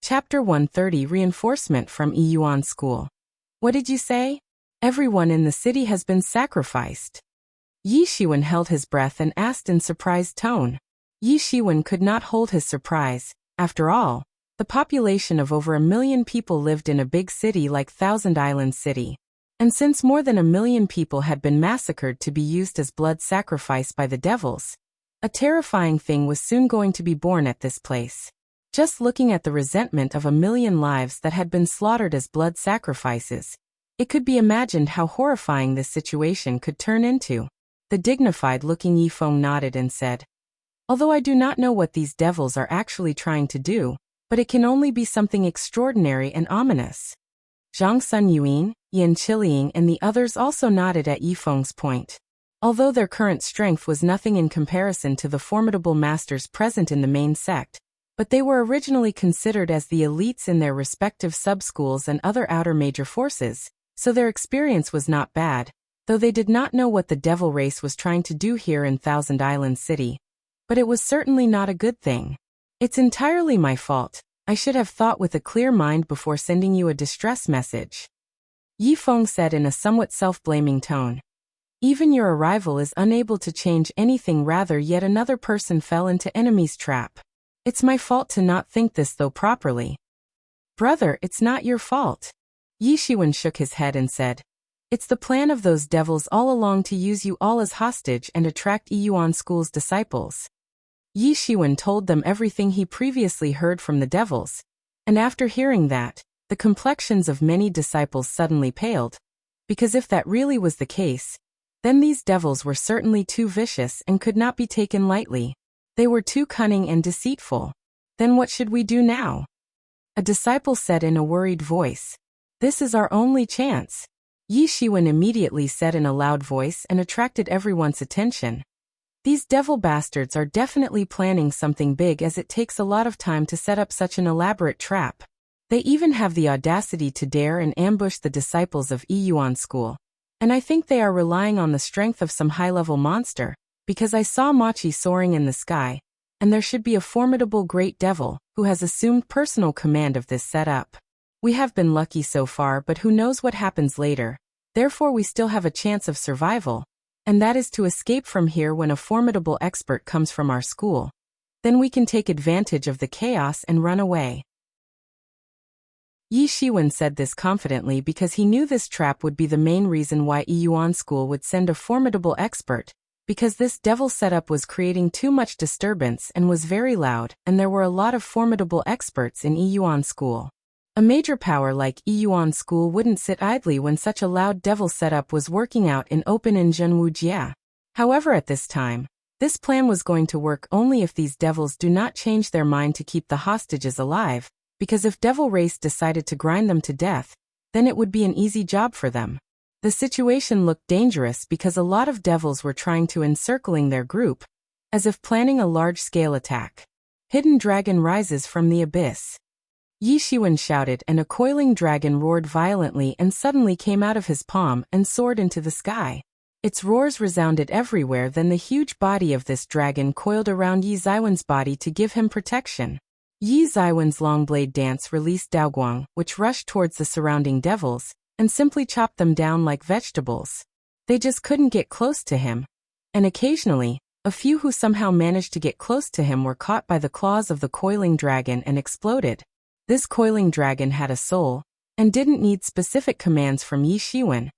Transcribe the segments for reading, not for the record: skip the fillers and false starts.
Chapter 130 Reinforcement from Yuan School. What did you say? Everyone in the city has been sacrificed. Yi Shiwen held his breath and asked in surprised tone. Yi Shiwen could not hold his surprise. After all, the population of over 1 million people lived in a big city like Thousand Island City. And since more than 1 million people had been massacred to be used as blood sacrifice by the devils, a terrifying thing was soon going to be born at this place. Just looking at the resentment of 1 million lives that had been slaughtered as blood sacrifices, it could be imagined how horrifying this situation could turn into. The dignified-looking Yi Feng nodded and said, "Although I do not know what these devils are actually trying to do, but it can only be something extraordinary and ominous." Zhang Sun Yuan, Yin Qiliang and the others also nodded at Yi Feng's point. Although their current strength was nothing in comparison to the formidable masters present in the main sect, but they were originally considered as the elites in their respective sub-schools and other outer major forces, so their experience was not bad, though they did not know what the devil race was trying to do here in Thousand Island City. But it was certainly not a good thing. "It's entirely my fault. I should have thought with a clear mind before sending you a distress message," Yi Feng said in a somewhat self-blaming tone. "Even your arrival is unable to change anything, rather yet another person fell into enemy's trap. It's my fault to not think this though properly." "Brother, it's not your fault." Yi Shiwen shook his head and said, "It's the plan of those devils all along to use you all as hostage and attract Yuan School's disciples." Yi Shiwen told them everything he previously heard from the devils, and after hearing that, the complexions of many disciples suddenly paled, because if that really was the case, then these devils were certainly too vicious and could not be taken lightly. They were too cunning and deceitful. "Then what should we do now?" a disciple said in a worried voice. "This is our only chance," Yi Shiwen immediately said in a loud voice and attracted everyone's attention. "These devil bastards are definitely planning something big, as it takes a lot of time to set up such an elaborate trap. They even have the audacity to dare and ambush the disciples of Yuan School. And I think they are relying on the strength of some high-level monster, because I saw Machi soaring in the sky, and there should be a formidable great devil who has assumed personal command of this setup. We have been lucky so far, but who knows what happens later. Therefore we still have a chance of survival, and that is to escape from here when a formidable expert comes from our school. Then we can take advantage of the chaos and run away." Yi Shiwen said this confidently because he knew this trap would be the main reason why Yuan School would send a formidable expert, because this devil setup was creating too much disturbance and was very loud, and there were a lot of formidable experts in Yuan School. A major power like Yuan School wouldn't sit idly when such a loud devil setup was working out in open in Wuxia. However, at this time, this plan was going to work only if these devils do not change their mind to keep the hostages alive, because if devil race decided to grind them to death, then it would be an easy job for them. The situation looked dangerous because a lot of devils were trying to encircling their group, as if planning a large-scale attack. Hidden dragon rises from the abyss. Yi Shiwen shouted, and a coiling dragon roared violently and suddenly came out of his palm and soared into the sky. Its roars resounded everywhere. Then the huge body of this dragon coiled around Yi Ziwen's body to give him protection. Yi Ziwen's long blade dance released Daoguang, which rushed towards the surrounding devils, and simply chopped them down like vegetables. They just couldn't get close to him. And occasionally, a few who somehow managed to get close to him were caught by the claws of the coiling dragon and exploded. This coiling dragon had a soul, and didn't need specific commands from Yi Shiwen,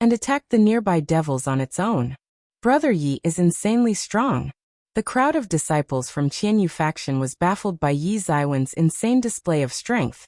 and attacked the nearby devils on its own. Brother Yi is insanely strong. The crowd of disciples from Qianyu faction was baffled by Yi Ziwen's insane display of strength.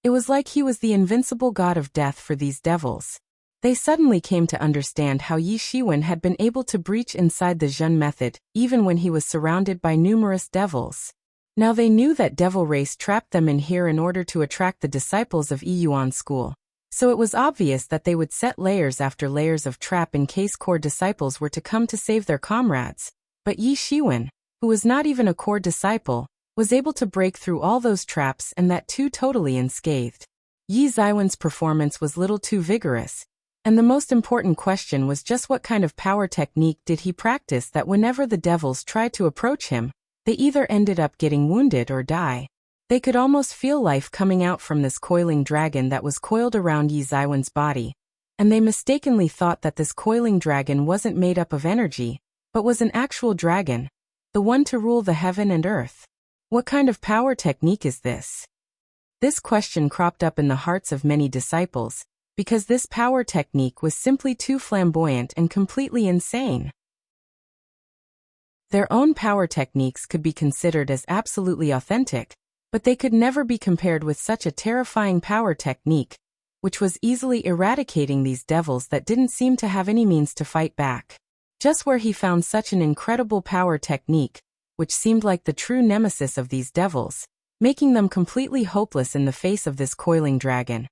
It was like he was the invincible god of death for these devils. They suddenly came to understand how Yi Shiwen had been able to breach inside the Zhen method, even when he was surrounded by numerous devils. Now they knew that devil race trapped them in here in order to attract the disciples of Yuan School. So it was obvious that they would set layers after layers of trap in case core disciples were to come to save their comrades. But Yi Shiwen, who was not even a core disciple, was able to break through all those traps, and that too totally unscathed. Yi Ziwen's performance was little too vigorous, and the most important question was just what kind of power technique did he practice that whenever the devils tried to approach him, they either ended up getting wounded or die. They could almost feel life coming out from this coiling dragon that was coiled around Yi Zaiwen's body, and they mistakenly thought that this coiling dragon wasn't made up of energy, but was an actual dragon, the one to rule the heaven and earth. What kind of power technique is this? This question cropped up in the hearts of many disciples, because this power technique was simply too flamboyant and completely insane. Their own power techniques could be considered as absolutely authentic, but they could never be compared with such a terrifying power technique, which was easily eradicating these devils that didn't seem to have any means to fight back. Just where he found such an incredible power technique, which seemed like the true nemesis of these devils, making them completely hopeless in the face of this coiling dragon.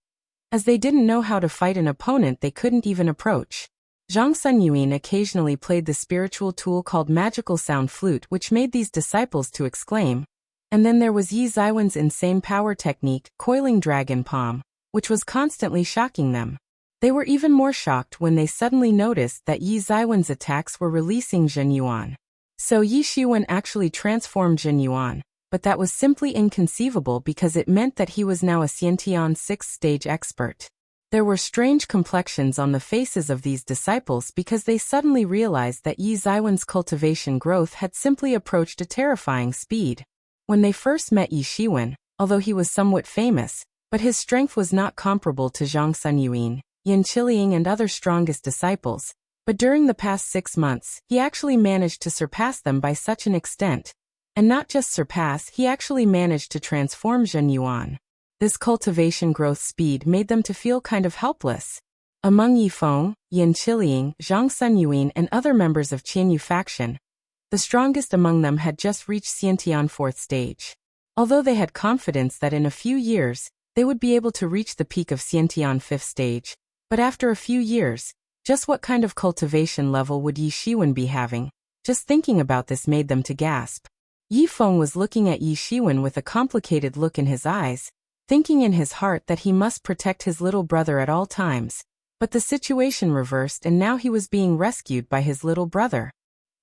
As they didn't know how to fight an opponent they couldn't even approach. Zhang Sunyuan occasionally played the spiritual tool called magical sound flute, which made these disciples to exclaim. And then there was Yi Zaiwen's insane power technique, coiling dragon palm, which was constantly shocking them. They were even more shocked when they suddenly noticed that Yi Zaiwen's attacks were releasing Zhen Yuan. So Yi Shiwen actually transformed Zhen Yuan, but that was simply inconceivable because it meant that he was now a Xiantian 6th stage expert. There were strange complexions on the faces of these disciples because they suddenly realized that Yi Zaiwen's cultivation growth had simply approached a terrifying speed. When they first met Yi Shiwen, although he was somewhat famous, but his strength was not comparable to Zhang Sunyuan, Yin Qiliang and other strongest disciples, but during the past 6 months, he actually managed to surpass them by such an extent. And not just surpass, he actually managed to transform Zhen Yuan. This cultivation growth speed made them to feel kind of helpless. Among Yi Feng, Yin Qiliang, Zhang Sunyuan and other members of Qianyu faction, the strongest among them had just reached Xiantian 4th stage. Although they had confidence that in a few years, they would be able to reach the peak of Xiantian 5th stage, but after a few years, just what kind of cultivation level would Yi Shiwen be having? Just thinking about this made them to gasp. Yi Feng was looking at Yi Shiwen with a complicated look in his eyes, thinking in his heart that he must protect his little brother at all times. But the situation reversed and now he was being rescued by his little brother.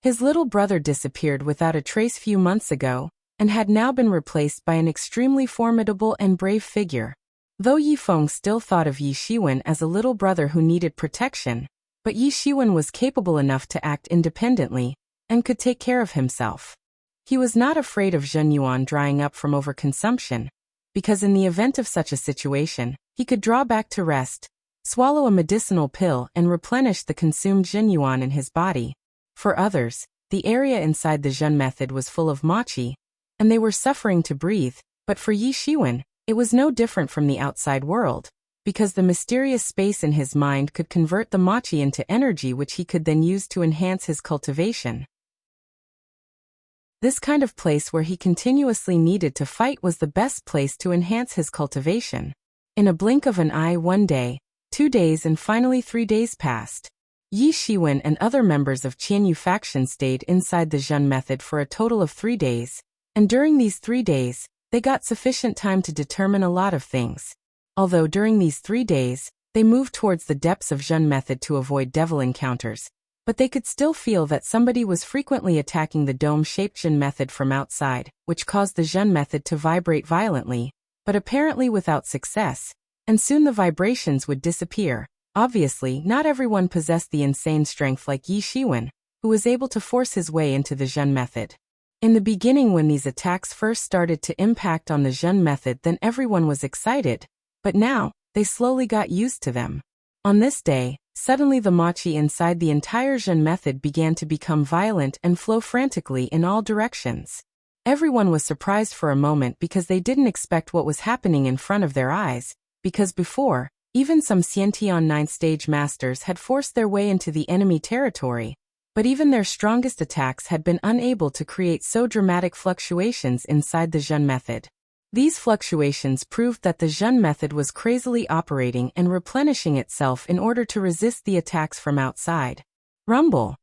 His little brother disappeared without a trace few months ago, and had now been replaced by an extremely formidable and brave figure. Though Yi Feng still thought of Yi Shiwen as a little brother who needed protection, but Yi Shiwen was capable enough to act independently, and could take care of himself. He was not afraid of Zhen Yuan drying up from overconsumption, because in the event of such a situation, he could draw back to rest, swallow a medicinal pill and replenish the consumed Zhen Yuan in his body. For others, the area inside the Zhen method was full of machi, and they were suffering to breathe, but for Yi Shiwen, it was no different from the outside world, because the mysterious space in his mind could convert the machi into energy which he could then use to enhance his cultivation. This kind of place where he continuously needed to fight was the best place to enhance his cultivation. In a blink of an eye, 1 day, 2 days and finally 3 days passed. Yi Shiwen and other members of Qianyu faction stayed inside the Zhen method for a total of 3 days, and during these 3 days, they got sufficient time to determine a lot of things. Although during these 3 days, they moved towards the depths of Zhen method to avoid devil encounters, but they could still feel that somebody was frequently attacking the dome-shaped Zhen method from outside, which caused the Zhen method to vibrate violently, but apparently without success, and soon the vibrations would disappear. Obviously, not everyone possessed the insane strength like Yi Shiwen, who was able to force his way into the Zhen method. In the beginning, when these attacks first started to impact on the Zhen method, then everyone was excited, but now, they slowly got used to them. On this day, suddenly the machi inside the entire Zhen method began to become violent and flow frantically in all directions. Everyone was surprised for a moment because they didn't expect what was happening in front of their eyes, because before, even some Xiantian 9th stage masters had forced their way into the enemy territory, but even their strongest attacks had been unable to create so dramatic fluctuations inside the Zhen method. These fluctuations proved that the Zhen method was crazily operating and replenishing itself in order to resist the attacks from outside. Rumble!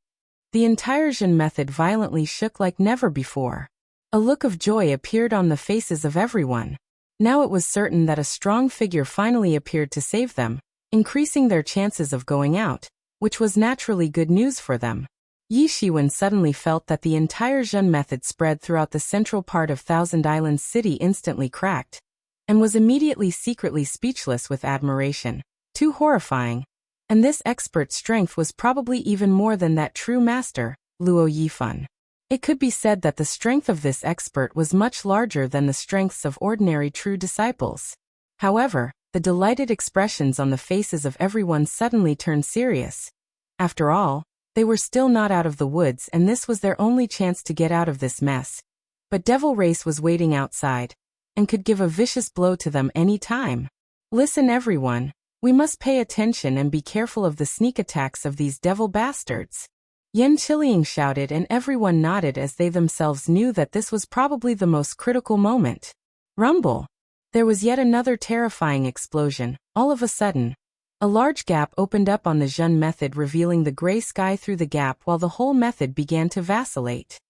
The entire Zhen method violently shook like never before. A look of joy appeared on the faces of everyone. Now it was certain that a strong figure finally appeared to save them, increasing their chances of going out, which was naturally good news for them. Yi Shiwen suddenly felt that the entire Zhen method spread throughout the central part of Thousand Islands City instantly cracked, and was immediately secretly speechless with admiration. Too horrifying. And this expert's strength was probably even more than that true master, Luo Yifan. It could be said that the strength of this expert was much larger than the strengths of ordinary true disciples. However, the delighted expressions on the faces of everyone suddenly turned serious. After all, they were still not out of the woods, and this was their only chance to get out of this mess. But Devil Race was waiting outside, and could give a vicious blow to them any time. Listen everyone, we must pay attention and be careful of the sneak attacks of these devil bastards. Yan Qiliang shouted, and everyone nodded as they themselves knew that this was probably the most critical moment. Rumble! There was yet another terrifying explosion. All of a sudden, a large gap opened up on the Zhen method, revealing the gray sky through the gap while the whole method began to vacillate.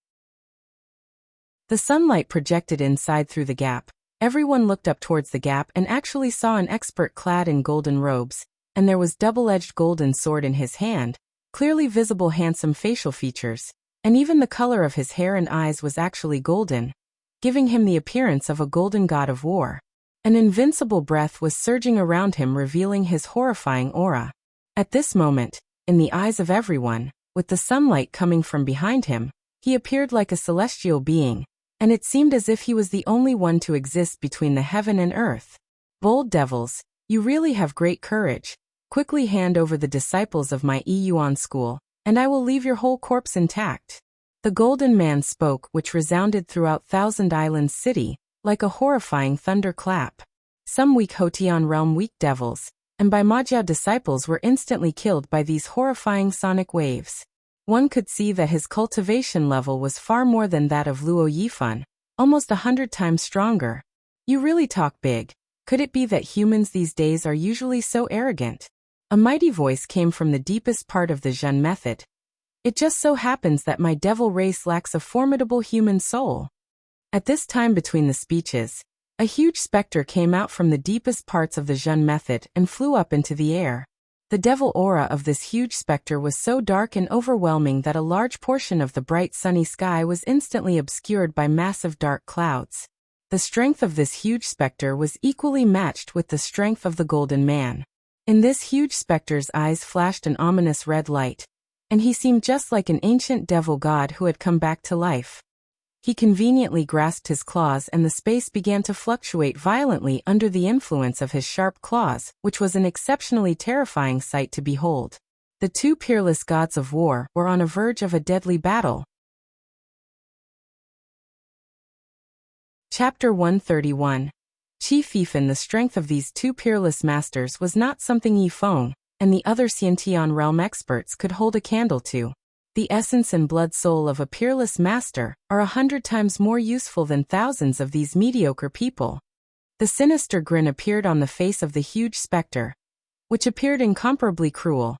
The sunlight projected inside through the gap. Everyone looked up towards the gap and actually saw an expert clad in golden robes, and there was double-edged golden sword in his hand, clearly visible handsome facial features, and even the color of his hair and eyes was actually golden, giving him the appearance of a golden god of war. An invincible breath was surging around him, revealing his horrifying aura. At this moment, in the eyes of everyone, with the sunlight coming from behind him, he appeared like a celestial being, and it seemed as if he was the only one to exist between the heaven and earth. Bold devils, you really have great courage. Quickly hand over the disciples of my Yuan school, and I will leave your whole corpse intact. The Golden Man spoke, which resounded throughout Thousand Islands City, like a horrifying thunderclap. Some weak Hotian realm weak devils, and by Majiao disciples were instantly killed by these horrifying sonic waves. One could see that his cultivation level was far more than that of Luo Yifan, almost 100 times stronger. You really talk big. Could it be that humans these days are usually so arrogant? A mighty voice came from the deepest part of the Zhen method. It just so happens that my devil race lacks a formidable human soul. At this time between the speeches, a huge specter came out from the deepest parts of the Zhen method and flew up into the air. The devil aura of this huge specter was so dark and overwhelming that a large portion of the bright sunny sky was instantly obscured by massive dark clouds. The strength of this huge specter was equally matched with the strength of the Golden Man. In this huge specter's eyes flashed an ominous red light, and he seemed just like an ancient devil god who had come back to life. He conveniently grasped his claws, and the space began to fluctuate violently under the influence of his sharp claws, which was an exceptionally terrifying sight to behold. The two peerless gods of war were on a verge of a deadly battle. Chapter 131. Qi Fifan. The strength of these two peerless masters was not something Yi Feng and the other Xiantian realm experts could hold a candle to. The essence and blood soul of a peerless master are 100 times more useful than thousands of these mediocre people. The sinister grin appeared on the face of the huge specter, which appeared incomparably cruel.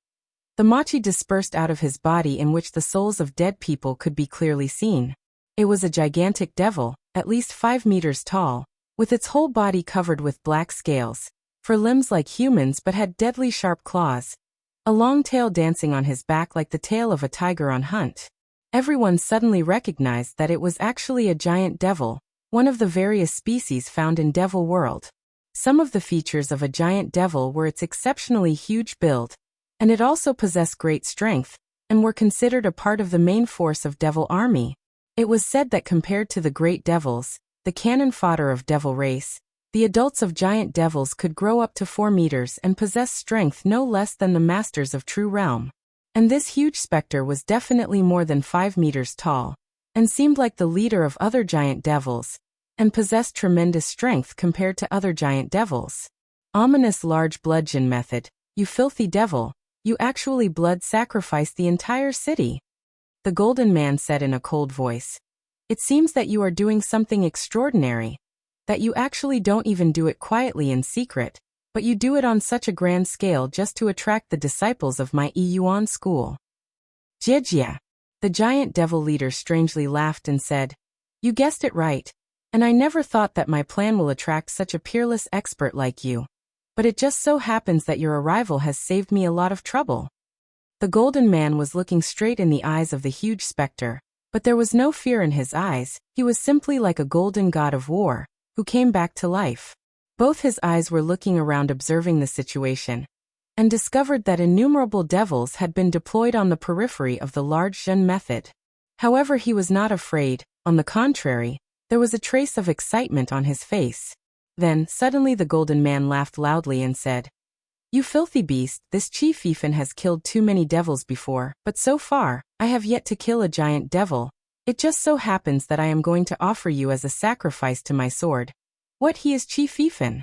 The machi dispersed out of his body, in which the souls of dead people could be clearly seen. It was a gigantic devil, at least 5 meters tall, with its whole body covered with black scales, for limbs like humans but had deadly sharp claws. A long tail dancing on his back like the tail of a tiger on hunt. Everyone suddenly recognized that it was actually a giant devil, one of the various species found in Devil World. Some of the features of a giant devil were its exceptionally huge build, and it also possessed great strength, and were considered a part of the main force of Devil Army. It was said that compared to the great devils, the cannon fodder of Devil Race, the adults of giant devils could grow up to 4 meters and possess strength no less than the masters of True Realm. And this huge specter was definitely more than 5 meters tall, and seemed like the leader of other giant devils, and possessed tremendous strength compared to other giant devils. Ominous large bludgeon method. You filthy devil, you actually blood sacrificed the entire city. The Golden Man said in a cold voice. It seems that you are doing something extraordinary. That you actually don't even do it quietly in secret, but you do it on such a grand scale just to attract the disciples of my Yuan school. Jijia. The giant devil leader strangely laughed and said, You guessed it right, and I never thought that my plan will attract such a peerless expert like you. But it just so happens that your arrival has saved me a lot of trouble. The golden man was looking straight in the eyes of the huge specter, but there was no fear in his eyes. He was simply like a golden god of war, who came back to life. Both his eyes were looking around observing the situation, and discovered that innumerable devils had been deployed on the periphery of the large Zhen method. However, he was not afraid. On the contrary, there was a trace of excitement on his face. Then, suddenly the golden man laughed loudly and said, "You filthy beast, this chief Yifan has killed too many devils before, but so far, I have yet to kill a giant devil. It just so happens that I am going to offer you as a sacrifice to my sword." "What, he is Chief Yifan?"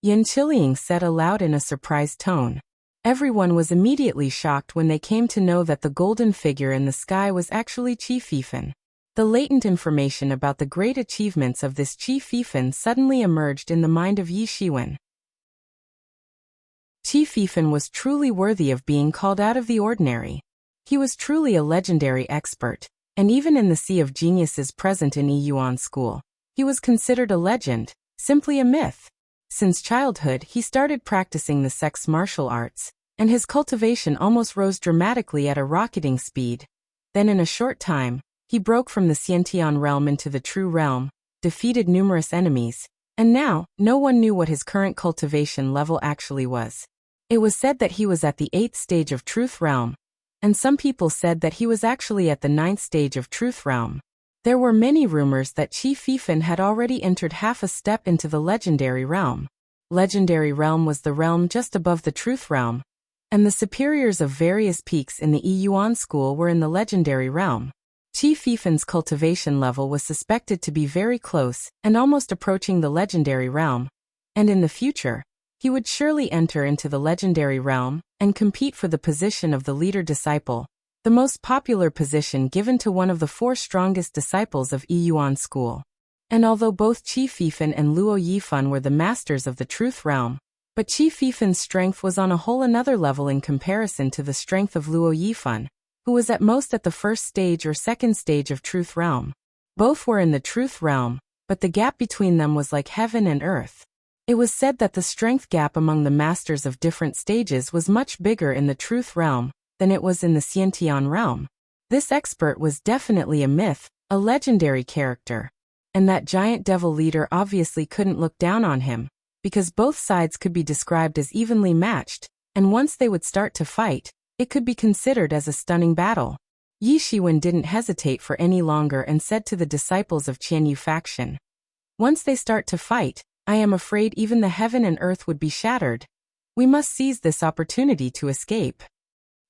Yin Chiling said aloud in a surprised tone. Everyone was immediately shocked when they came to know that the golden figure in the sky was actually Chief Yifan. The latent information about the great achievements of this Chief Yifan suddenly emerged in the mind of Yi Shiwen. Chief Yifan was truly worthy of being called out of the ordinary. He was truly a legendary expert, and even in the sea of geniuses present in Yuan School, he was considered a legend, simply a myth. Since childhood, he started practicing the sex martial arts, and his cultivation almost rose dramatically at a rocketing speed. Then in a short time, he broke from the Xiantian realm into the true realm, defeated numerous enemies, and now, no one knew what his current cultivation level actually was. It was said that he was at the 8th stage of Truth Realm, and some people said that he was actually at the 9th stage of Truth Realm. There were many rumors that Chief Yifan had already entered half a step into the Legendary Realm. Legendary Realm was the realm just above the Truth Realm, and the superiors of various peaks in the Yuan School were in the Legendary Realm. Chief Yifan's cultivation level was suspected to be very close and almost approaching the Legendary Realm, and in the future, he would surely enter into the Legendary Realm and compete for the position of the leader disciple, the most popular position given to one of the 4 strongest disciples of Yuan School. And although both Chief Yifan and Luo Yifan were the masters of the Truth Realm, but Chief Yifan's strength was on a whole another level in comparison to the strength of Luo Yifan, who was at most at the 1st stage or 2nd stage of Truth Realm. Both were in the Truth Realm, but the gap between them was like heaven and earth. It was said that the strength gap among the masters of different stages was much bigger in the Truth Realm than it was in the Xiantian realm. This expert was definitely a myth, a legendary character. And that giant devil leader obviously couldn't look down on him, because both sides could be described as evenly matched, and once they would start to fight, it could be considered as a stunning battle. Yi Shiwen didn't hesitate for any longer and said to the disciples of Qianyu faction, "Once they start to fight, I am afraid even the heaven and earth would be shattered. We must seize this opportunity to escape."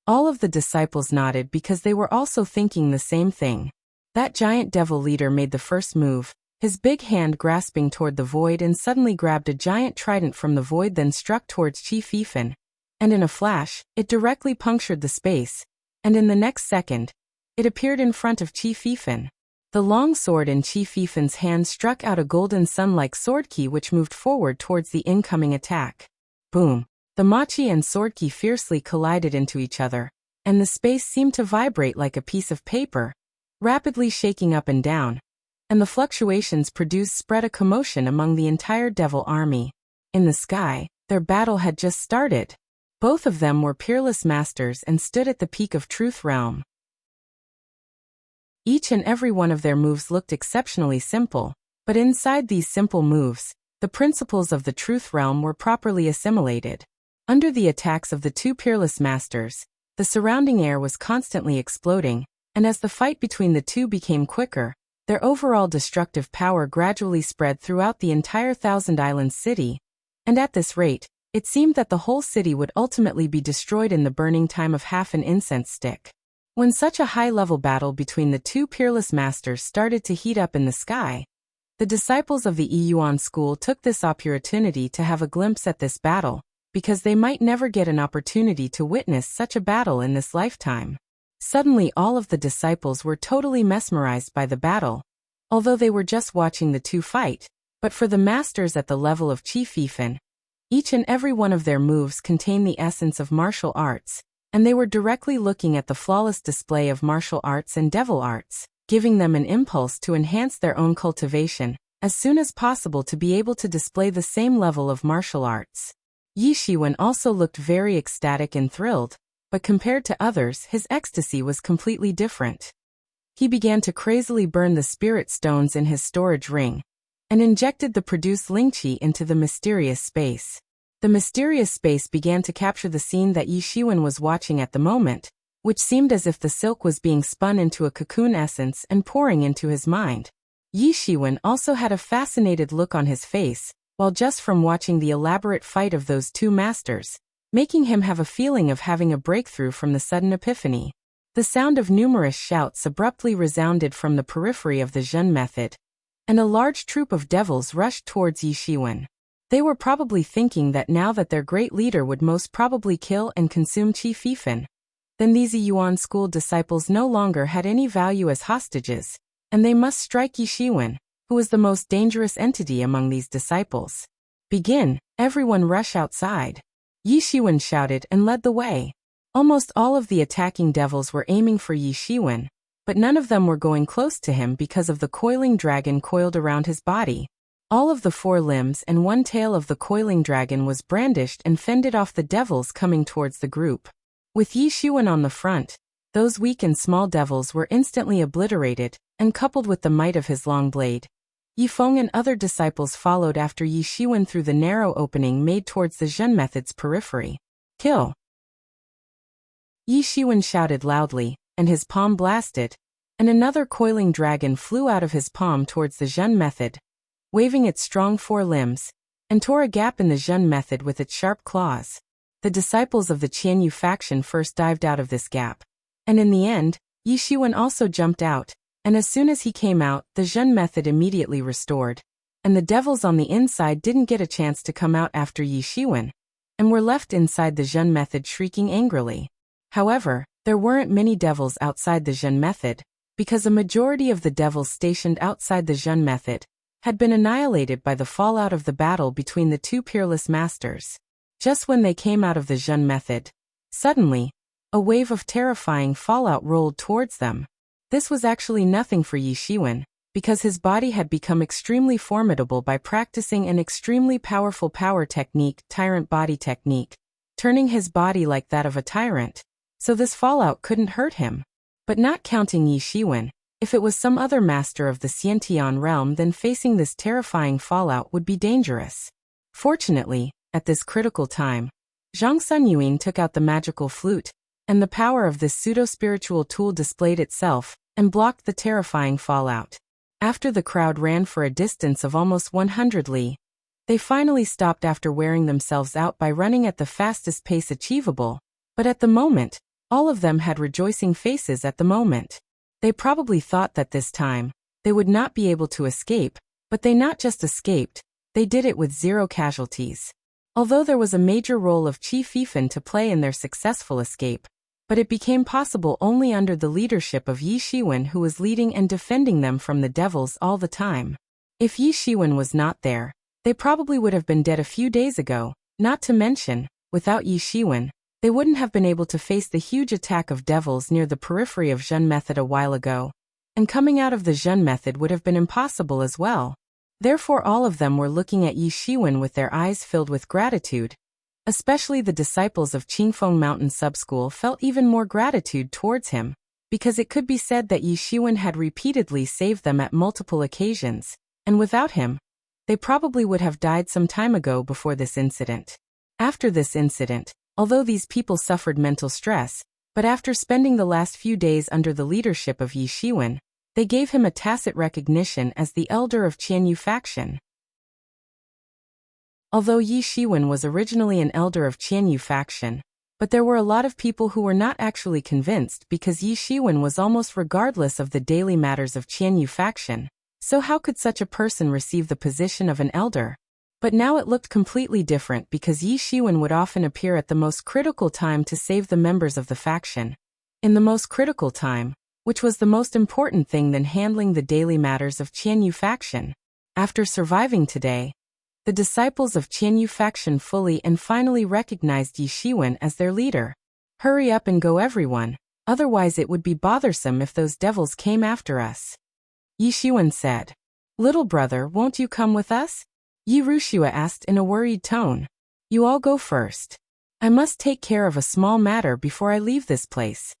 All of the disciples nodded because they were also thinking the same thing. That giant devil leader made the first move, his big hand grasping toward the void, and suddenly grabbed a giant trident from the void, then struck towards Chief Yifan. And in a flash, it directly punctured the space, and in the next second, it appeared in front of Chief Yifan. The long sword in Chief Yifan's hand struck out a golden sun-like sword key which moved forward towards the incoming attack. Boom! The machi and sword key fiercely collided into each other, and the space seemed to vibrate like a piece of paper, rapidly shaking up and down, and the fluctuations produced spread a commotion among the entire devil army. In the sky, their battle had just started. Both of them were peerless masters and stood at the peak of Truth Realm. Each and every one of their moves looked exceptionally simple, but inside these simple moves, the principles of the Truth Realm were properly assimilated. Under the attacks of the 2 peerless masters, the surrounding air was constantly exploding, and as the fight between the 2 became quicker, their overall destructive power gradually spread throughout the entire Thousand Islands city, and at this rate, it seemed that the whole city would ultimately be destroyed in the burning time of half an incense stick. When such a high-level battle between the 2 peerless masters started to heat up in the sky, the disciples of the Yuan School took this opportunity to have a glimpse at this battle, because they might never get an opportunity to witness such a battle in this lifetime. Suddenly all of the disciples were totally mesmerized by the battle, although they were just watching the 2 fight, but for the masters at the level of Chief Yifan, each and every one of their moves contained the essence of martial arts, and they were directly looking at the flawless display of martial arts and devil arts, giving them an impulse to enhance their own cultivation as soon as possible to be able to display the same level of martial arts. Yi Shiwen also looked very ecstatic and thrilled, but compared to others, his ecstasy was completely different. He began to crazily burn the spirit stones in his storage ring, and injected the produced lingqi into the mysterious space. The mysterious space began to capture the scene that Yi Shiwen was watching at the moment, which seemed as if the silk was being spun into a cocoon essence and pouring into his mind. Yi Shiwen also had a fascinated look on his face, while just from watching the elaborate fight of those two masters, making him have a feeling of having a breakthrough from the sudden epiphany. The sound of numerous shouts abruptly resounded from the periphery of the Zhen method, and a large troop of devils rushed towards Yi Shiwen. They were probably thinking that now that their great leader would most probably kill and consume Qi Fifan, then these Yuan school disciples no longer had any value as hostages, and they must strike Yi Shiwen, who was the most dangerous entity among these disciples. Begin, everyone rush outside. Yi Shiwen shouted and led the way. Almost all of the attacking devils were aiming for Yi Shiwen, but none of them were going close to him because of the coiling dragon coiled around his body. All of the 4 limbs and 1 tail of the coiling dragon was brandished and fended off the devils coming towards the group. With Yi Shiwen on the front, those weak and small devils were instantly obliterated, and coupled with the might of his long blade, Yi Feng and other disciples followed after Yi Shiwen through the narrow opening made towards the Zhen method's periphery. Kill! Yi Shiwen shouted loudly, and his palm blasted, and another coiling dragon flew out of his palm towards the Zhen method, waving its strong 4 limbs, and tore a gap in the Zhen method with its sharp claws. The disciples of the Qianyu faction first dived out of this gap, and in the end, Yi Shiwen also jumped out, and as soon as he came out, the Zhen method immediately restored, and the devils on the inside didn't get a chance to come out after Yi Shiwen, and were left inside the Zhen method shrieking angrily. However, there weren't many devils outside the Zhen method, because a majority of the devils stationed outside the Zhen method had been annihilated by the fallout of the battle between the 2 peerless masters. Just when they came out of the Zhen method, suddenly, a wave of terrifying fallout rolled towards them. This was actually nothing for Yi Shiwen, because his body had become extremely formidable by practicing an extremely powerful power technique, tyrant body technique, turning his body like that of a tyrant, so this fallout couldn't hurt him. But not counting Yi Shiwen, if it was some other master of the Xiantian realm, then facing this terrifying fallout would be dangerous. Fortunately, at this critical time, Zhang Sunyuan took out the magical flute, and the power of this pseudo-spiritual tool displayed itself, and blocked the terrifying fallout. After the crowd ran for a distance of almost 100 li, they finally stopped after wearing themselves out by running at the fastest pace achievable, but at the moment, all of them had rejoicing faces at the moment. They probably thought that this time, they would not be able to escape, but they not just escaped, they did it with 0 casualties. Although there was a major role of Qi Fifan to play in their successful escape, but it became possible only under the leadership of Yi Shiwen, who was leading and defending them from the devils all the time. If Yi Shiwen was not there, they probably would have been dead a few days ago, not to mention, without Yi Shiwen, they wouldn't have been able to face the huge attack of devils near the periphery of Zhen method a while ago, and coming out of the Zhen method would have been impossible as well. Therefore all of them were looking at Yi Shiwen with their eyes filled with gratitude. Especially the disciples of Qingfeng Mountain Subschool felt even more gratitude towards him, because it could be said that Yi Shiwen had repeatedly saved them at multiple occasions, and without him, they probably would have died some time ago before this incident. After this incident, although these people suffered mental stress, but after spending the last few days under the leadership of Yi Shiwen, they gave him a tacit recognition as the elder of Qianyu faction. Although Yi Shiwen was originally an elder of Qianyu faction, but there were a lot of people who were not actually convinced because Yi Shiwen was almost regardless of the daily matters of Qianyu faction, so how could such a person receive the position of an elder? But now it looked completely different because Yi Shiwen would often appear at the most critical time to save the members of the faction. In the most critical time, which was the most important thing than handling the daily matters of Qianyu faction. After surviving today, the disciples of Qianyu faction fully and finally recognized Yi Shiwen as their leader. Hurry up and go everyone, otherwise it would be bothersome if those devils came after us. Yi Shiwen said. Little brother, won't you come with us? Yi Ruxia asked in a worried tone. You all go first. I must take care of a small matter before I leave this place,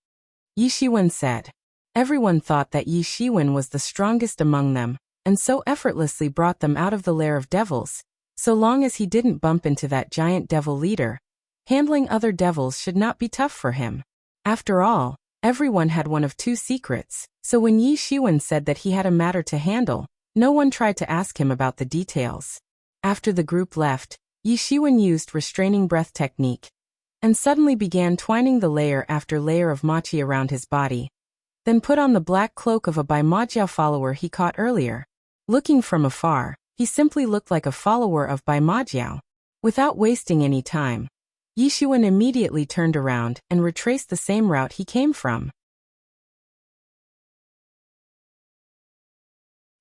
Yi Shiwen said. Everyone thought that Yi Shiwen was the strongest among them, and so effortlessly brought them out of the lair of devils. So long as he didn't bump into that giant devil leader, handling other devils should not be tough for him. After all, everyone had one of two secrets, so when Yi Shiwen said that he had a matter to handle, no one tried to ask him about the details. After the group left, Yi Shiwen used restraining breath technique, and suddenly began twining the layer after layer of machi around his body, then put on the black cloak of a Bai Majiao follower he caught earlier. Looking from afar, he simply looked like a follower of Bai Majiao. Without wasting any time, Yi Shiwen immediately turned around and retraced the same route he came from.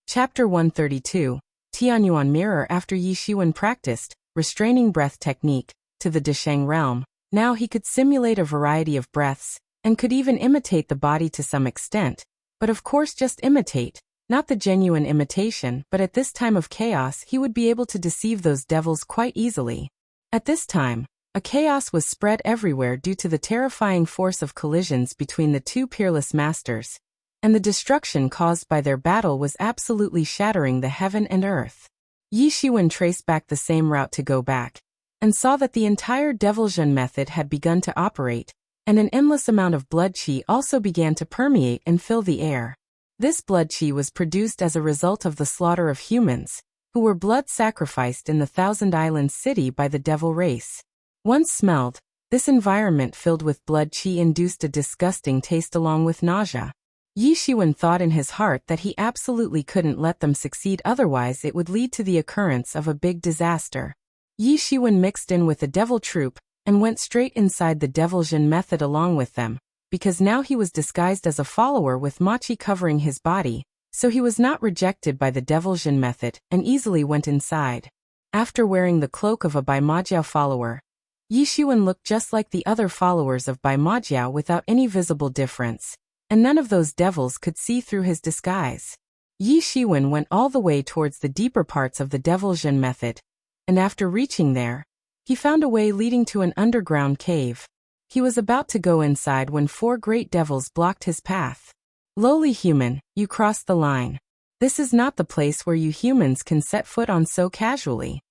Chapter 132, Tianyuan Mirror. After Yi Shiwen practiced restraining breath technique to the Desheng realm, now he could simulate a variety of breaths, and could even imitate the body to some extent, but of course just imitate, not the genuine imitation. But at this time of chaos he would be able to deceive those devils quite easily. At this time, a chaos was spread everywhere due to the terrifying force of collisions between the two peerless masters, and the destruction caused by their battle was absolutely shattering the heaven and earth. Yi Shiwen traced back the same route to go back, and saw that the entire Devil Zhen method had begun to operate, and an endless amount of blood qi also began to permeate and fill the air. This blood qi was produced as a result of the slaughter of humans, who were blood sacrificed in the Thousand Islands city by the devil race. Once smelled, this environment filled with blood qi induced a disgusting taste along with nausea. Yi Shiwen thought in his heart that he absolutely couldn't let them succeed, otherwise it would lead to the occurrence of a big disaster. Yi Shiwen mixed in with the devil troop, and went straight inside the Devil Zhen method along with them, because now he was disguised as a follower with machi covering his body, so he was not rejected by the Devil Zhen method and easily went inside. After wearing the cloak of a Bai Majiao follower, Yi Shiwen looked just like the other followers of Bai Majiao without any visible difference, and none of those devils could see through his disguise. Yi Shiwen went all the way towards the deeper parts of the Devil Zhen method, and after reaching there, he found a way leading to an underground cave. He was about to go inside when 4 great devils blocked his path. Lowly human, you crossed the line. This is not the place where you humans can set foot on so casually,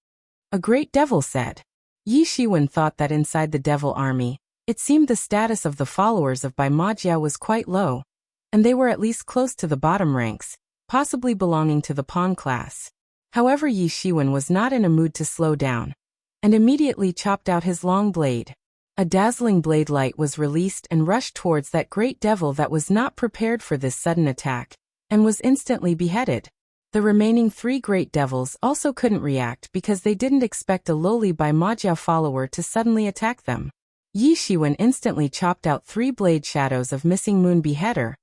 a great devil said. Yi Shiwen thought that inside the devil army, it seemed the status of the followers of Bai Majiao was quite low, and they were at least close to the bottom ranks, possibly belonging to the pawn class. However, Yi Shiwen was not in a mood to slow down, and immediately chopped out his long blade. A dazzling blade light was released and rushed towards that great devil that was not prepared for this sudden attack, and was instantly beheaded. The remaining 3 great devils also couldn't react because they didn't expect a lowly Bai Majiao follower to suddenly attack them. Yi Shiwen instantly chopped out 3 blade shadows of Missing Moon Beheader,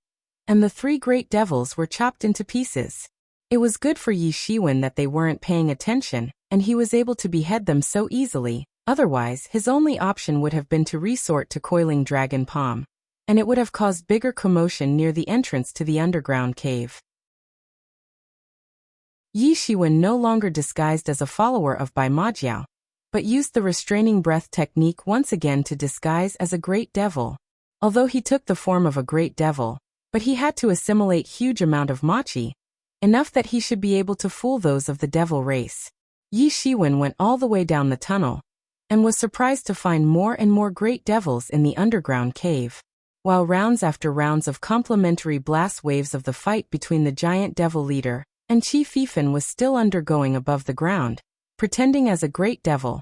and the 3 great devils were chopped into pieces. It was good for Yi Shiwen that they weren't paying attention, and he was able to behead them so easily. Otherwise, his only option would have been to resort to coiling dragon palm, and it would have caused bigger commotion near the entrance to the underground cave. Yi Shiwen no longer disguised as a follower of Bai Majiao, but used the restraining breath technique once again to disguise as a great devil. Although he took the form of a great devil, but he had to assimilate huge amount of machi, enough that he should be able to fool those of the devil race. Yi Shiwen went all the way down the tunnel, and was surprised to find more and more great devils in the underground cave. While rounds after rounds of complementary blast waves of the fight between the giant devil leader and Qi Fifan was still undergoing above the ground, pretending as a great devil,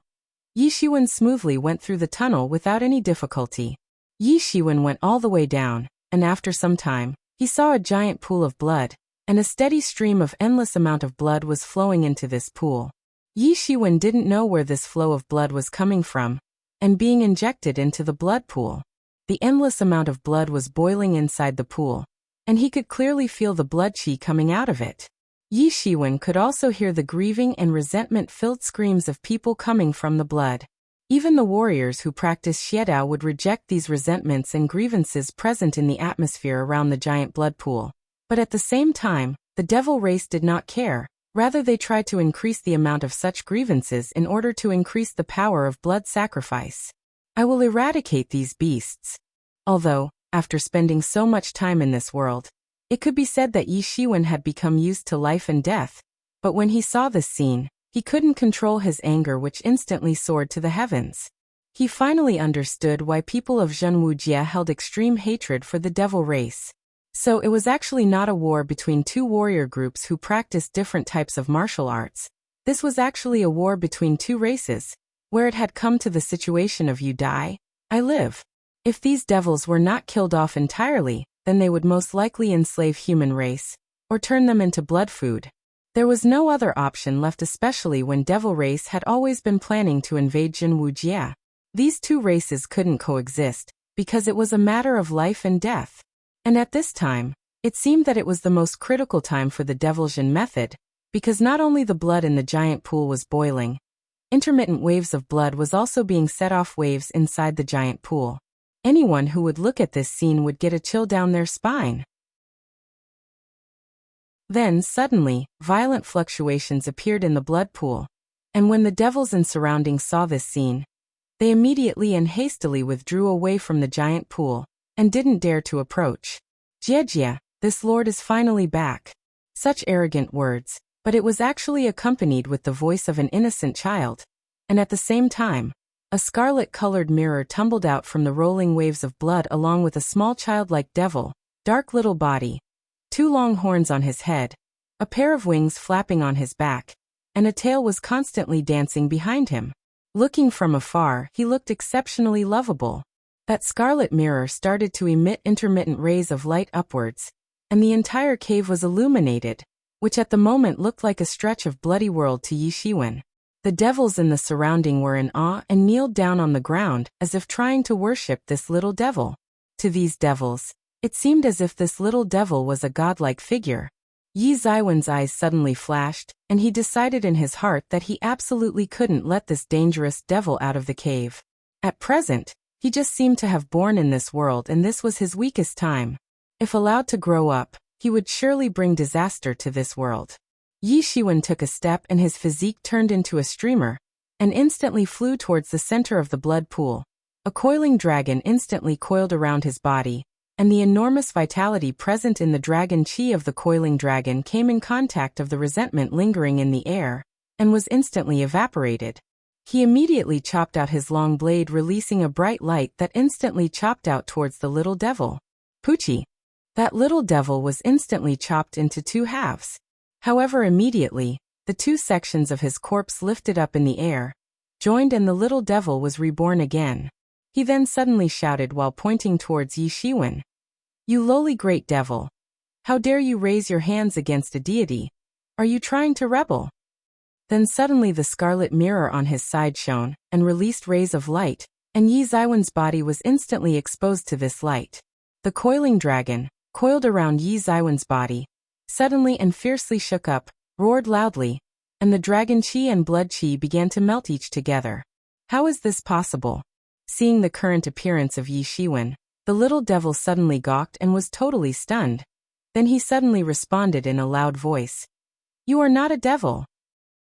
Yi Shiwen smoothly went through the tunnel without any difficulty. Yi Shiwen went all the way down, and after some time, he saw a giant pool of blood, and a steady stream of endless amount of blood was flowing into this pool. Yi Shiwen didn't know where this flow of blood was coming from, and being injected into the blood pool. The endless amount of blood was boiling inside the pool, and he could clearly feel the blood qi coming out of it. Yi Shiwen could also hear the grieving and resentment-filled screams of people coming from the blood. Even the warriors who practice Xiedao would reject these resentments and grievances present in the atmosphere around the giant blood pool. But at the same time, the devil race did not care. Rather, they tried to increase the amount of such grievances in order to increase the power of blood sacrifice. I will eradicate these beasts. Although, after spending so much time in this world, it could be said that Yi Shiwen had become used to life and death, but when he saw this scene, he couldn't control his anger, which instantly soared to the heavens. He finally understood why people of Wuxia held extreme hatred for the devil race. So it was actually not a war between two warrior groups who practiced different types of martial arts. This was actually a war between two races, where it had come to the situation of you die, I live. If these devils were not killed off entirely, then they would most likely enslave human race, or turn them into blood food. There was no other option left, especially when devil race had always been planning to invade Wuxia. These two races couldn't coexist, because it was a matter of life and death. And at this time, it seemed that it was the most critical time for the devil Jin method, because not only the blood in the giant pool was boiling, intermittent waves of blood was also being set off waves inside the giant pool. Anyone who would look at this scene would get a chill down their spine. Then, suddenly, violent fluctuations appeared in the blood pool, and when the devils and surroundings saw this scene, they immediately and hastily withdrew away from the giant pool, and didn't dare to approach. Jie, this lord is finally back. Such arrogant words, but it was actually accompanied with the voice of an innocent child, and at the same time, a scarlet-colored mirror tumbled out from the rolling waves of blood along with a small childlike devil, dark little body, 2 long horns on his head, a pair of wings flapping on his back, and a tail was constantly dancing behind him. Looking from afar, he looked exceptionally lovable. That scarlet mirror started to emit intermittent rays of light upwards, and the entire cave was illuminated, which at the moment looked like a stretch of bloody world to Yi Shiwen. The devils in the surrounding were in awe and kneeled down on the ground as if trying to worship this little devil. To these devils, it seemed as if this little devil was a godlike figure. Yi Ziwen's eyes suddenly flashed, and he decided in his heart that he absolutely couldn't let this dangerous devil out of the cave. At present, he just seemed to have born in this world, and this was his weakest time. If allowed to grow up, he would surely bring disaster to this world. Yi Shiwen took a step and his physique turned into a streamer, and instantly flew towards the center of the blood pool. A coiling dragon instantly coiled around his body, and the enormous vitality present in the dragon chi of the coiling dragon came in contact of the resentment lingering in the air, and was instantly evaporated. He immediately chopped out his long blade, releasing a bright light that instantly chopped out towards the little devil. Poochie! That little devil was instantly chopped into 2 halves. However, immediately, the 2 sections of his corpse lifted up in the air, joined, and the little devil was reborn again. He then suddenly shouted while pointing towards Yi Shiwen. "You lowly great devil! How dare you raise your hands against a deity? Are you trying to rebel?" Then suddenly the scarlet mirror on his side shone, and released rays of light, and Yi Ziwen's body was instantly exposed to this light. The coiling dragon, coiled around Yi Ziwen's body, suddenly and fiercely shook up, roared loudly, and the dragon chi and blood chi began to melt each together. How is this possible? Seeing the current appearance of Yi Shiwen, the little devil suddenly gawked and was totally stunned. Then he suddenly responded in a loud voice. "You are not a devil."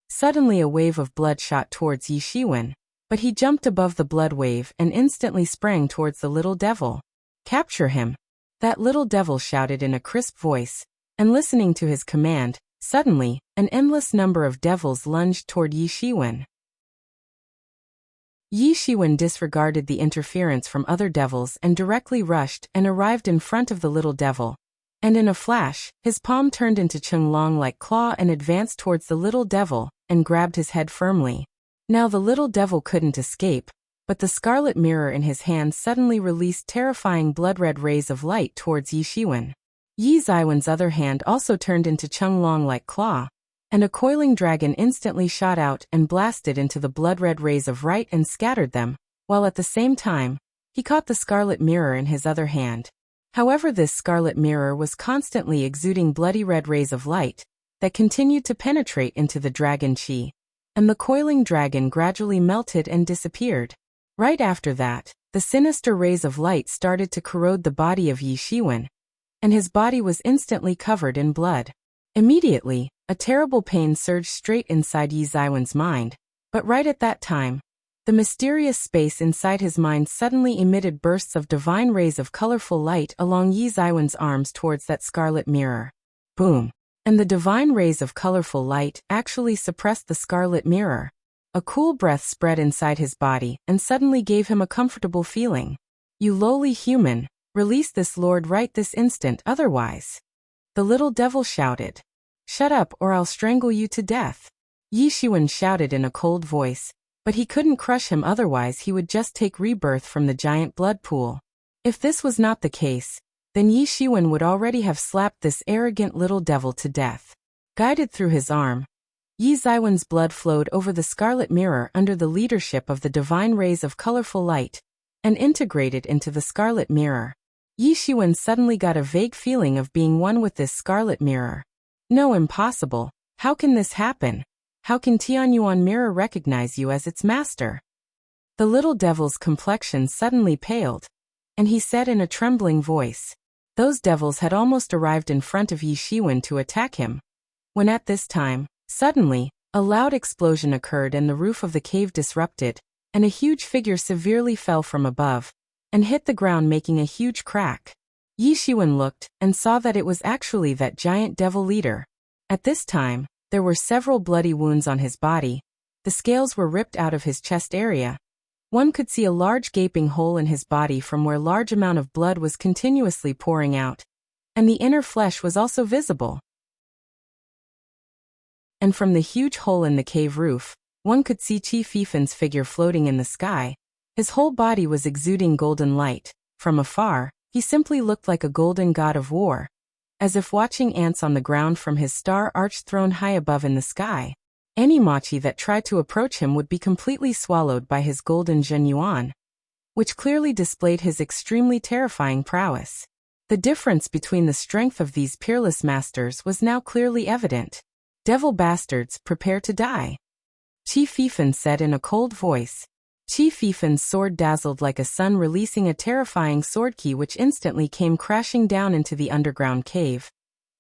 Suddenly a wave of blood shot towards Yi Shiwen, but he jumped above the blood wave and instantly sprang towards the little devil. "Capture him!" That little devil shouted in a crisp voice, and listening to his command, suddenly, an endless number of devils lunged toward Yi Shiwen. Yi Shiwen disregarded the interference from other devils and directly rushed and arrived in front of the little devil. And in a flash, his palm turned into Chunglong-like claw and advanced towards the little devil, and grabbed his head firmly. Now the little devil couldn't escape, but the scarlet mirror in his hand suddenly released terrifying blood-red rays of light towards Yi Shiwen. Yi Ziwen's other hand also turned into Chunglong-like claw, and a coiling dragon instantly shot out and blasted into the blood-red rays of light and scattered them, while at the same time, he caught the scarlet mirror in his other hand. However, this scarlet mirror was constantly exuding bloody red rays of light that continued to penetrate into the dragon chi, and the coiling dragon gradually melted and disappeared. Right after that, the sinister rays of light started to corrode the body of Yi Shiwen, and his body was instantly covered in blood. Immediately, a terrible pain surged straight inside Yi Ziwen's mind, but right at that time, The mysterious space inside his mind suddenly emitted bursts of divine rays of colorful light along Yi Ziwen's arms towards that scarlet mirror. Boom! And the divine rays of colorful light actually suppressed the scarlet mirror. A cool breath spread inside his body and suddenly gave him a comfortable feeling. You lowly human, release this lord right this instant, otherwise. The little devil shouted. Shut up or I'll strangle you to death. Yi Shiwen shouted in a cold voice, but he couldn't crush him, otherwise he would just take rebirth from the giant blood pool. If this was not the case, then Yi Shiwen would already have slapped this arrogant little devil to death. Guided through his arm, Yi Ziwen's blood flowed over the scarlet mirror under the leadership of the divine rays of colorful light, and integrated into the scarlet mirror. Yi Shiwen suddenly got a vague feeling of being one with this scarlet mirror. No, impossible. How can this happen? How can Tianyuan mirror recognize you as its master? The little devil's complexion suddenly paled, and he said in a trembling voice. Those devils had almost arrived in front of Yi Shiwen to attack him, when at this time, suddenly, a loud explosion occurred and the roof of the cave disrupted, and a huge figure severely fell from above, and hit the ground, making a huge crack. Yi Shiwen looked, and saw that it was actually that giant devil leader. At this time, there were several bloody wounds on his body. The scales were ripped out of his chest area. One could see a large gaping hole in his body from where large amount of blood was continuously pouring out, and the inner flesh was also visible. And from the huge hole in the cave roof, one could see Qi Fifen's figure floating in the sky. His whole body was exuding golden light. From afar, he simply looked like a golden god of war, as if watching ants on the ground from his star-arched throne high above in the sky. Any machi that tried to approach him would be completely swallowed by his golden Zhenyuan, which clearly displayed his extremely terrifying prowess. The difference between the strength of these peerless masters was now clearly evident. Devil bastards, prepare to die. Qi Fifen said in a cold voice. Qi Fifen's sword dazzled like a sun, releasing a terrifying sword key which instantly came crashing down into the underground cave.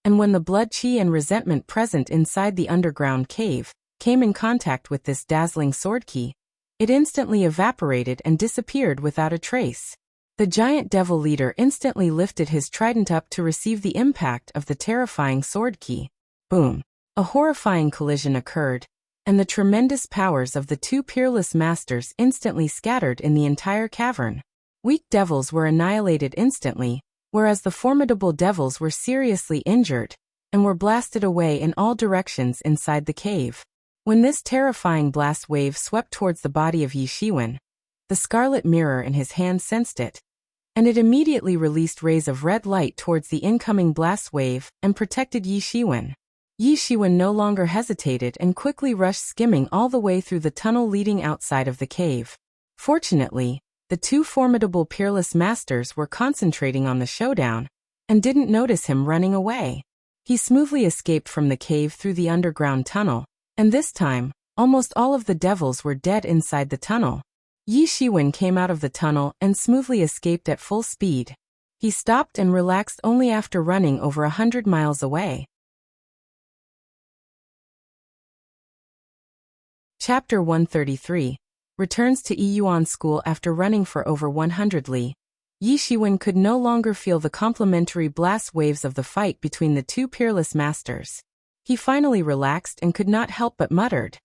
And when the blood qi and resentment present inside the underground cave came in contact with this dazzling sword key, it instantly evaporated and disappeared without a trace. The giant devil leader instantly lifted his trident up to receive the impact of the terrifying sword key. Boom! A horrifying collision occurred, and the tremendous powers of the two peerless masters instantly scattered in the entire cavern. Weak devils were annihilated instantly, whereas the formidable devils were seriously injured, and were blasted away in all directions inside the cave. When this terrifying blast wave swept towards the body of Yi Shiwen, the scarlet mirror in his hand sensed it, and it immediately released rays of red light towards the incoming blast wave and protected Yi Shiwen. Yi Shiwen no longer hesitated and quickly rushed, skimming all the way through the tunnel leading outside of the cave. Fortunately, the two formidable peerless masters were concentrating on the showdown, and didn't notice him running away. He smoothly escaped from the cave through the underground tunnel, and this time, almost all of the devils were dead inside the tunnel. Yi Shiwen came out of the tunnel and smoothly escaped at full speed. He stopped and relaxed only after running over 100 miles away. Chapter 133. Returns to Yiyuan School after running for over 100 li. Yi Shiwen could no longer feel the complementary blast waves of the fight between the two peerless masters. He finally relaxed and could not help but muttered.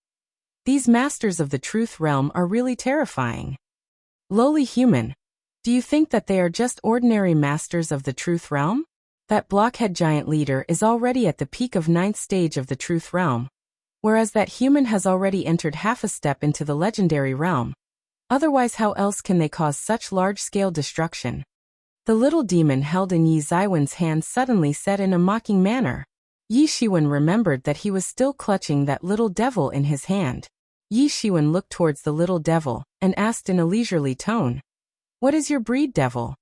These masters of the truth realm are really terrifying. Lowly human, do you think that they are just ordinary masters of the truth realm? That blockhead giant leader is already at the peak of 9th stage of the truth realm, whereas that human has already entered half a step into the legendary realm. Otherwise, how else can they cause such large-scale destruction? The little demon held in Yi Ziwen's hand suddenly said in a mocking manner. Yi Shiwen remembered that he was still clutching that little devil in his hand. Yi Shiwen looked towards the little devil, and asked in a leisurely tone, "What is your breed, devil?"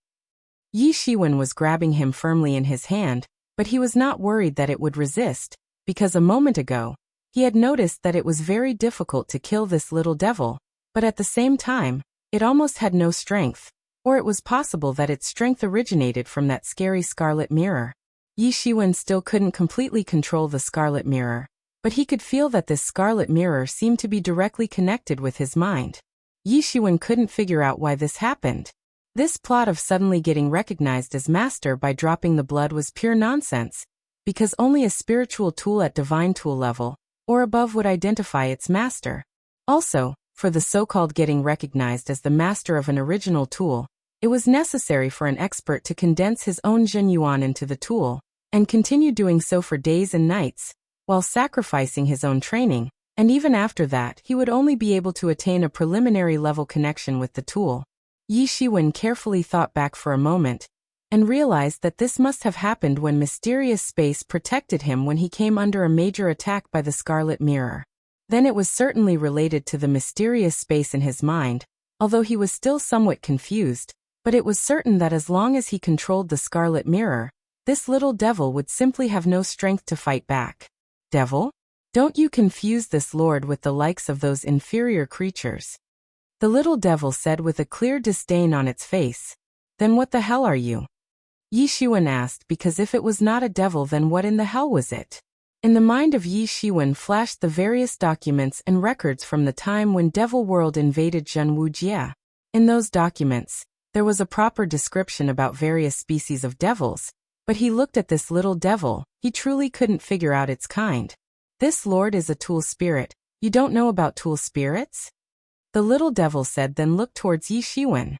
Yi Shiwen was grabbing him firmly in his hand, but he was not worried that it would resist, because a moment ago, he had noticed that it was very difficult to kill this little devil, but at the same time, it almost had no strength, or it was possible that its strength originated from that scary scarlet mirror. Yi Shiwen still couldn't completely control the scarlet mirror, but he could feel that this scarlet mirror seemed to be directly connected with his mind. Yi Shiwen couldn't figure out why this happened. This plot of suddenly getting recognized as master by dropping the blood was pure nonsense, because only a spiritual tool at divine tool level, or above, would identify its master. Also, for the so-called getting recognized as the master of an original tool, it was necessary for an expert to condense his own Zhen Yuan into the tool, and continue doing so for days and nights, while sacrificing his own training, and even after that he would only be able to attain a preliminary level connection with the tool. Yi Shiwen carefully thought back for a moment, and realized that this must have happened when mysterious space protected him when he came under a major attack by the Scarlet Mirror. Then it was certainly related to the mysterious space in his mind, although he was still somewhat confused, but it was certain that as long as he controlled the Scarlet Mirror, this little devil would simply have no strength to fight back. Devil? Don't you confuse this lord with the likes of those inferior creatures. The little devil said with a clear disdain on its face. Then what the hell are you? Yi Shiwen asked, because if it was not a devil, then what in the hell was it? In the mind of Yi Shiwen flashed the various documents and records from the time when Devil World invaded Wuxia. In those documents, there was a proper description about various species of devils, but he looked at this little devil, he truly couldn't figure out its kind. This lord is a tool spirit. You don't know about tool spirits? The little devil said, then looked towards Yi Shiwen.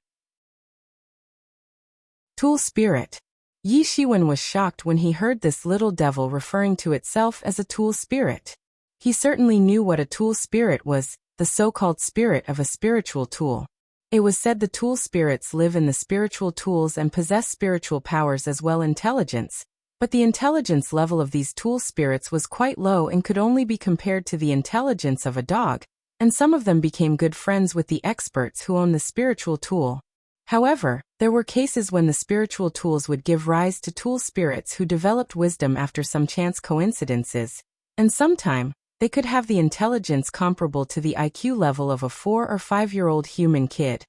Tool spirit. Yi Shiwen was shocked when he heard this little devil referring to itself as a tool spirit. He certainly knew what a tool spirit was, the so-called spirit of a spiritual tool. It was said the tool spirits live in the spiritual tools and possess spiritual powers as well as intelligence, but the intelligence level of these tool spirits was quite low and could only be compared to the intelligence of a dog, and some of them became good friends with the experts who own the spiritual tool. However, there were cases when the spiritual tools would give rise to tool spirits who developed wisdom after some chance coincidences, and sometime, they could have the intelligence comparable to the IQ level of a 4 or 5-year-old human kid.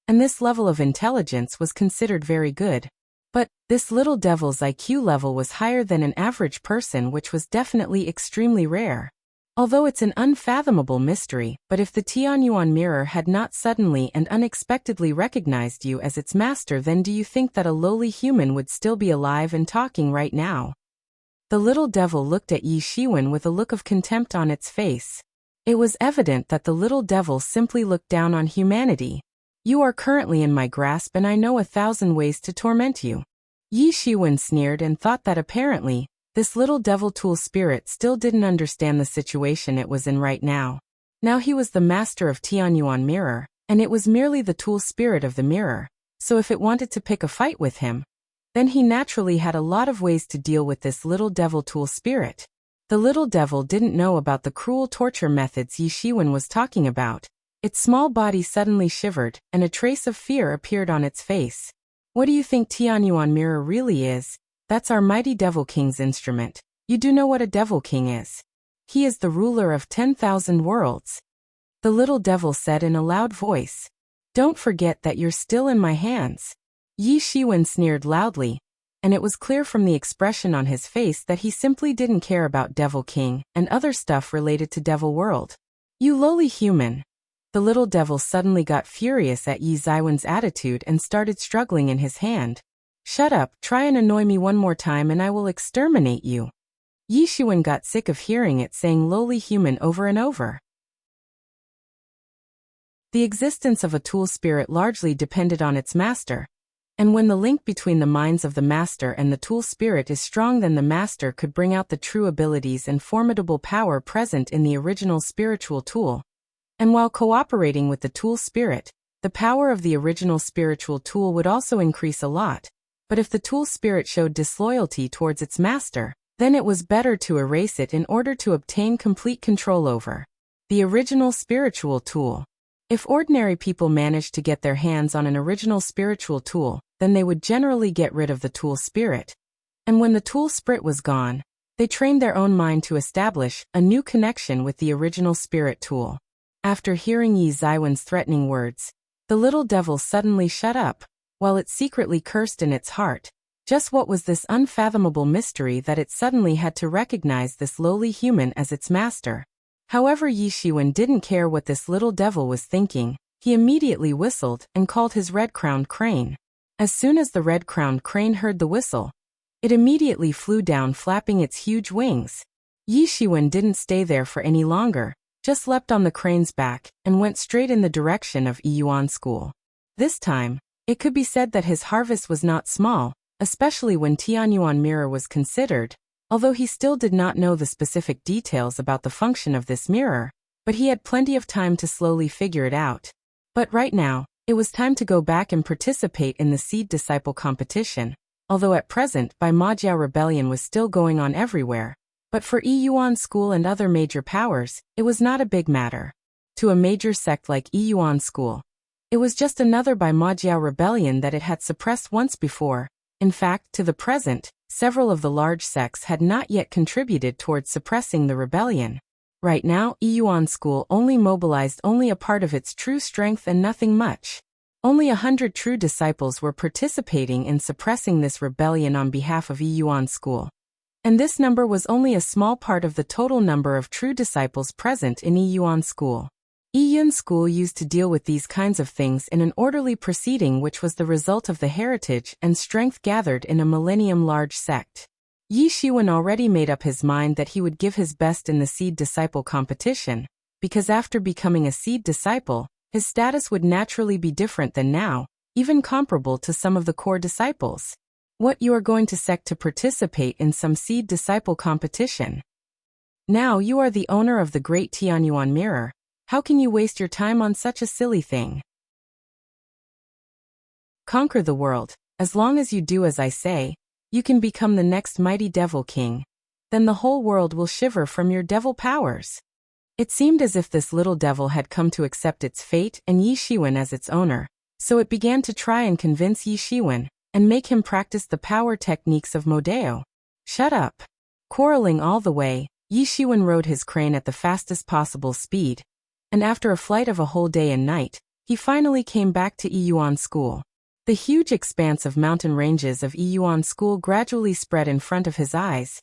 And this level of intelligence was considered very good. But, this little devil's IQ level was higher than an average person, which was definitely extremely rare. Although it's an unfathomable mystery, but if the Tianyuan mirror had not suddenly and unexpectedly recognized you as its master, then do you think that a lowly human would still be alive and talking right now? The little devil looked at Yi Shiwen with a look of contempt on its face. It was evident that the little devil simply looked down on humanity. You are currently in my grasp and I know 1,000 ways to torment you. Yi Shiwen sneered and thought that apparently, this little devil tool spirit still didn't understand the situation it was in right now. Now he was the master of Tianyuan mirror, and it was merely the tool spirit of the mirror, so if it wanted to pick a fight with him, then he naturally had a lot of ways to deal with this little devil tool spirit. The little devil didn't know about the cruel torture methods Yi Shiwen was talking about. Its small body suddenly shivered, and a trace of fear appeared on its face. What do you think Tianyuan mirror really is? That's our mighty Devil King's instrument. You do know what a Devil King is. He is the ruler of 10,000 worlds. The little devil said in a loud voice. Don't forget that you're still in my hands. Yi Shiwen sneered loudly, and it was clear from the expression on his face that he simply didn't care about Devil King and other stuff related to Devil World. You lowly human. The little devil suddenly got furious at Yi Shiwen's attitude and started struggling in his hand. Shut up, try and annoy me one more time and I will exterminate you. Yi Shiwen got sick of hearing it saying lowly human over and over. The existence of a tool spirit largely depended on its master, and when the link between the minds of the master and the tool spirit is strong, then the master could bring out the true abilities and formidable power present in the original spiritual tool. And while cooperating with the tool spirit, the power of the original spiritual tool would also increase a lot. But if the tool spirit showed disloyalty towards its master, then it was better to erase it in order to obtain complete control over the original spiritual tool. If ordinary people managed to get their hands on an original spiritual tool, then they would generally get rid of the tool spirit. And when the tool spirit was gone, they trained their own mind to establish a new connection with the original spirit tool. After hearing Yi Shiwen's threatening words, the little devil suddenly shut up, while it secretly cursed in its heart. Just what was this unfathomable mystery that it suddenly had to recognize this lowly human as its master? However, Yi Shiwen didn't care what this little devil was thinking. He immediately whistled and called his red-crowned crane. As soon as the red-crowned crane heard the whistle, it immediately flew down flapping its huge wings. Yi Shiwen didn't stay there for any longer, just leapt on the crane's back and went straight in the direction of Yiyuan School. This time, it could be said that his harvest was not small, especially when Tianyuan mirror was considered, although he still did not know the specific details about the function of this mirror, but he had plenty of time to slowly figure it out. But right now, it was time to go back and participate in the Seed Disciple competition, although at present Baimajiao rebellion was still going on everywhere. But for Yiyuan School and other major powers, it was not a big matter. To a major sect like Yiyuan School, it was just another Baimajiao rebellion that it had suppressed once before. In fact, to the present, several of the large sects had not yet contributed towards suppressing the rebellion. Right now, Yiyuan School only mobilized only a part of its true strength and nothing much. Only 100 true disciples were participating in suppressing this rebellion on behalf of Yiyuan School. And this number was only a small part of the total number of true disciples present in Yiyuan School. Yiyuan School used to deal with these kinds of things in an orderly proceeding, which was the result of the heritage and strength gathered in a millennium large sect. Yi Shiwen already made up his mind that he would give his best in the Seed Disciple competition, because after becoming a Seed Disciple, his status would naturally be different than now, even comparable to some of the core disciples. What, you are going to sect to participate in some Seed Disciple competition? Now you are the owner of the great Tianyuan mirror. How can you waste your time on such a silly thing? Conquer the world. As long as you do as I say, you can become the next mighty devil king. Then the whole world will shiver from your devil powers. It seemed as if this little devil had come to accept its fate and Yi Shiwen as its owner, so it began to try and convince Yi Shiwen and make him practice the power techniques of Modeo. Shut up. Quarreling all the way, Yi Shiwen rode his crane at the fastest possible speed, and after a flight of a whole day and night, he finally came back to Yiyuan School. The huge expanse of mountain ranges of Yiyuan School gradually spread in front of his eyes,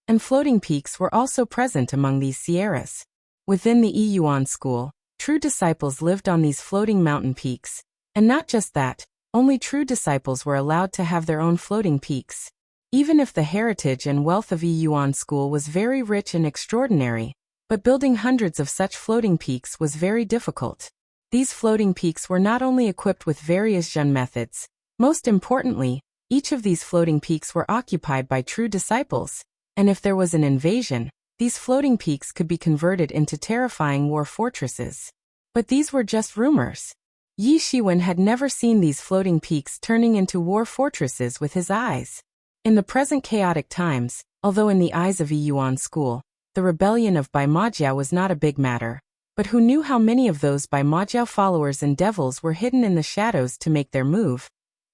and floating peaks were also present among these sierras. Within the Yiyuan School, true disciples lived on these floating mountain peaks, and not just that, only true disciples were allowed to have their own floating peaks. Even if the heritage and wealth of Yiyuan School was very rich and extraordinary, but building hundreds of such floating peaks was very difficult. These floating peaks were not only equipped with various Zhen methods, most importantly, each of these floating peaks were occupied by true disciples, and if there was an invasion, these floating peaks could be converted into terrifying war fortresses. But these were just rumors. Yi Shiwen had never seen these floating peaks turning into war fortresses with his eyes. In the present chaotic times, although in the eyes of Yiyuan School, the rebellion of Baimajiao was not a big matter, but who knew how many of those Baimajiao followers and devils were hidden in the shadows to make their move?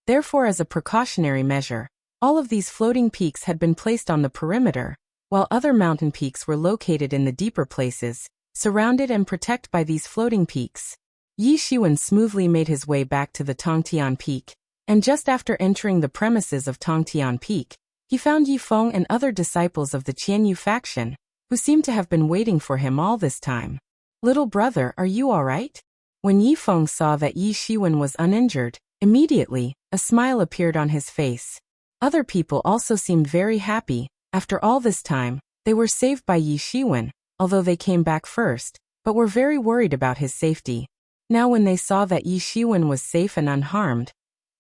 Therefore, as a precautionary measure, all of these floating peaks had been placed on the perimeter, while other mountain peaks were located in the deeper places, surrounded and protected by these floating peaks. Yi Shiwen smoothly made his way back to the Tongtian Peak, and just after entering the premises of Tongtian Peak, he found Yi Feng and other disciples of the Qianyu faction, who seemed to have been waiting for him all this time. Little brother, are you all right? When Yi Feng saw that Yi Shiwen was uninjured, immediately, a smile appeared on his face. Other people also seemed very happy. After all this time, they were saved by Yi Shiwen, although they came back first, but were very worried about his safety. Now when they saw that Yi Shiwen was safe and unharmed,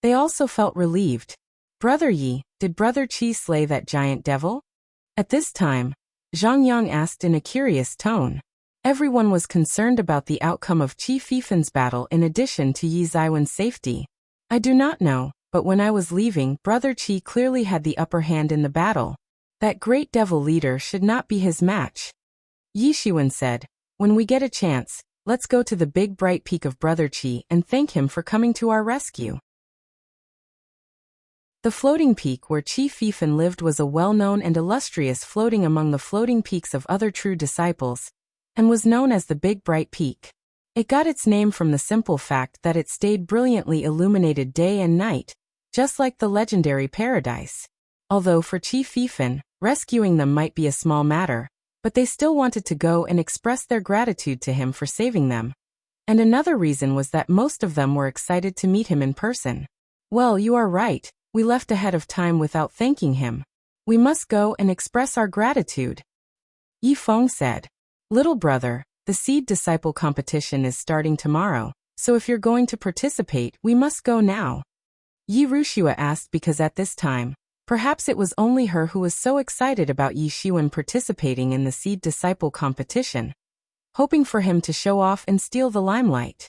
they also felt relieved. Brother Yi, did Brother Qi slay that giant devil? At this time, Zhang Yang asked in a curious tone. Everyone was concerned about the outcome of Qi Fifen's battle in addition to Yi Zaiwen's safety. I do not know, but when I was leaving, Brother Qi clearly had the upper hand in the battle. That great devil leader should not be his match. Yi Shiwen said, when we get a chance, let's go to the big bright peak of Brother Qi and thank him for coming to our rescue. The floating peak where Qi Fifen lived was a well-known and illustrious floating among the floating peaks of other true disciples, and was known as the Big Bright Peak. It got its name from the simple fact that it stayed brilliantly illuminated day and night, just like the legendary paradise. Although for Qi Fifen, rescuing them might be a small matter, but they still wanted to go and express their gratitude to him for saving them. And another reason was that most of them were excited to meet him in person. Well, you are right, we left ahead of time without thanking him. We must go and express our gratitude. Yi Feng said. Little brother, the Seed Disciple competition is starting tomorrow, so if you're going to participate, we must go now. Yi Wuxia asked because at this time, perhaps it was only her who was so excited about Yi Xiwen participating in the Seed Disciple competition, hoping for him to show off and steal the limelight.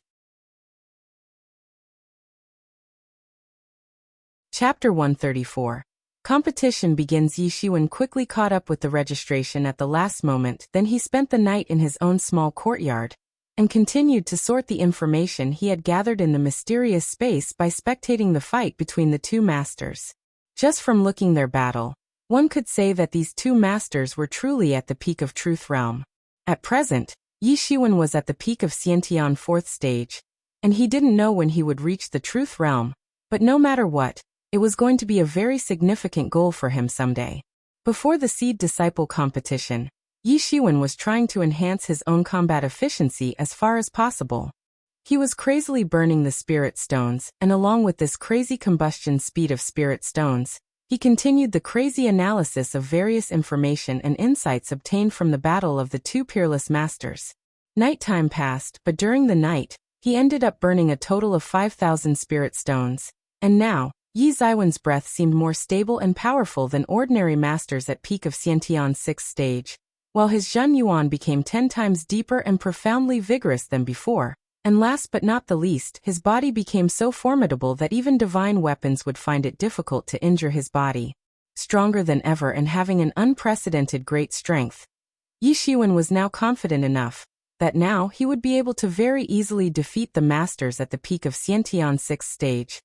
Chapter 134. Competition begins. Yi Xiwen quickly caught up with the registration at the last moment, then he spent the night in his own small courtyard, and continued to sort the information he had gathered in the mysterious space by spectating the fight between the two masters. Just from looking their battle, one could say that these two masters were truly at the peak of Truth Realm. At present, Yi Xiwen was at the peak of Xiantian 4th stage, and he didn't know when he would reach the Truth Realm, but no matter what, it was going to be a very significant goal for him someday. Before the Seed Disciple competition, Yi Xiwen was trying to enhance his own combat efficiency as far as possible. He was crazily burning the spirit stones, and along with this crazy combustion speed of spirit stones, he continued the crazy analysis of various information and insights obtained from the battle of the two peerless masters. Nighttime passed, but during the night, he ended up burning a total of 5,000 spirit stones, and now, Yi Xiwen's breath seemed more stable and powerful than ordinary masters at peak of Xiantian's 6th stage, while his Zhen Yuan became 10 times deeper and profoundly vigorous than before, and last but not the least, his body became so formidable that even divine weapons would find it difficult to injure his body. Stronger than ever and having an unprecedented great strength, Yi Xiwen was now confident enough that now he would be able to very easily defeat the masters at the peak of Xiantian's 6th stage.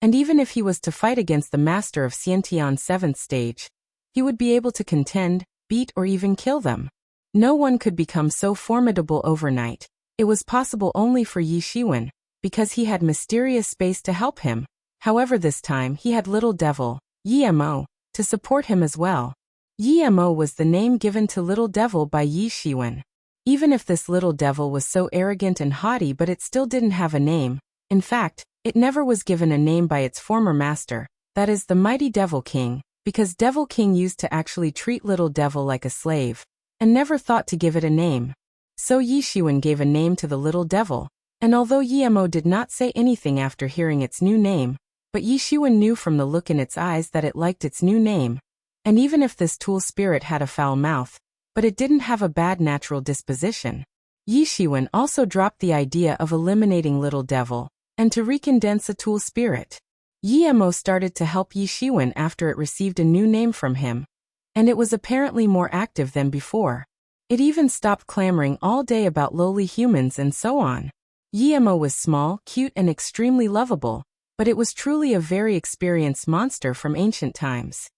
And even if he was to fight against the master of Xiantian's 7th stage, he would be able to contend, beat or even kill them. No one could become so formidable overnight. It was possible only for Yi Xiwen, because he had mysterious space to help him. However, this time he had Little Devil, Yi Mo, to support him as well. Yi Mo was the name given to Little Devil by Yi Xiwen. Even if this Little Devil was so arrogant and haughty, but it still didn't have a name. In fact, it never was given a name by its former master, that is the mighty Devil King, because Devil King used to actually treat Little Devil like a slave, and never thought to give it a name. So Yi Xiwen gave a name to the Little Devil, and although Yi Mo did not say anything after hearing its new name, but Yi Xiwen knew from the look in its eyes that it liked its new name. And even if this tool spirit had a foul mouth, but it didn't have a bad natural disposition. Yi Xiwen also dropped the idea of eliminating Little Devil, and to recondense a tool spirit. Yi Mo started to help Yi Xiwen after it received a new name from him, and it was apparently more active than before. It even stopped clamoring all day about lowly humans and so on. Yi Mo was small, cute and extremely lovable, but it was truly a very experienced monster from ancient times.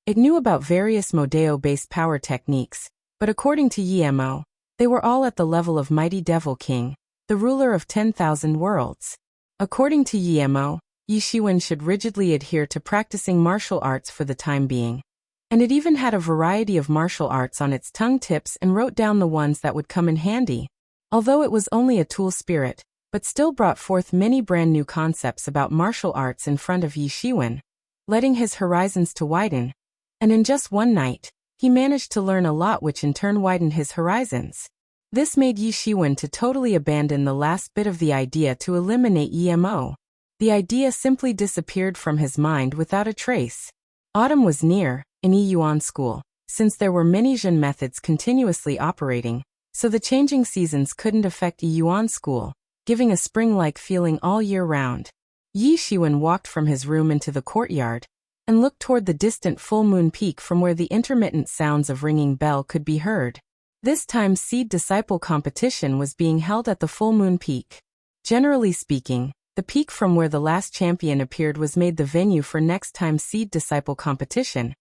It knew about various Modeo-based power techniques, but according to Yi Mo, they were all at the level of Mighty Devil King, the ruler of 10,000 worlds. According to Yi Mo, Yi Xiwen should rigidly adhere to practicing martial arts for the time being. And it even had a variety of martial arts on its tongue tips and wrote down the ones that would come in handy. Although it was only a tool spirit, but still brought forth many brand new concepts about martial arts in front of Yi Xiwen, letting his horizons to widen. And in just one night, he managed to learn a lot, which in turn widened his horizons. This made Yi Xiwen to totally abandon the last bit of the idea to eliminate Yi Mo. The idea simply disappeared from his mind without a trace. Autumn was near, in Yiyuan school, since there were many Zhen methods continuously operating, so the changing seasons couldn't affect Yiyuan school, giving a spring-like feeling all year round. Yi Xiwen walked from his room into the courtyard, and looked toward the distant full moon peak from where the intermittent sounds of ringing bell could be heard. This time Seed Disciple competition was being held at the full moon peak. Generally speaking, the peak from where the last champion appeared was made the venue for next time's Seed Disciple competition.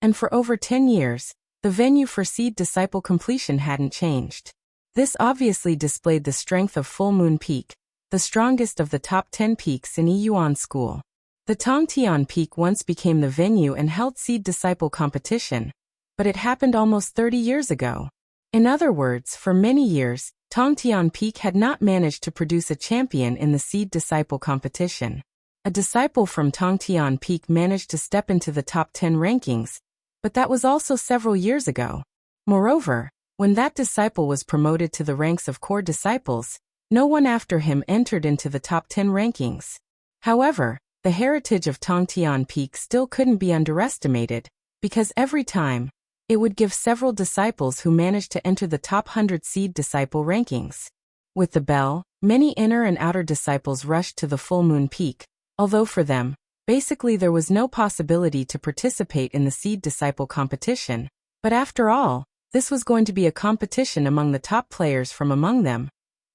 And for over 10 years, the venue for Seed Disciple completion hadn't changed. This obviously displayed the strength of Full Moon Peak, the strongest of the top 10 peaks in Yiyuan school. The Tongtian Peak once became the venue and held Seed Disciple competition, but it happened almost 30 years ago. In other words, for many years, Tongtian Peak had not managed to produce a champion in the Seed Disciple competition. A disciple from Tongtian Peak managed to step into the top 10 rankings, but that was also several years ago. Moreover, when that disciple was promoted to the ranks of core disciples, no one after him entered into the top 10 rankings. However, the heritage of Tongtian Peak still couldn't be underestimated, because every time, it would give several disciples who managed to enter the top 100 seed disciple rankings. With the bell, many inner and outer disciples rushed to the full moon peak, although for them, basically there was no possibility to participate in the seed disciple competition. But after all, this was going to be a competition among the top players from among them,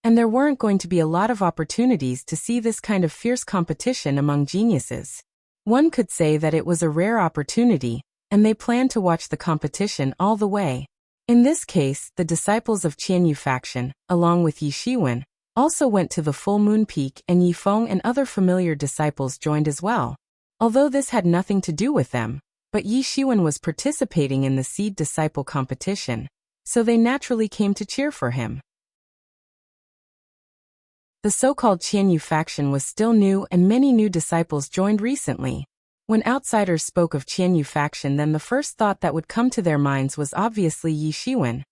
and there weren't going to be a lot of opportunities to see this kind of fierce competition among geniuses. One could say that it was a rare opportunity, and they planned to watch the competition all the way. In this case, the disciples of Qianyu faction, along with Yi Shiwen, also went to the full moon peak, and Yi Feng and other familiar disciples joined as well. Although this had nothing to do with them, but Yi Shiwen was participating in the seed disciple competition, so they naturally came to cheer for him. The so-called Qianyu faction was still new, and many new disciples joined recently. When outsiders spoke of Qianyu faction, then the first thought that would come to their minds was obviously Yi Shiwen,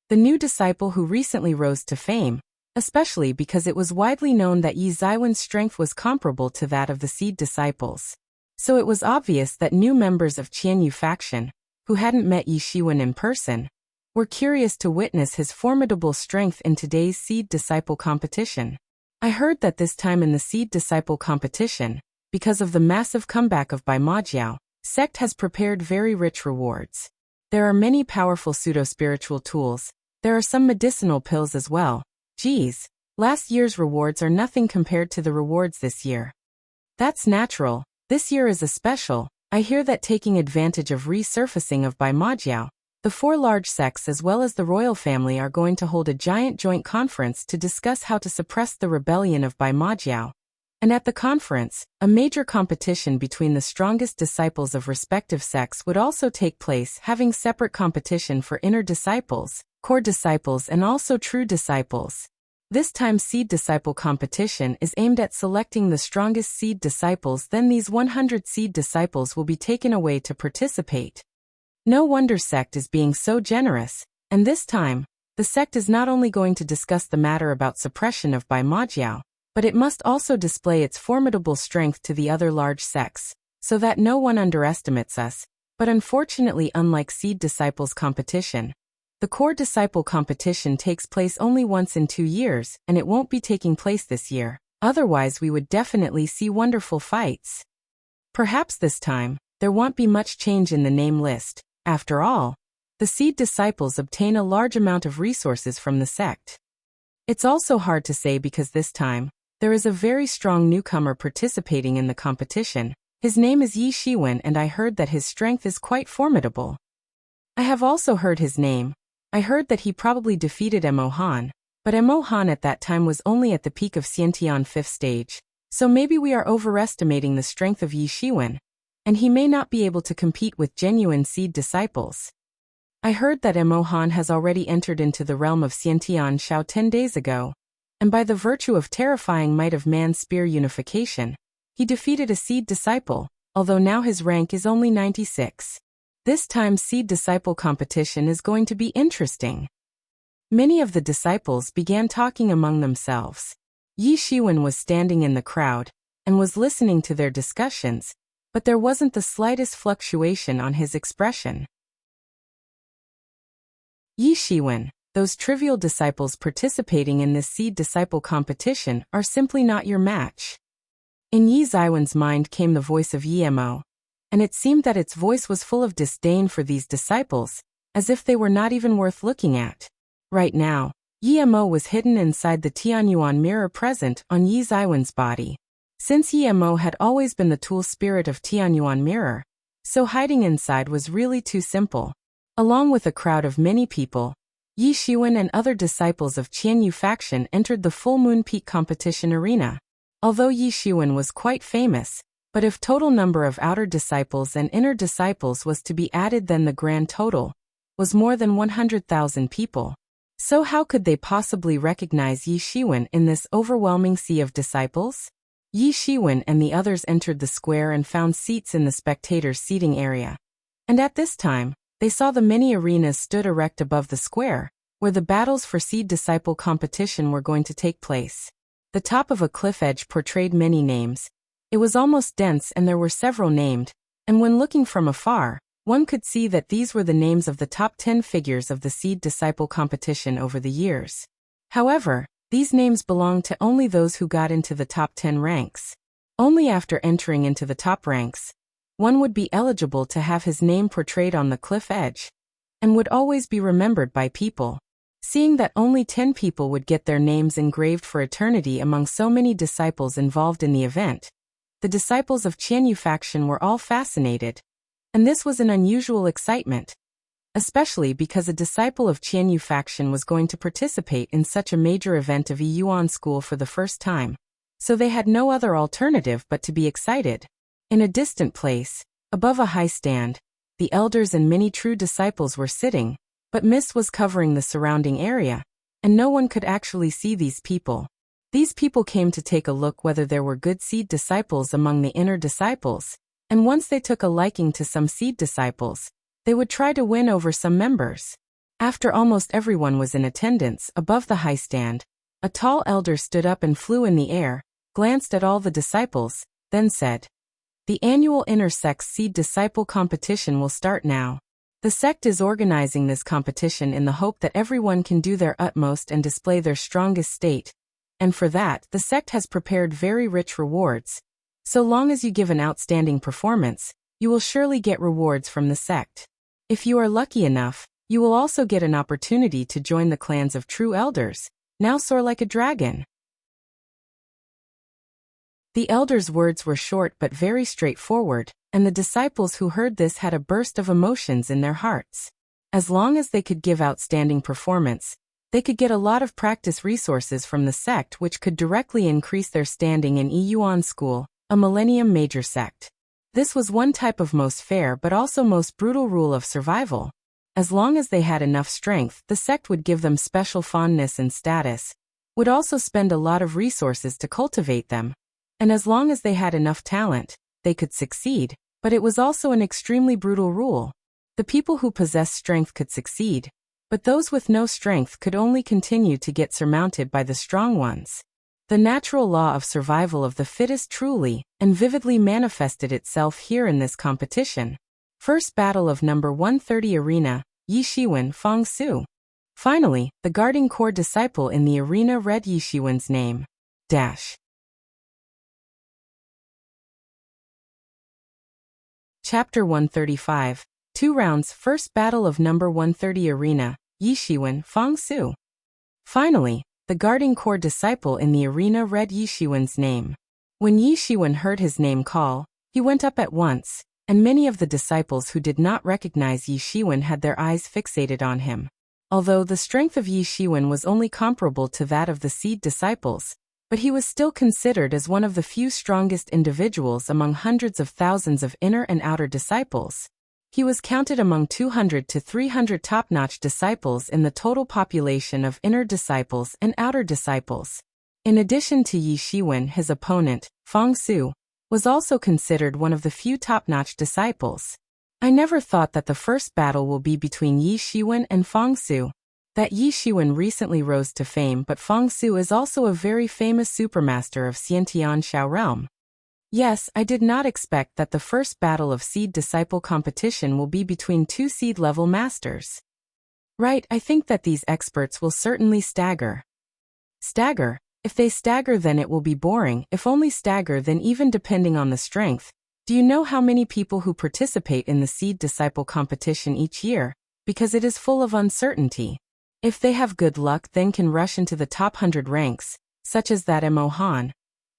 the new disciple who recently rose to fame, especially because it was widely known that Yi Ziwen's strength was comparable to that of the seed disciples. So it was obvious that new members of Qianyu faction, who hadn't met Yi Shiwen in person, were curious to witness his formidable strength in today's seed disciple competition. I heard that this time in the seed disciple competition, because of the massive comeback of Bai Majiao, sect has prepared very rich rewards. There are many powerful pseudo-spiritual tools. There are some medicinal pills as well. Geez, last year's rewards are nothing compared to the rewards this year. That's natural. This year is a special. I hear that taking advantage of resurfacing of Bai Majiao, the 4 large sects as well as the royal family are going to hold a giant joint conference to discuss how to suppress the rebellion of Bai Majiao. And at the conference, a major competition between the strongest disciples of respective sects would also take place, having separate competition for inner disciples, core disciples and also true disciples. This time seed disciple competition is aimed at selecting the strongest seed disciples, then these 100 seed disciples will be taken away to participate. No wonder sect is being so generous, and this time, the sect is not only going to discuss the matter about suppression of Bai Majiao, but it must also display its formidable strength to the other large sects, so that no one underestimates us. But unfortunately, unlike seed disciples competition, the core disciple competition takes place only once in 2 years, and it won't be taking place this year. Otherwise we would definitely see wonderful fights. Perhaps this time, there won't be much change in the name list. After all, the seed disciples obtain a large amount of resources from the sect. It's also hard to say because this time, there is a very strong newcomer participating in the competition. His name is Yi Shiwen, and I heard that his strength is quite formidable. I have also heard his name. I heard that he probably defeated Mo Han, but Mo Han at that time was only at the peak of Xiantian 5th stage, so maybe we are overestimating the strength of Yi Shiwen, and he may not be able to compete with genuine seed disciples. I heard that Mo Han has already entered into the realm of Xiantian Shao 10 days ago, and by the virtue of terrifying might of man's spear unification, he defeated a seed disciple, although now his rank is only 96. This time seed disciple competition is going to be interesting. Many of the disciples began talking among themselves. Yi Shiwen was standing in the crowd, and was listening to their discussions, but there wasn't the slightest fluctuation on his expression. Yi Shiwen, those trivial disciples participating in this seed disciple competition are simply not your match. In Yi Ziwen's mind came the voice of Yi Mo, and it seemed that its voice was full of disdain for these disciples, as if they were not even worth looking at. Right now, Yi Mo was hidden inside the Tianyuan mirror present on Yi Ziwen's body. Since Yi Mo had always been the tool spirit of Tianyuan mirror, so hiding inside was really too simple. Along with a crowd of many people, Yi Shiwen and other disciples of Qianyu faction entered the full moon peak competition arena. Although Yi Shiwen was quite famous, but if total number of outer disciples and inner disciples was to be added, then the grand total was more than 100,000 people. So how could they possibly recognize Yi Shiwen in this overwhelming sea of disciples? Yi Shiwen and the others entered the square and found seats in the spectators' seating area. And at this time, they saw the many arenas stood erect above the square, where the battles for seed disciple competition were going to take place. The top of a cliff edge portrayed many names. It was almost dense and there were several named, and when looking from afar, one could see that these were the names of the top 10 figures of the seed disciple competition over the years. However, these names belonged to only those who got into the top 10 ranks. Only after entering into the top ranks, one would be eligible to have his name portrayed on the cliff edge, and would always be remembered by people. Seeing that only 10 people would get their names engraved for eternity among so many disciples involved in the event, the disciples of Qianyu faction were all fascinated. And this was an unusual excitement, especially because a disciple of Qianyu faction was going to participate in such a major event of Yuan school for the first time. So they had no other alternative but to be excited. In a distant place, above a high stand, the elders and many true disciples were sitting, but mist was covering the surrounding area, and no one could actually see these people. These people came to take a look whether there were good seed disciples among the inner disciples, and once they took a liking to some seed disciples, they would try to win over some members. After almost everyone was in attendance, above the high stand, a tall elder stood up and flew in the air, glanced at all the disciples, then said, "The annual inter-sect seed disciple competition will start now. The sect is organizing this competition in the hope that everyone can do their utmost and display their strongest state, and for that, the sect has prepared very rich rewards. So long as you give an outstanding performance, you will surely get rewards from the sect. If you are lucky enough, you will also get an opportunity to join the clans of true elders. Now soar like a dragon." The elder's words were short but very straightforward, and the disciples who heard this had a burst of emotions in their hearts. As long as they could give outstanding performance, they could get a lot of practice resources from the sect which could directly increase their standing in Yuan school, a millennium major sect. This was one type of most fair but also most brutal rule of survival. As long as they had enough strength, the sect would give them special fondness and status, would also spend a lot of resources to cultivate them. And as long as they had enough talent, they could succeed, but it was also an extremely brutal rule. The people who possessed strength could succeed, but those with no strength could only continue to get surmounted by the strong ones. The natural law of survival of the fittest truly and vividly manifested itself here in this competition. First battle of number 130 arena, Yi Shiwen Fong Su. Finally, the guarding core disciple in the arena read Yi Shiwen's name. Chapter 135. 2 rounds. First battle of number 130 arena, Yi Shiwen Fong Su. Finally, the guarding core disciple in the arena read Yi Shiwen's name. When Yi Shiwen heard his name call, he went up at once, and many of the disciples who did not recognize Yi Shiwen had their eyes fixated on him. Although the strength of Yi Shiwen was only comparable to that of the seed disciples, but he was still considered as one of the few strongest individuals among hundreds of thousands of inner and outer disciples. He was counted among 200 to 300 top-notch disciples in the total population of inner disciples and outer disciples. In addition to Yi Shiwen, his opponent, Fong Su, was also considered one of the few top-notch disciples. I never thought that the first battle will be between Yi Shiwen and Fong Su. That Yi Shiwen recently rose to fame, but Fong Su is also a very famous supermaster of Xiantian Shao realm. Yes, I did not expect that the first battle of seed disciple competition will be between 2 seed-level masters. Right, I think that these experts will certainly stagger. Stagger? If they stagger, then it will be boring. If only stagger, then even depending on the strength. Do you know how many people who participate in the seed disciple competition each year? Because it is full of uncertainty. If they have good luck, then can rush into the top 100 ranks, such as that Mo Han.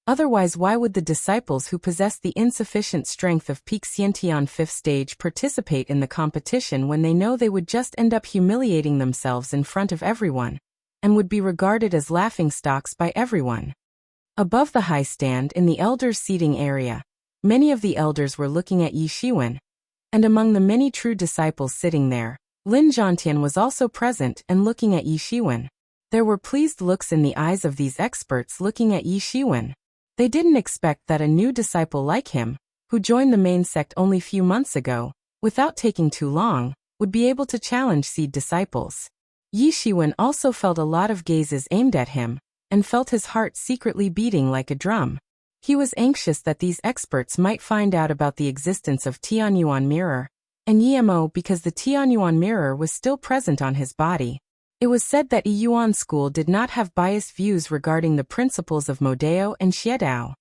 Otherwise, why would the disciples who possess the insufficient strength of peak Xiantian 5th stage participate in the competition when they know they would just end up humiliating themselves in front of everyone, and would be regarded as laughingstocks by everyone? Above the high stand in the elders' seating area, many of the elders were looking at Yi Shiwen, and among the many true disciples sitting there, Lin Zhantian was also present and looking at Yi Shiwen. There were pleased looks in the eyes of these experts looking at Yi Shiwen. They didn't expect that a new disciple like him, who joined the main sect only few months ago, without taking too long, would be able to challenge seed disciples. Yi Shiwen also felt a lot of gazes aimed at him, and felt his heart secretly beating like a drum. He was anxious that these experts might find out about the existence of Tianyuan mirror, and Yimo because the Tianyuan mirror was still present on his body. It was said that Yuan school did not have biased views regarding the principles of Modao and Xiedao.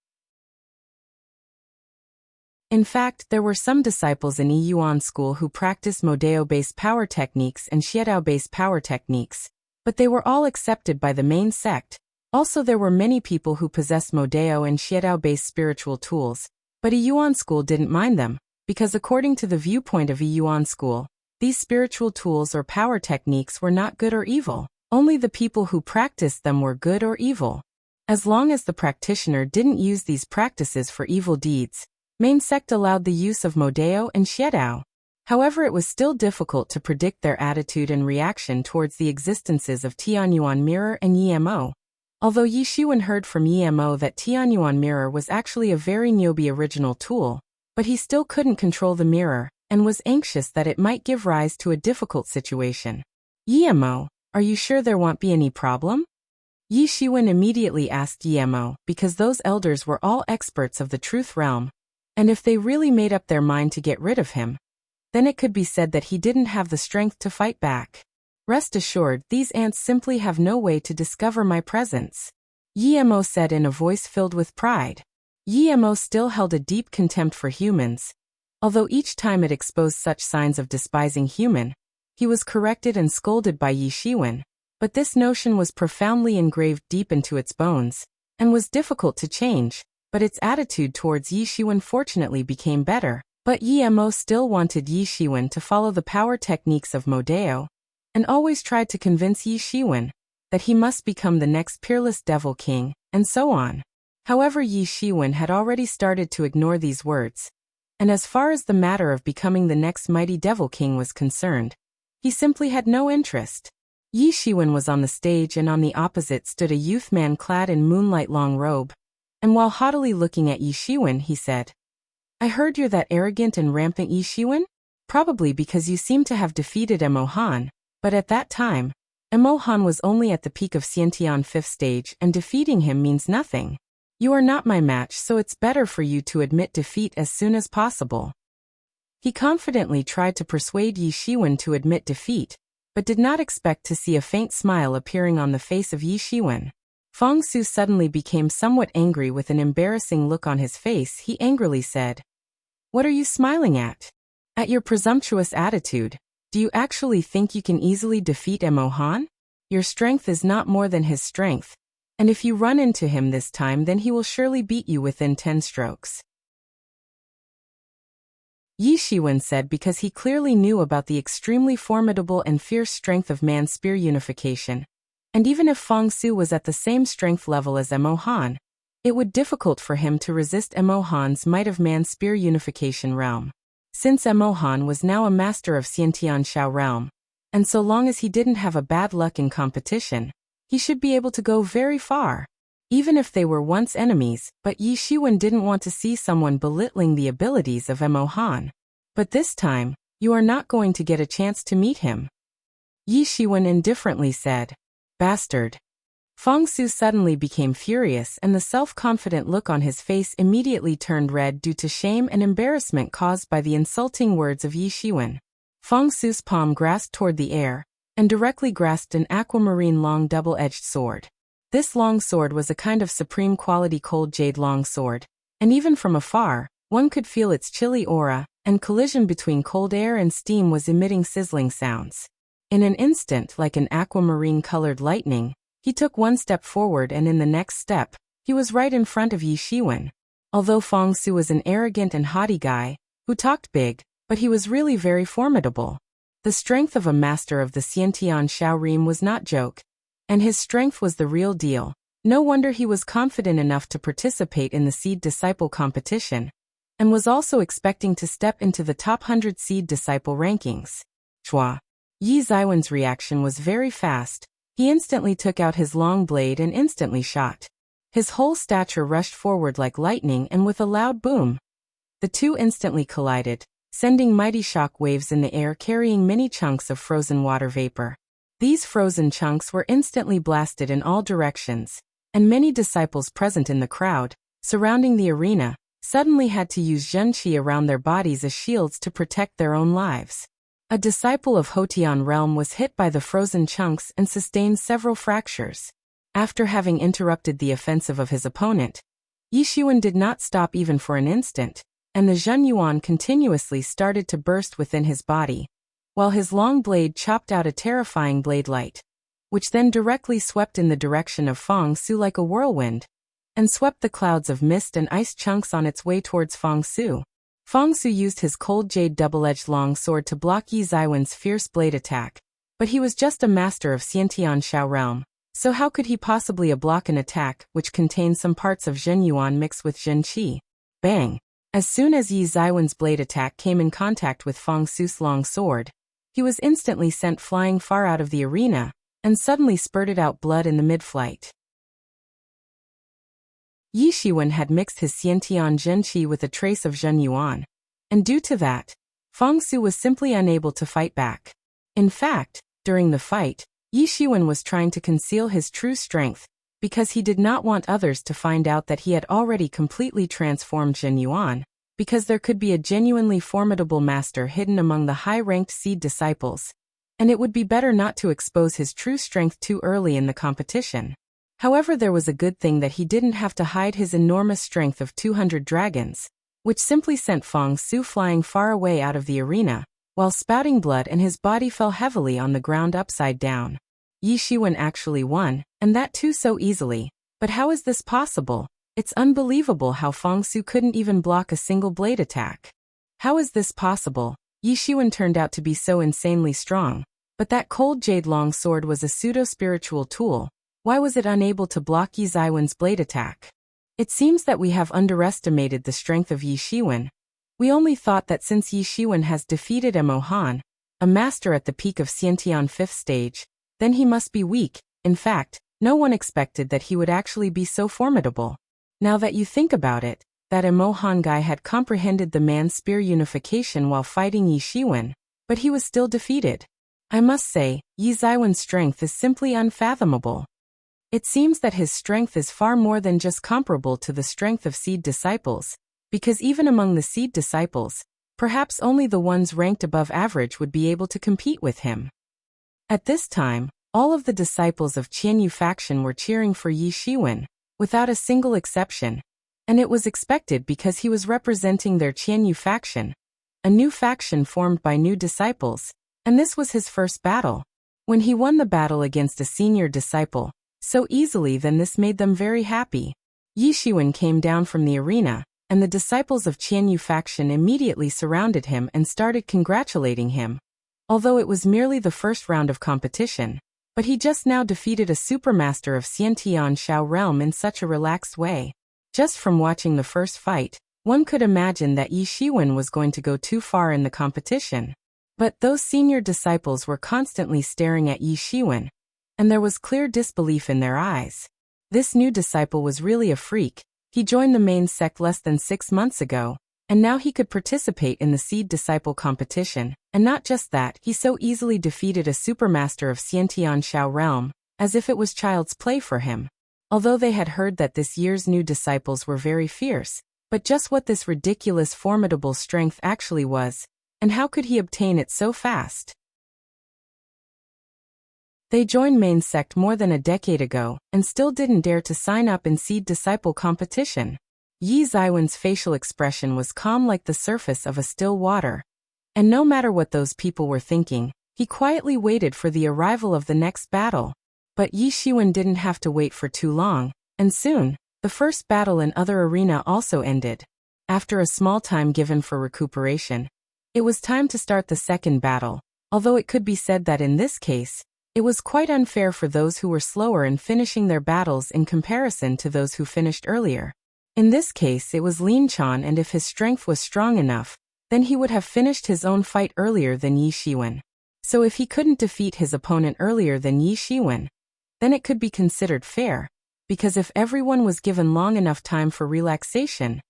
In fact, there were some disciples in Yuan school who practiced Modao-based power techniques and Xiedao-based power techniques, but they were all accepted by the main sect. Also, there were many people who possessed Modao and Xiedao-based spiritual tools, but Yuan school didn't mind them, because according to the viewpoint of Yuan school, these spiritual tools or power techniques were not good or evil. Only the people who practiced them were good or evil. As long as the practitioner didn't use these practices for evil deeds, main sect allowed the use of Modao and Xiedao. However, it was still difficult to predict their attitude and reaction towards the existences of Tianyuan mirror and Yimo. Although Yi Shiwen heard from Yimo that Tianyuan mirror was actually a very newbie original tool, but he still couldn't control the mirror, and was anxious that it might give rise to a difficult situation. Yimo, are you sure there won't be any problem? Yi Shiwen immediately asked Yimo, because those elders were all experts of the truth realm, and if they really made up their mind to get rid of him, then it could be said that he didn't have the strength to fight back. Rest assured, these ants simply have no way to discover my presence, Yimo said in a voice filled with pride. Yimo still held a deep contempt for humans. Although each time it exposed such signs of despising human, he was corrected and scolded by Yi Shiwen, but this notion was profoundly engraved deep into its bones, and was difficult to change, but its attitude towards Yi Shiwen fortunately became better. But Yimo still wanted Yi Shiwen to follow the power techniques of Modao, and always tried to convince Yi Shiwen that he must become the next peerless devil king, and so on. However, Yi Shiwen had already started to ignore these words, and as far as the matter of becoming the next mighty devil king was concerned, he simply had no interest. Yi Shiwen was on the stage, and on the opposite stood a youth man clad in moonlight long robe, and while haughtily looking at Yi Shiwen, he said, "I heard you're that arrogant and rampant Yi Shiwen? Probably because you seem to have defeated Emo Han, but at that time, Emo Han was only at the peak of Xiantian 5th stage, and defeating him means nothing. You are not my match, so it's better for you to admit defeat as soon as possible." He confidently tried to persuade Yi Shiwen to admit defeat, but did not expect to see a faint smile appearing on the face of Yi Shiwen. Feng Su suddenly became somewhat angry. With an embarrassing look on his face, he angrily said, "What are you smiling at? At your presumptuous attitude. Do you actually think you can easily defeat Emo Han? Your strength is not more than his strength, and if you run into him this time, then he will surely beat you within 10 strokes. Yi Shiwen said, because he clearly knew about the extremely formidable and fierce strength of man's spear unification. And even if Feng Su was at the same strength level as Emo Han, it would be difficult for him to resist Emo Han's might of man's spear unification realm. Since Emo Han was now a master of Xiantian Shao realm, and so long as he didn't have a bad luck in competition, he should be able to go very far. Even if they were once enemies, but Yi Shiwen didn't want to see someone belittling the abilities of Emo Han. But this time, you are not going to get a chance to meet him. Yi Shiwen indifferently said, "Bastard." Feng Su suddenly became furious, and the self-confident look on his face immediately turned red due to shame and embarrassment caused by the insulting words of Yi Shiwen. Feng Su's palm grasped toward the air, and directly grasped an aquamarine long double-edged sword. This long sword was a kind of supreme quality cold jade long sword, and even from afar, one could feel its chilly aura, and collision between cold air and steam was emitting sizzling sounds. In an instant, like an aquamarine-colored lightning, he took one step forward, and in the next step, he was right in front of Yi Shiwen. Although Feng Su was an arrogant and haughty guy, who talked big, but he was really very formidable. The strength of a master of the Xiantian Shao realm was not joke, and his strength was the real deal. No wonder he was confident enough to participate in the Seed Disciple competition, and was also expecting to step into the top 100 Seed Disciple rankings. Chua. Yi Ziwen's reaction was very fast. He instantly took out his long blade and instantly shot. His whole stature rushed forward like lightning, and with a loud boom, the two instantly collided, sending mighty shock waves in the air carrying many chunks of frozen water vapor. These frozen chunks were instantly blasted in all directions, and many disciples present in the crowd, surrounding the arena, suddenly had to use Zhenqi around their bodies as shields to protect their own lives. A disciple of Hotian realm was hit by the frozen chunks and sustained several fractures. After having interrupted the offensive of his opponent, Yi Shiwen did not stop even for an instant, and the Zhenyuan continuously started to burst within his body, while his long blade chopped out a terrifying blade light, which then directly swept in the direction of Fang Su like a whirlwind, and swept the clouds of mist and ice chunks on its way towards Fang Su. Fang Su used his cold jade double-edged long sword to block Yi Ziwen's fierce blade attack, but he was just a master of Xiantian Shao realm, so how could he possibly block an attack which contained some parts of Zhenyuan mixed with Zhenqi? Bang! As soon as Yi Ziwen's blade attack came in contact with Fang Su's long sword, he was instantly sent flying far out of the arena, and suddenly spurted out blood in the mid-flight. Yi Shiwen had mixed his Xiantian Zhenqi with a trace of Zhenyuan, and due to that, Fang Su was simply unable to fight back. In fact, during the fight, Yi Shiwen was trying to conceal his true strength, because he did not want others to find out that he had already completely transformed Zhenyuan, because there could be a genuinely formidable master hidden among the high-ranked seed disciples, and it would be better not to expose his true strength too early in the competition. However, there was a good thing that he didn't have to hide his enormous strength of 200 dragons, which simply sent Fang Su flying far away out of the arena, while spouting blood, and his body fell heavily on the ground upside down. Yi Shiwen actually won, and that too so easily. But how is this possible? It's unbelievable how Fang Su couldn't even block a single blade attack. How is this possible? Yi Shiwen turned out to be so insanely strong, but that cold jade long sword was a pseudo-spiritual tool. Why was it unable to block Yi Ziwen's blade attack? It seems that we have underestimated the strength of Yi Shiwen. We only thought that since Yi Shiwen has defeated Mo Han, a master at the peak of Xiantian 5th stage, then he must be weak. In fact, no one expected that he would actually be so formidable. Now that you think about it, that Mo Han guy had comprehended the man-spear unification while fighting Yi Shiwen, but he was still defeated. I must say, Yi Ziwen's strength is simply unfathomable. It seems that his strength is far more than just comparable to the strength of seed disciples, because even among the seed disciples, perhaps only the ones ranked above average would be able to compete with him. At this time, all of the disciples of Qianyu faction were cheering for Yi Shiwen, without a single exception, and it was expected because he was representing their Qianyu faction, a new faction formed by new disciples, and this was his first battle. When he won the battle against a senior disciple so easily, then this made them very happy. Yi Shiwen came down from the arena, and the disciples of Qianyu faction immediately surrounded him and started congratulating him. Although it was merely the first round of competition, but he just now defeated a supermaster of Xiantian Shao realm in such a relaxed way. Just from watching the first fight, one could imagine that Yi Shiwen was going to go too far in the competition. But those senior disciples were constantly staring at Yi Shiwen, and there was clear disbelief in their eyes. This new disciple was really a freak. He joined the main sect less than 6 months ago, and now he could participate in the seed disciple competition, and not just that, he so easily defeated a supermaster of Xiantian Shao realm, as if it was child's play for him. Although they had heard that this year's new disciples were very fierce, but just what this ridiculous formidable strength actually was, and how could he obtain it so fast? They joined main sect more than a decade ago, and still didn't dare to sign up in seed disciple competition. Yi Ziwen's facial expression was calm like the surface of a still water. And no matter what those people were thinking, he quietly waited for the arrival of the next battle. But Yi Shiwen didn't have to wait for too long, and soon, the first battle in other arena also ended. After a small time given for recuperation, it was time to start the second battle, although it could be said that in this case, it was quite unfair for those who were slower in finishing their battles in comparison to those who finished earlier. In this case it was Lin Chan, and if his strength was strong enough, then he would have finished his own fight earlier than Yi Shiwen. So if he couldn't defeat his opponent earlier than Yi Shiwen, then it could be considered fair, because if everyone was given long enough time for relaxation,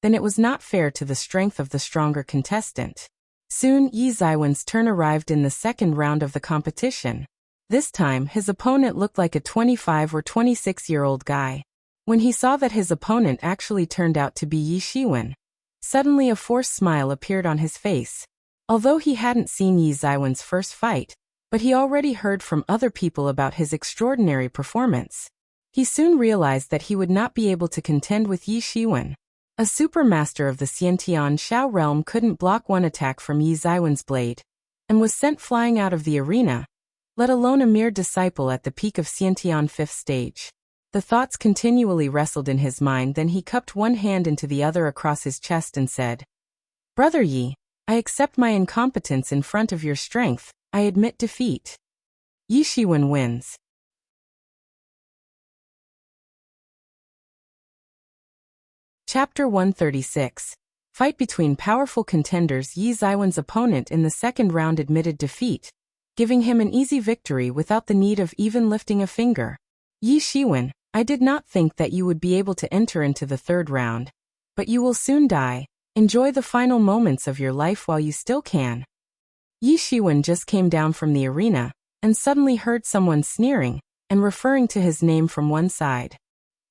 then it was not fair to the strength of the stronger contestant. Soon Yi Ziwen's turn arrived in the second round of the competition. This time his opponent looked like a 25 or 26-year-old guy. When he saw that his opponent actually turned out to be Yi Shiwen, suddenly a forced smile appeared on his face. Although he hadn't seen Yi Ziwen's first fight, but he already heard from other people about his extraordinary performance, he soon realized that he would not be able to contend with Yi Shiwen. A supermaster of the Xiantian Shao realm couldn't block one attack from Yi Ziwen's blade, and was sent flying out of the arena, let alone a mere disciple at the peak of Xiantian 5th stage. The thoughts continually wrestled in his mind, then he cupped one hand into the other across his chest and said, "Brother Yi, I accept my incompetence in front of your strength, I admit defeat." Yi Shiwen wins. Chapter 136. Fight between powerful contenders. Yi Ziwen's opponent in the second round admitted defeat, giving him an easy victory without the need of even lifting a finger. "Yi Shiwen, I did not think that you would be able to enter into the third round, but you will soon die. Enjoy the final moments of your life while you still can." Yi Shiwen just came down from the arena, and suddenly heard someone sneering and referring to his name from one side.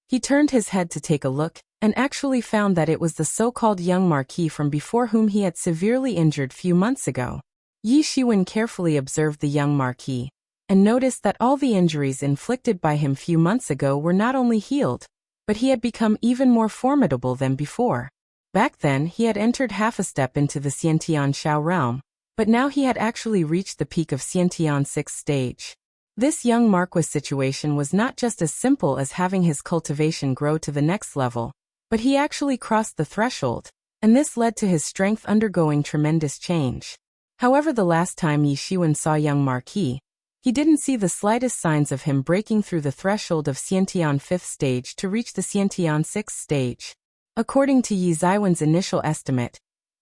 He turned his head to take a look, and actually found that it was the so-called young marquis from before whom he had severely injured few months ago. Yi Shiwen carefully observed the young marquis, and noticed that all the injuries inflicted by him few months ago were not only healed, but he had become even more formidable than before. Back then he had entered half a step into the Xiantian Shao realm, but now he had actually reached the peak of Xiantian 6th stage. This young marquis situation was not just as simple as having his cultivation grow to the next level, but he actually crossed the threshold, and this led to his strength undergoing tremendous change. However, the last time Yi Shiwen saw young marquis, he didn't see the slightest signs of him breaking through the threshold of Xiantian 5th stage to reach the Xiantian 6th stage. According to Yi Ziwen's initial estimate,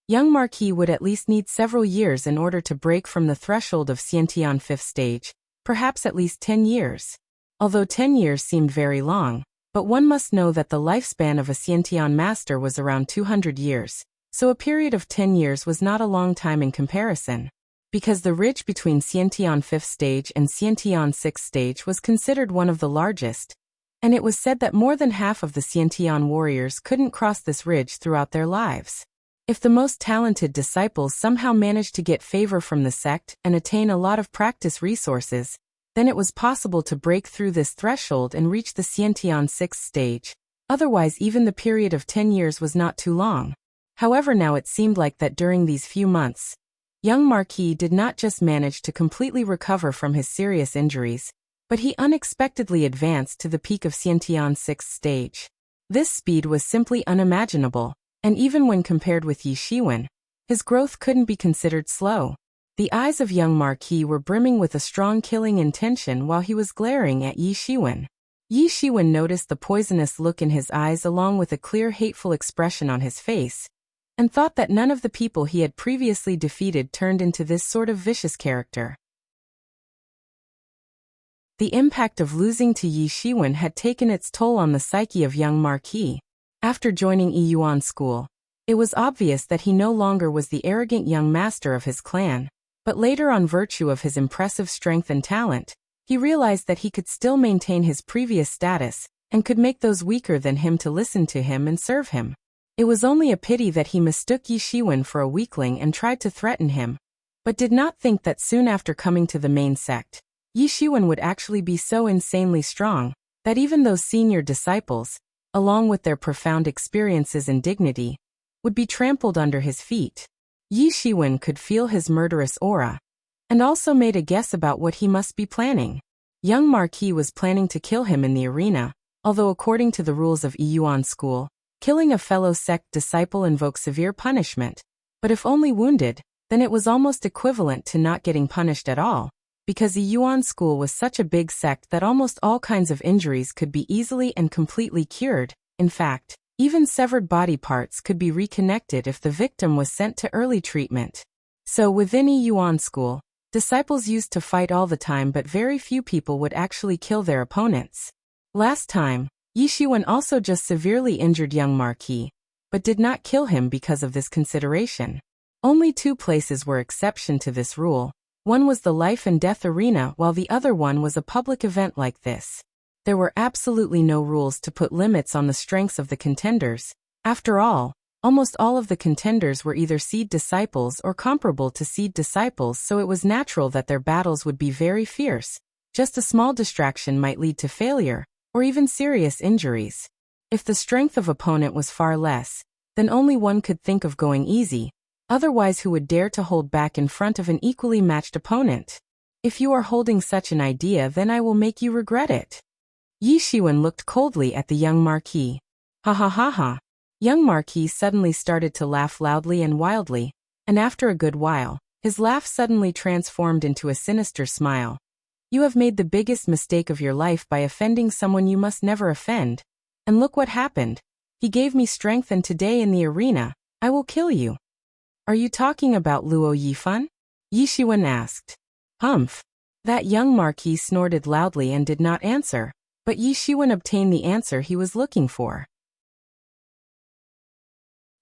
young marquis would at least need several years in order to break from the threshold of Xiantian 5th stage, perhaps at least 10 years. Although 10 years seemed very long, but one must know that the lifespan of a Xiantian master was around 200 years, so a period of 10 years was not a long time in comparison. Because the ridge between Xiantian 5th stage and Xiantian 6th stage was considered one of the largest, and it was said that more than half of the Xiantian warriors couldn't cross this ridge throughout their lives. If the most talented disciples somehow managed to get favor from the sect and attain a lot of practice resources, then it was possible to break through this threshold and reach the Xiantian 6th stage. Otherwise, even the period of 10 years was not too long. However, now it seemed like that during these few months, young marquis did not just manage to completely recover from his serious injuries, but he unexpectedly advanced to the peak of Xiantian 6th stage. This speed was simply unimaginable, and even when compared with Yi Shiwen, his growth couldn't be considered slow. The eyes of young marquis were brimming with a strong killing intention while he was glaring at Yi Shiwen. Yi Shiwen noticed the poisonous look in his eyes along with a clear hateful expression on his face, and thought that none of the people he had previously defeated turned into this sort of vicious character. The impact of losing to Yi Shiwen had taken its toll on the psyche of young marquis. After joining Yuan school, it was obvious that he no longer was the arrogant young master of his clan, but later, on virtue of his impressive strength and talent, he realized that he could still maintain his previous status, and could make those weaker than him to listen to him and serve him. It was only a pity that he mistook Yi Shiwen for a weakling and tried to threaten him, but did not think that soon after coming to the main sect, Yi Shiwen would actually be so insanely strong, that even those senior disciples, along with their profound experiences and dignity, would be trampled under his feet. Yi Shiwen could feel his murderous aura, and also made a guess about what he must be planning. Young marquis was planning to kill him in the arena, although according to the rules of Yuan school, killing a fellow sect disciple invokes severe punishment, but if only wounded, then it was almost equivalent to not getting punished at all, because Yuan school was such a big sect that almost all kinds of injuries could be easily and completely cured. In fact, even severed body parts could be reconnected if the victim was sent to early treatment. So within Yuan school, Disciples used to fight all the time, but very few people would actually kill their opponents. Last time, Yi Shiwen also just severely injured young Marquis, but did not kill him because of this consideration. Only 2 places were exception to this rule. One was the life and death arena, while the other one was a public event like this. There were absolutely no rules to put limits on the strengths of the contenders. After all, almost all of the contenders were either seed disciples or comparable to seed disciples, so it was natural that their battles would be very fierce. Just a small distraction might lead to failure, or even serious injuries. If the strength of opponent was far less, then only one could think of going easy. Otherwise, who would dare to hold back in front of an equally matched opponent? If you are holding such an idea, then I will make you regret it. Yi Shiwen looked coldly at the young Marquis. Ha ha ha ha. Young Marquis suddenly started to laugh loudly and wildly, and after a good while, his laugh suddenly transformed into a sinister smile. You have made the biggest mistake of your life by offending someone you must never offend. And look what happened. He gave me strength, and today in the arena, I will kill you. Are you talking about Luo Yifan? Yi Shiwen asked. Humph. That young Marquis snorted loudly and did not answer, but Yi Shiwen obtained the answer he was looking for.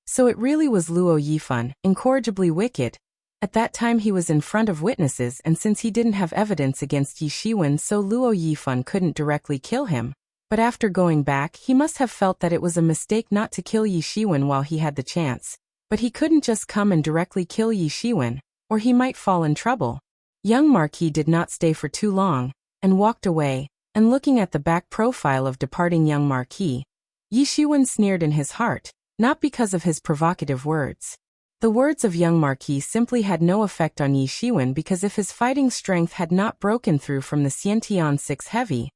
So it really was Luo Yifan, incorrigibly wicked. At that time he was in front of witnesses, and since he didn't have evidence against Yi Shiwen, so Luo Yifan couldn't directly kill him. But after going back, he must have felt that it was a mistake not to kill Yi Shiwen while he had the chance. But he couldn't just come and directly kill Yi Shiwen, or he might fall in trouble. Young Marquis did not stay for too long, and walked away, and looking at the back profile of departing young Marquis, Yi Shiwen sneered in his heart, not because of his provocative words. The words of young Marquis simply had no effect on Yi Shiwen, because if his fighting strength had not broken through from the Xiantian 6 heavy,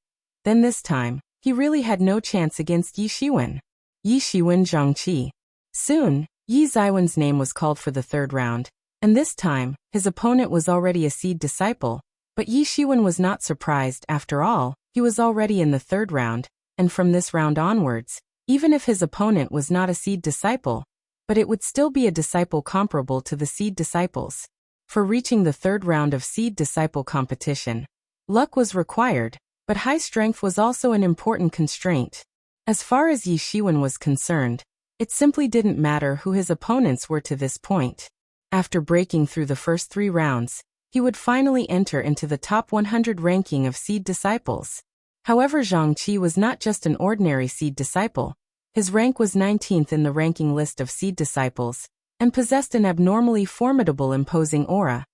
then this time, he really had no chance against Yi Shiwen. Yi Shiwen Zhangqi. Soon, Yi Ziwen's name was called for the 3rd round, and this time, his opponent was already a seed disciple, but Yi Shiwen was not surprised. After all, he was already in the 3rd round, and from this round onwards, even if his opponent was not a seed disciple, but it would still be a disciple comparable to the seed disciples. For reaching the 3rd round of seed disciple competition, luck was required, but high strength was also an important constraint. As far as Yi Shiwen was concerned, it simply didn't matter who his opponents were to this point. After breaking through the first 3 rounds, he would finally enter into the top 100 ranking of seed disciples. However, Zhangqi was not just an ordinary seed disciple. His rank was 19th in the ranking list of seed disciples, and possessed an abnormally formidable imposing aura,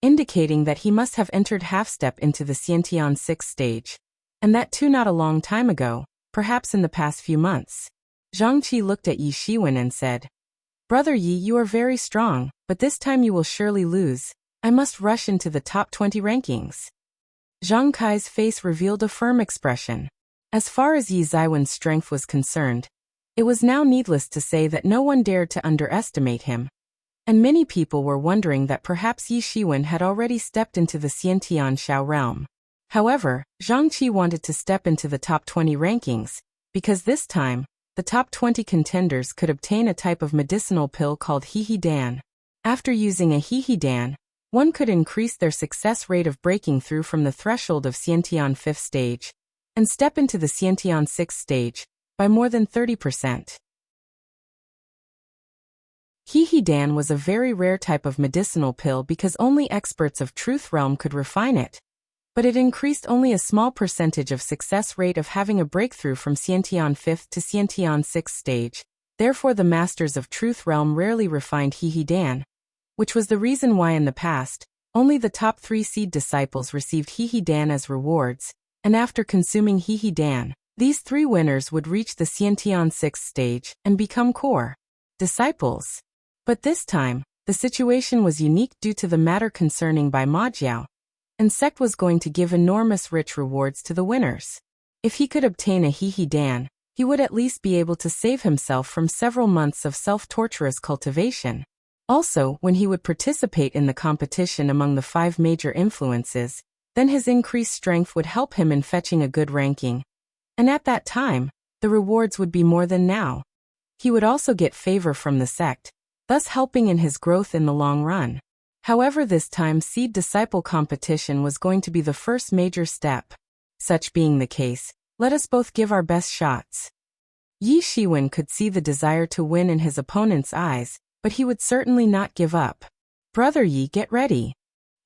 indicating that he must have entered half-step into the Xiantian 6 stage. And that too not a long time ago, perhaps in the past few months. Zhangqi looked at Yi Shiwen and said, Brother Yi, you are very strong, but this time you will surely lose. I must rush into the top 20 rankings. Zhang Kai's face revealed a firm expression. As far as Yi Ziwen's strength was concerned, it was now needless to say that no one dared to underestimate him. And many people were wondering that perhaps Yi Shiwen had already stepped into the Xiantian Shao realm. However, Zhangqi wanted to step into the top 20 rankings, because this time, the top 20 contenders could obtain a type of medicinal pill called Hehe Dan. After using a Hehe Dan, one could increase their success rate of breaking through from the threshold of Xiantian 5th stage, and step into the Xiantian 6th stage, by more than 30%. Hehe Dan was a very rare type of medicinal pill because only experts of Truth Realm could refine it. But it increased only a small percentage of success rate of having a breakthrough from Xiantian 5th to Xiantian 6th stage. Therefore the masters of Truth Realm rarely refined Hehe Dan, which was the reason why in the past, only the top 3 seed disciples received Hehe Dan as rewards, and after consuming Hehe Dan, these 3 winners would reach the Xiantian 6th stage and become core disciples. But this time, the situation was unique due to the matter concerning by Ma Jiao, and Sect was going to give enormous rich rewards to the winners. If he could obtain a Hehe Dan, he would at least be able to save himself from several months of self-torturous cultivation. Also, when he would participate in the competition among the 5 major influences, then his increased strength would help him in fetching a good ranking. And at that time, the rewards would be more than now. He would also get favor from the sect, thus helping in his growth in the long run. However, this time seed-disciple competition was going to be the first major step. Such being the case, let us both give our best shots. Yi Shiwen could see the desire to win in his opponent's eyes, but he would certainly not give up. Brother Yi, get ready!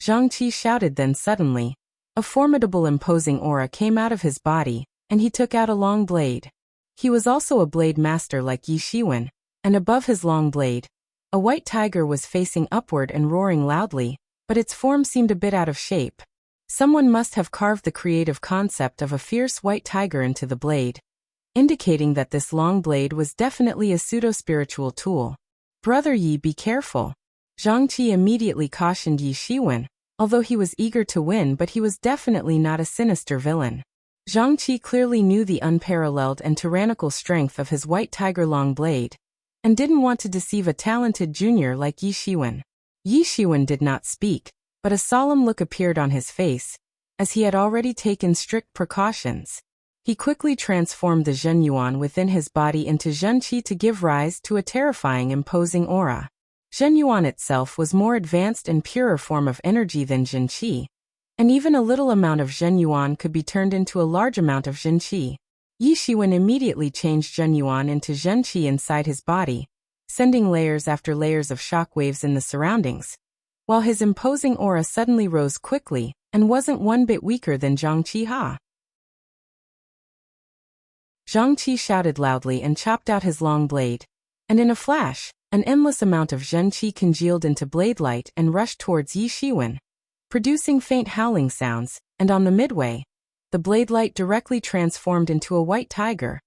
Zhang Qi shouted. Then suddenly, a formidable imposing aura came out of his body, and he took out a long blade. He was also a blade master like Yi Shiwen, and above his long blade, a white tiger was facing upward and roaring loudly, but its form seemed a bit out of shape. Someone must have carved the creative concept of a fierce white tiger into the blade, indicating that this long blade was definitely a pseudo-spiritual tool. Brother Yi, be careful. Zhang Qi immediately cautioned Yi Shiwen, although he was eager to win, but he was definitely not a sinister villain. Zhang Qi clearly knew the unparalleled and tyrannical strength of his white tiger long blade, and didn't want to deceive a talented junior like Yi Shiwen. Yi Shiwen did not speak, but a solemn look appeared on his face, as he had already taken strict precautions. He quickly transformed the Zhen Yuan within his body into Zhen Qi to give rise to a terrifying, imposing aura. Zhen Yuan itself was more advanced and purer form of energy than Zhen Qi, and even a little amount of Zhen Yuan could be turned into a large amount of Zhen Qi. Yi Shiwen immediately changed Zhen Yuan into Zhen Qi inside his body, sending layers after layers of shock waves in the surroundings, while his imposing aura suddenly rose quickly and wasn't one bit weaker than Zhang Qi. Ha! Zhang Qi shouted loudly and chopped out his long blade, and in a flash, an endless amount of Zhen Qi congealed into blade light and rushed towards Yi Shiwen, producing faint howling sounds, and on the midway, the blade light directly transformed into a white tiger.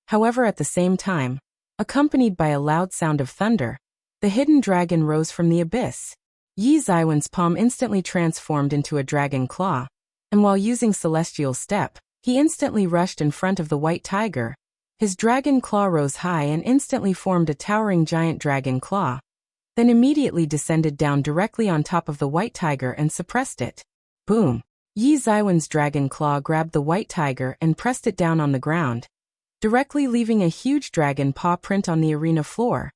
However, at the same time, accompanied by a loud sound of thunder, the hidden dragon rose from the abyss. Yi Shiwen's palm instantly transformed into a dragon claw, and while using Celestial Step, he instantly rushed in front of the white tiger. His dragon claw rose high and instantly formed a towering giant dragon claw, then immediately descended down directly on top of the white tiger and suppressed it. Boom! Yi Shiwen's dragon claw grabbed the white tiger and pressed it down on the ground, directly leaving a huge dragon paw print on the arena floor,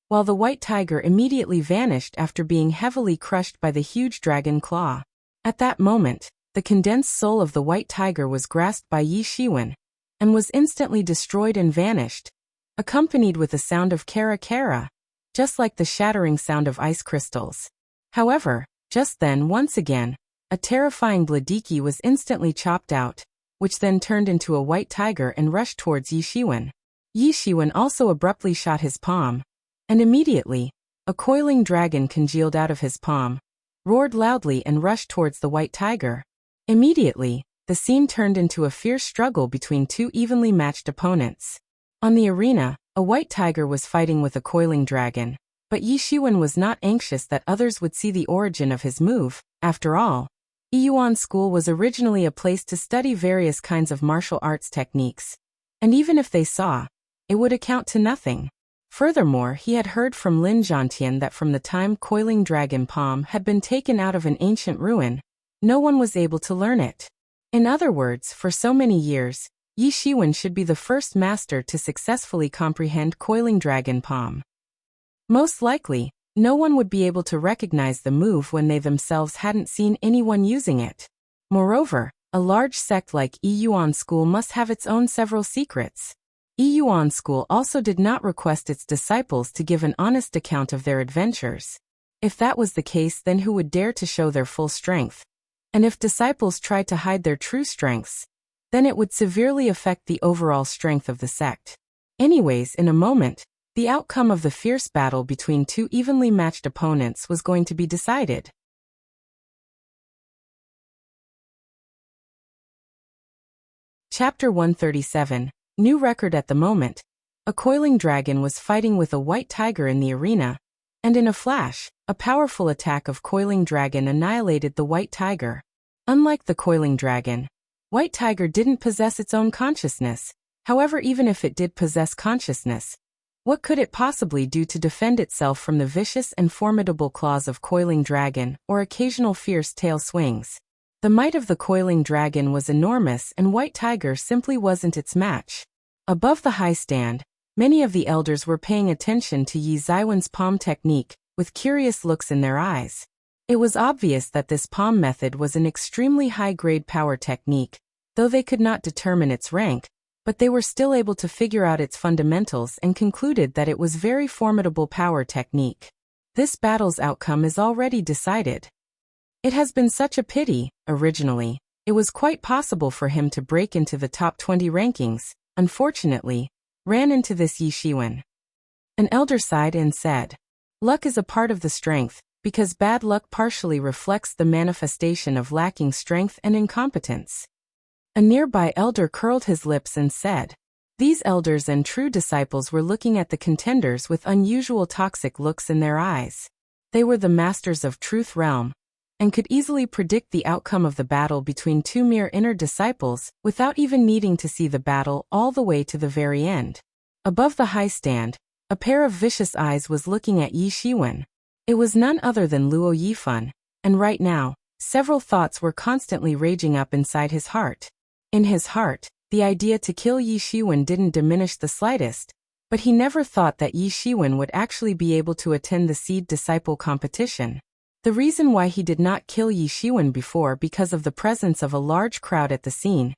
while the white tiger immediately vanished after being heavily crushed by the huge dragon claw. At that moment, the condensed soul of the white tiger was grasped by Yi Shiwen, and was instantly destroyed and vanished, accompanied with a sound of kara kara, just like the shattering sound of ice crystals. However, just then once again, a terrifying Bladiki was instantly chopped out, which then turned into a white tiger and rushed towards Yi Shiwen. Yi Shiwen also abruptly shot his palm, and immediately, a coiling dragon congealed out of his palm, roared loudly and rushed towards the white tiger. Immediately, the scene turned into a fierce struggle between two evenly matched opponents. On the arena, a white tiger was fighting with a coiling dragon, but Yi Shiwen was not anxious that others would see the origin of his move. After all, Yiyuan School was originally a place to study various kinds of martial arts techniques, and even if they saw, it would account to nothing. Furthermore, he had heard from Lin Zhantian that from the time Coiling Dragon Palm had been taken out of an ancient ruin, no one was able to learn it. In other words, for so many years, Yi Shiwen should be the first master to successfully comprehend Coiling Dragon Palm. Most likely, no one would be able to recognize the move when they themselves hadn't seen anyone using it. Moreover, a large sect like Yiyuan School must have its own several secrets. Yiyuan School also did not request its disciples to give an honest account of their adventures. If that was the case, then who would dare to show their full strength? And if disciples tried to hide their true strengths, then it would severely affect the overall strength of the sect. Anyways, in a moment, the outcome of the fierce battle between two evenly matched opponents was going to be decided. Chapter 137. New record. At the moment, a coiling dragon was fighting with a white tiger in the arena, and in a flash, a powerful attack of coiling dragon annihilated the white tiger. Unlike the coiling dragon, white tiger didn't possess its own consciousness. However, even if it did possess consciousness, what could it possibly do to defend itself from the vicious and formidable claws of coiling dragon or occasional fierce tail swings? The might of the coiling dragon was enormous, and white tiger simply wasn't its match. Above the high stand, many of the elders were paying attention to Yi Shiwen's palm technique, with curious looks in their eyes. It was obvious that this palm method was an extremely high-grade power technique, though they could not determine its rank, but they were still able to figure out its fundamentals and concluded that it was very formidable power technique. This battle's outcome is already decided. It has been such a pity. Originally, it was quite possible for him to break into the top 20 rankings. Unfortunately, ran into this Yi Shiwen. An elder sighed and said, "Luck is a part of the strength, because bad luck partially reflects the manifestation of lacking strength and incompetence." A nearby elder curled his lips and said, these elders and true disciples were looking at the contenders with unusual toxic looks in their eyes. They were the masters of Truth Realm, and could easily predict the outcome of the battle between two mere inner disciples without even needing to see the battle all the way to the very end. Above the high stand, a pair of vicious eyes was looking at Yi Shiwen. It was none other than Luo Yifan, and right now, several thoughts were constantly raging up inside his heart. In his heart, the idea to kill Yi Shiwen didn't diminish the slightest, but he never thought that Yi Shiwen would actually be able to attend the Seed Disciple competition. The reason why he did not kill Yi Shiwen before because of the presence of a large crowd at the scene,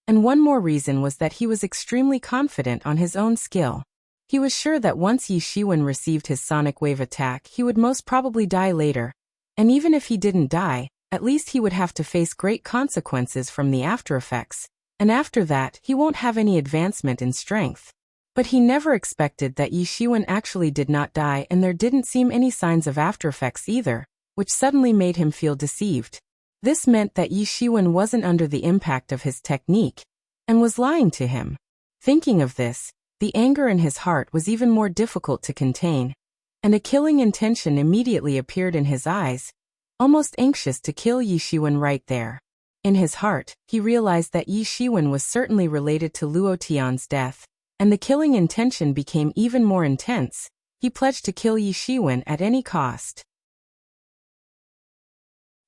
and one more reason was that he was extremely confident on his own skill. He was sure that once Yi Shiwen received his sonic wave attack, he would most probably die later, and even if he didn't die, at least he would have to face great consequences from the after effects, and after that he won't have any advancement in strength. But he never expected that Yi Shiwen actually did not die, and there didn't seem any signs of after effects either, which suddenly made him feel deceived. This meant that Yi Shiwen wasn't under the impact of his technique, and was lying to him. Thinking of this, the anger in his heart was even more difficult to contain, and a killing intention immediately appeared in his eyes, almost anxious to kill Yi Shiwen right there. In his heart, he realized that Yi Shiwen was certainly related to Luo Tian's death, and the killing intention became even more intense. He pledged to kill Yi Shiwen at any cost.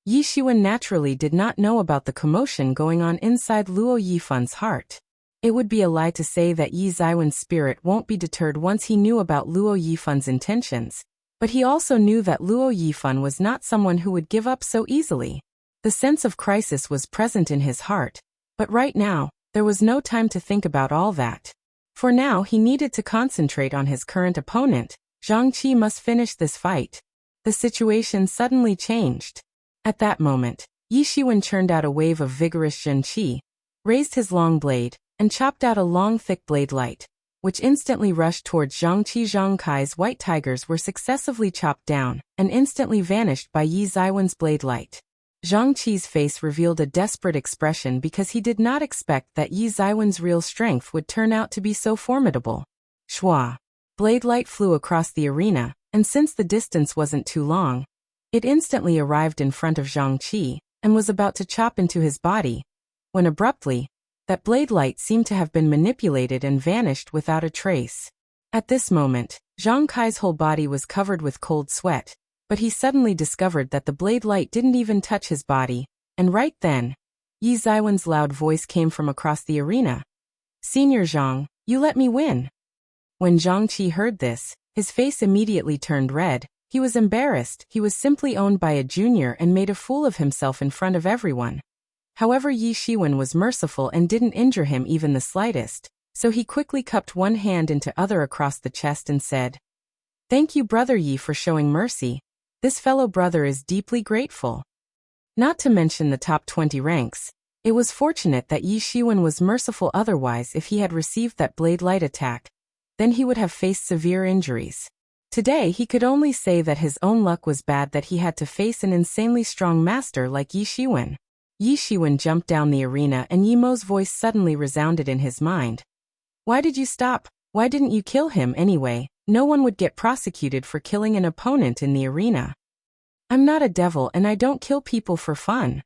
Yi Shiwen naturally did not know about the commotion going on inside Luo Yifan's heart. It would be a lie to say that Yi Ziwen's spirit won't be deterred once he knew about Luo Yifan's intentions, but he also knew that Luo Yifan was not someone who would give up so easily. The sense of crisis was present in his heart, but right now, there was no time to think about all that. For now he needed to concentrate on his current opponent. Zhang Qi must finish this fight. The situation suddenly changed. At that moment, Yi Shiwen churned out a wave of vigorous Zhen Qi, raised his long blade, and chopped out a long thick blade light, which instantly rushed towards Zhang Qi. Zhang Kai's white tigers were successively chopped down, and instantly vanished by Yi Ziwen's blade light. Zhang Qi's face revealed a desperate expression because he did not expect that Yi Ziwen's real strength would turn out to be so formidable. Shua. Blade light flew across the arena, and since the distance wasn't too long, it instantly arrived in front of Zhang Qi, and was about to chop into his body, when abruptly, that blade light seemed to have been manipulated and vanished without a trace. At this moment, Zhang Kai's whole body was covered with cold sweat, but he suddenly discovered that the blade light didn't even touch his body, and right then, Yi Ziwen's loud voice came from across the arena. "Senior Zhang, you let me win." When Zhang Qi heard this, his face immediately turned red. He was embarrassed. He was simply owned by a junior and made a fool of himself in front of everyone. However, Yi Shiwen was merciful and didn't injure him even the slightest, so he quickly cupped one hand into other across the chest and said, "Thank you, Brother Yi, for showing mercy. This fellow brother is deeply grateful." Not to mention the top 20 ranks, it was fortunate that Yi Shiwen was merciful, otherwise if he had received that blade light attack, then he would have faced severe injuries. Today he could only say that his own luck was bad that he had to face an insanely strong master like Yi Shiwen. Yi Shiwen jumped down the arena and Yi Mo's voice suddenly resounded in his mind. "Why did you stop? Why didn't you kill him anyway? No one would get prosecuted for killing an opponent in the arena." "I'm not a devil and I don't kill people for fun,"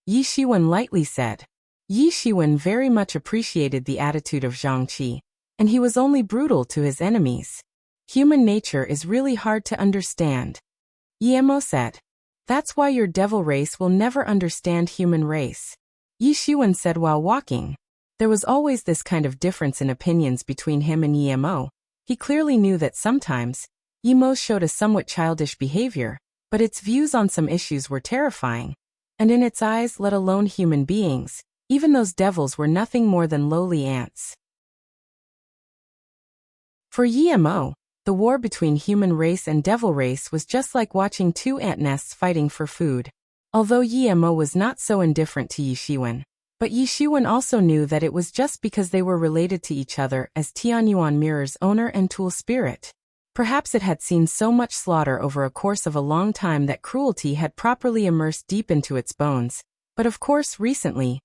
Yi Shiwen lightly said. Yi Shiwen very much appreciated the attitude of Zhang Qi, and he was only brutal to his enemies. Human nature is really hard to understand, Yi Mo said. "That's why your devil race will never understand human race," Yi Shiwen said while walking. There was always this kind of difference in opinions between him and Yi Mo. He clearly knew that sometimes, Yi Mo showed a somewhat childish behavior, but its views on some issues were terrifying. And in its eyes, let alone human beings, even those devils were nothing more than lowly ants. For Yi-Mo, the war between human race and devil race was just like watching two ant nests fighting for food. Although Yi-Mo was not so indifferent to Yi Shiwen. But Yi Shiwen also knew that it was just because they were related to each other as Tianyuan Mirror's owner and tool spirit. Perhaps it had seen so much slaughter over a course of a long time that cruelty had properly immersed deep into its bones. But of course, recently,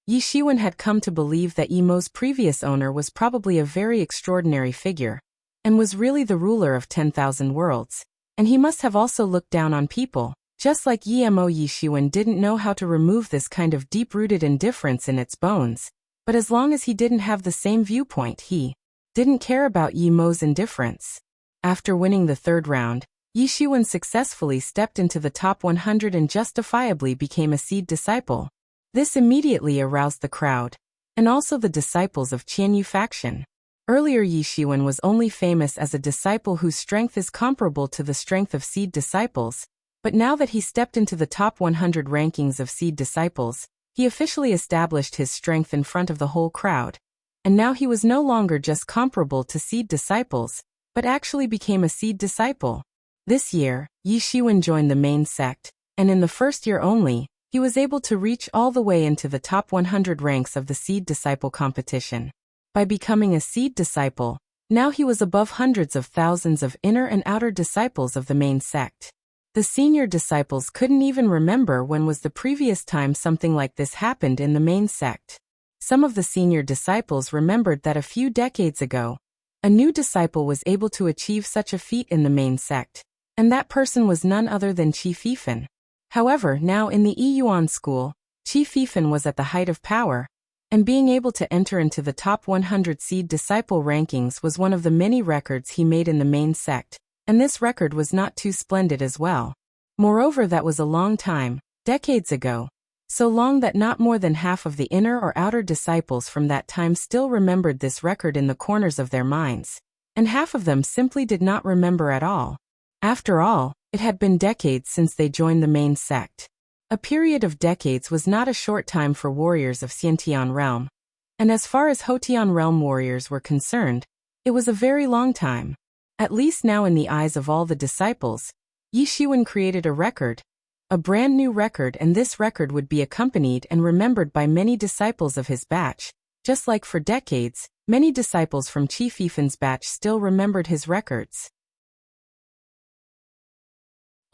Yi Shiwen had come to believe that Yi-Mo's previous owner was probably a very extraordinary figure, and was really the ruler of 10,000 worlds. And he must have also looked down on people. Just like Yi-Mo, Yi Shiwen didn't know how to remove this kind of deep-rooted indifference in its bones. But as long as he didn't have the same viewpoint, he didn't care about Yi-Mo's indifference. After winning the third round, Yi Shiwen successfully stepped into the top 100 and justifiably became a seed disciple. This immediately aroused the crowd, and also the disciples of Qianyu faction. Earlier, Yi Shiwen was only famous as a disciple whose strength is comparable to the strength of seed disciples. But now that he stepped into the top 100 rankings of seed disciples, he officially established his strength in front of the whole crowd. And now he was no longer just comparable to seed disciples, but actually became a seed disciple. This year, Yi Shiwen joined the main sect, and in the first year only, he was able to reach all the way into the top 100 ranks of the seed disciple competition. By becoming a seed disciple, now he was above hundreds of thousands of inner and outer disciples of the main sect. The senior disciples couldn't even remember when was the previous time something like this happened in the main sect. Some of the senior disciples remembered that a few decades ago, a new disciple was able to achieve such a feat in the main sect, and that person was none other than Qi Fifan. However, now in the Yiyuan school, Qi Fifan was at the height of power, and being able to enter into the top 100 seed disciple rankings was one of the many records he made in the main sect. And this record was not too splendid as well. Moreover, that was a long time, decades ago. So long that not more than half of the inner or outer disciples from that time still remembered this record in the corners of their minds. And half of them simply did not remember at all. After all, it had been decades since they joined the main sect. A period of decades was not a short time for warriors of Xiantian realm. And as far as Hotian realm warriors were concerned, it was a very long time. At least now in the eyes of all the disciples, Yi Shiwen created a record, a brand new record, and this record would be accompanied and remembered by many disciples of his batch. Just like for decades, many disciples from Qi Fifan's batch still remembered his records.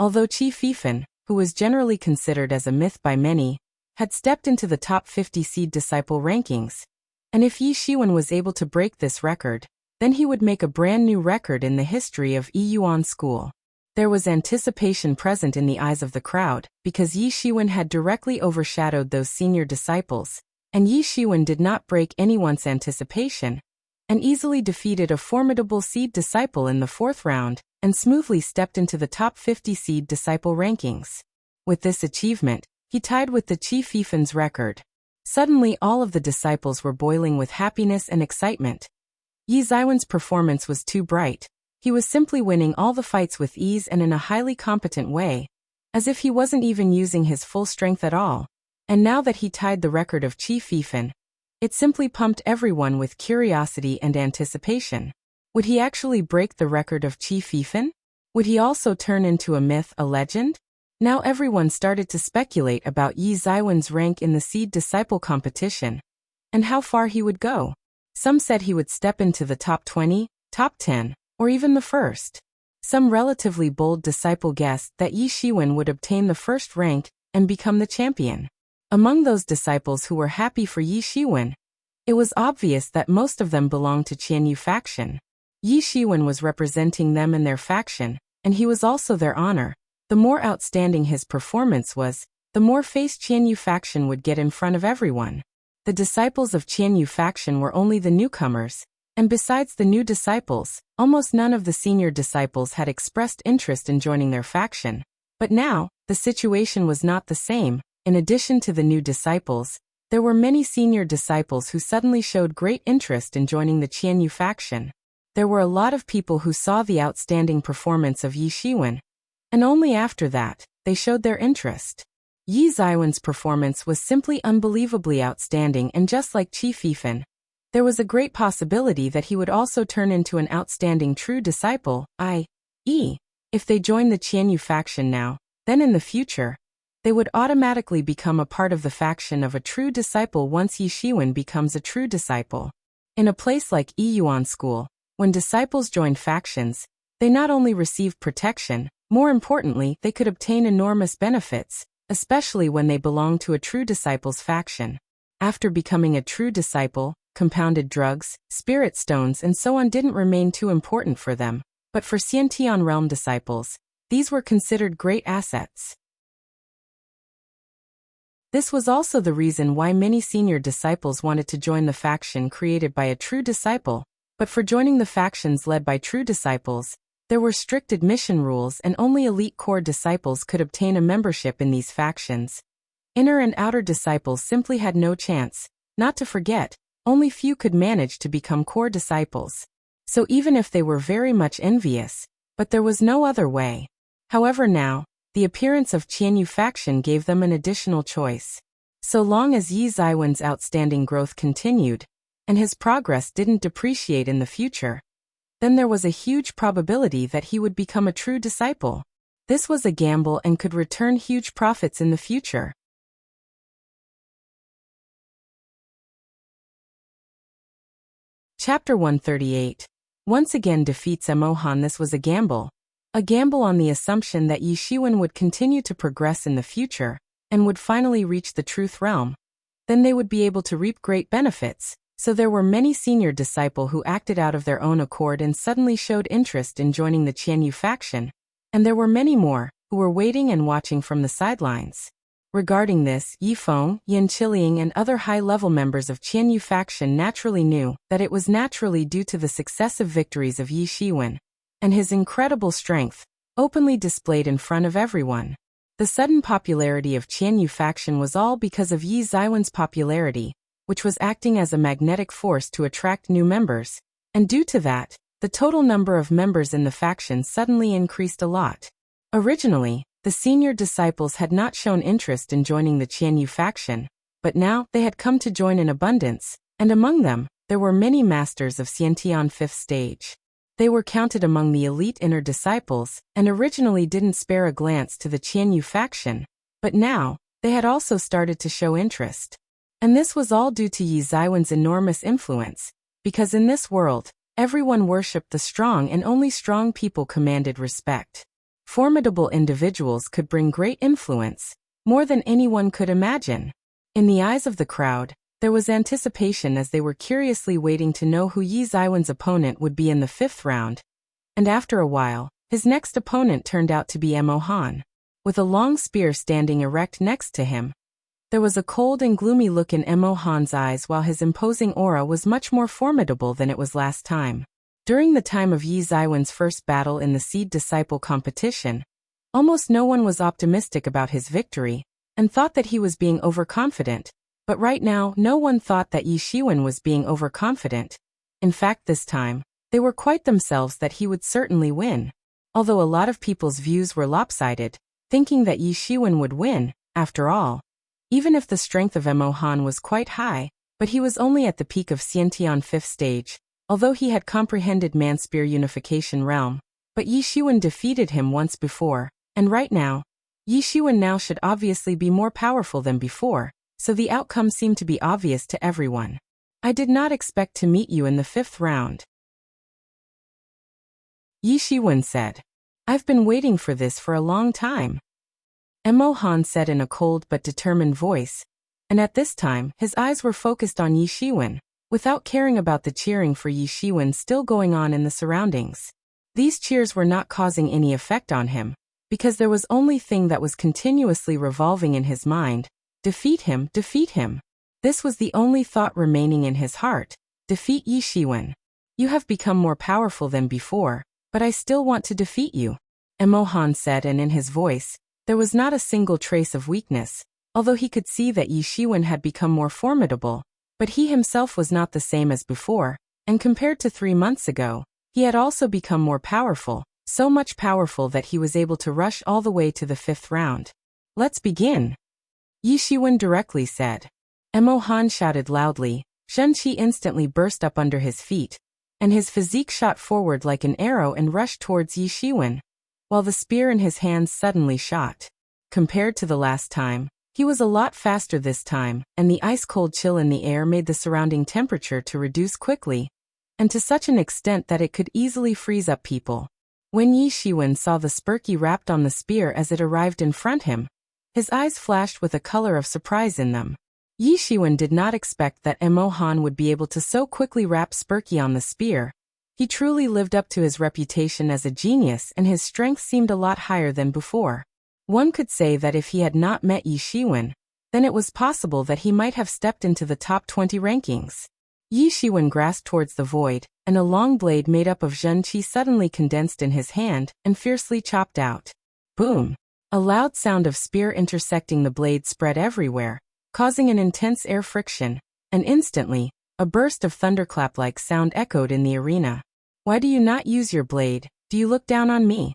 Although Qi Fifan, who was generally considered as a myth by many, had stepped into the top 50 seed disciple rankings, and if Yi Shiwen was able to break this record, then he would make a brand new record in the history of Yiyuan school. There was anticipation present in the eyes of the crowd, because Yi Shiwen had directly overshadowed those senior disciples, and Yi Shiwen did not break anyone's anticipation, and easily defeated a formidable seed disciple in the fourth round, and smoothly stepped into the top 50 seed disciple rankings. With this achievement, he tied with the Qi Fifan's record. Suddenly all of the disciples were boiling with happiness and excitement. Yi Ziwen's performance was too bright. He was simply winning all the fights with ease and in a highly competent way, as if he wasn't even using his full strength at all. And now that he tied the record of Qi Fifan, it simply pumped everyone with curiosity and anticipation. Would he actually break the record of Qi Fifan? Would he also turn into a myth, a legend? Now everyone started to speculate about Yi Ziwen's rank in the seed disciple competition, and how far he would go. Some said he would step into the top 20, top 10, or even the first. Some relatively bold disciple guessed that Yi Shiwen would obtain the first rank and become the champion. Among those disciples who were happy for Yi Shiwen, it was obvious that most of them belonged to Qianyu faction. Yi Shiwen was representing them and their faction, and he was also their honor. The more outstanding his performance was, the more face Qianyu faction would get in front of everyone. The disciples of Qianyu faction were only the newcomers, and besides the new disciples, almost none of the senior disciples had expressed interest in joining their faction. But now, the situation was not the same. In addition to the new disciples, there were many senior disciples who suddenly showed great interest in joining the Qianyu faction. There were a lot of people who saw the outstanding performance of Yi Shiwen, And only after that, they showed their interest. Yi Ziwen's performance was simply unbelievably outstanding, and just like Qi Fifan, there was a great possibility that he would also turn into an outstanding true disciple, i.e., if they join the Qianyu faction now, then in the future, they would automatically become a part of the faction of a true disciple once Yi Shiwen becomes a true disciple. In a place like Yiyuan School, when disciples join factions, they not only receive protection, more importantly, they could obtain enormous benefits, especially when they belong to a true disciple's faction. After becoming a true disciple, compounded drugs, spirit stones and so on didn't remain too important for them, but for Xiantian realm disciples, these were considered great assets. This was also the reason why many senior disciples wanted to join the faction created by a true disciple, but for joining the factions led by true disciples, there were strict admission rules and only elite core disciples could obtain a membership in these factions. Inner and outer disciples simply had no chance. Not to forget, only few could manage to become core disciples. So even if they were very much envious, but there was no other way. However now, the appearance of Qianyu faction gave them an additional choice. So long as Yi Ziwen's outstanding growth continued, and his progress didn't depreciate in the future, then there was a huge probability that he would become a true disciple. This was a gamble and could return huge profits in the future. Chapter 138. Once again defeats Emohan. This was a gamble. A gamble on the assumption that Yi Shiwen would continue to progress in the future, and would finally reach the truth realm. Then they would be able to reap great benefits. So there were many senior disciples who acted out of their own accord and suddenly showed interest in joining the Qianyu faction. And there were many more, who were waiting and watching from the sidelines. Regarding this, Yi Feng, Yin Qiliang and other high-level members of Qianyu faction naturally knew that it was naturally due to the successive victories of Yi Shiwen, and his incredible strength, openly displayed in front of everyone. The sudden popularity of Qianyu faction was all because of Yi Ziwen's popularity, which was acting as a magnetic force to attract new members, and due to that, the total number of members in the faction suddenly increased a lot. Originally, the senior disciples had not shown interest in joining the Qianyu faction, but now they had come to join in abundance, and among them, there were many masters of Xiantian 5th stage. They were counted among the elite inner disciples, and originally didn't spare a glance to the Qianyu faction, but now, they had also started to show interest. And this was all due to Yi Ziwen's enormous influence, because in this world, everyone worshipped the strong and only strong people commanded respect. Formidable individuals could bring great influence, more than anyone could imagine. In the eyes of the crowd, there was anticipation as they were curiously waiting to know who Yi Ziwen's opponent would be in the 5th round. And after a while, his next opponent turned out to be Emohan. With a long spear standing erect next to him, there was a cold and gloomy look in Emohan's eyes while his imposing aura was much more formidable than it was last time. During the time of Yi Ziwen's first battle in the Seed Disciple competition, almost no one was optimistic about his victory, and thought that he was being overconfident, but right now no one thought that Yi Shiwen was being overconfident. In fact this time, they were quite themselves that he would certainly win. Although a lot of people's views were lopsided, thinking that Yi Shiwen would win, after all. Even if the strength of Emohan was quite high, but he was only at the peak of Xiantian 5th stage, although he had comprehended Manspear Unification Realm, but Yi Shiwen defeated him once before, and right now, Yi Shiwen now should obviously be more powerful than before, so the outcome seemed to be obvious to everyone. I did not expect to meet you in the 5th round. Yi Shiwen said. I've been waiting for this for a long time. Emohan said in a cold but determined voice, and at this time his eyes were focused on Yi Shiwen, without caring about the cheering for Yi Shiwen still going on in the surroundings. These cheers were not causing any effect on him, because there was only thing that was continuously revolving in his mind: defeat him, defeat him. This was the only thought remaining in his heart: defeat Yi Shiwen. You have become more powerful than before, but I still want to defeat you, Emohan said, and in his voice, there was not a single trace of weakness, although he could see that Yi Shiwen had become more formidable, but he himself was not the same as before, and compared to 3 months ago, he had also become more powerful, so much powerful that he was able to rush all the way to the 5th round. "Let's begin," Yi Shiwen directly said. Emo Han shouted loudly. Zhen Qi instantly burst up under his feet, and his physique shot forward like an arrow and rushed towards Yi Shiwen, while the spear in his hands suddenly shot. Compared to the last time, he was a lot faster this time, and the ice-cold chill in the air made the surrounding temperature to reduce quickly, and to such an extent that it could easily freeze up people. When Yi Shiwen saw the spurky wrapped on the spear as it arrived in front him, his eyes flashed with a color of surprise in them. Yi Shiwen did not expect that Emo Han would be able to so quickly wrap Spurky on the spear. He truly lived up to his reputation as a genius, and his strength seemed a lot higher than before. One could say that if he had not met Yi Shiwen, then it was possible that he might have stepped into the top 20 rankings. Yi Shiwen grasped towards the void, and a long blade made up of Zhen Qi suddenly condensed in his hand and fiercely chopped out. Boom! A loud sound of spear intersecting the blade spread everywhere, causing an intense air friction, and instantly, a burst of thunderclap-like sound echoed in the arena. "Why do you not use your blade? Do you look down on me?"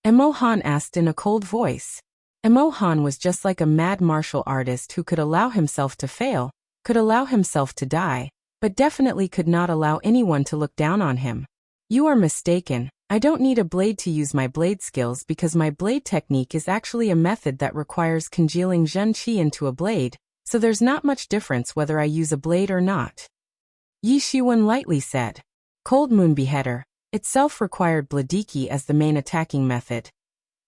Emo Han asked in a cold voice. Emo Han was just like a mad martial artist who could allow himself to fail, could allow himself to die, but definitely could not allow anyone to look down on him. "You are mistaken. I don't need a blade to use my blade skills because my blade technique is actually a method that requires congealing Zhen Qi into a blade, so there's not much difference whether I use a blade or not," Yi Shiwen lightly said. Cold Moon Beheader itself required Bladiki as the main attacking method.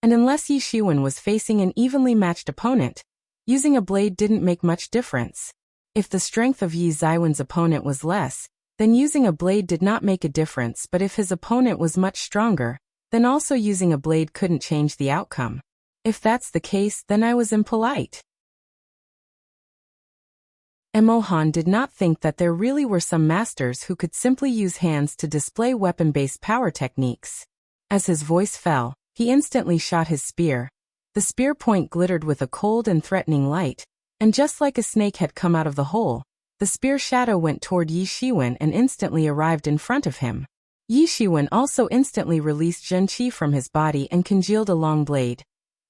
And unless Yi Shiwen was facing an evenly matched opponent, using a blade didn't make much difference. If the strength of Yi Ziwen's opponent was less, then using a blade did not make a difference, but if his opponent was much stronger, then also using a blade couldn't change the outcome. If that's the case, then I was impolite. Emo Han did not think that there really were some masters who could simply use hands to display weapon-based power techniques. As his voice fell, he instantly shot his spear. The spear point glittered with a cold and threatening light, and just like a snake had come out of the hole, the spear shadow went toward Yi Shiwen and instantly arrived in front of him. Yi Shiwen also instantly released Zhen Qi from his body and congealed a long blade,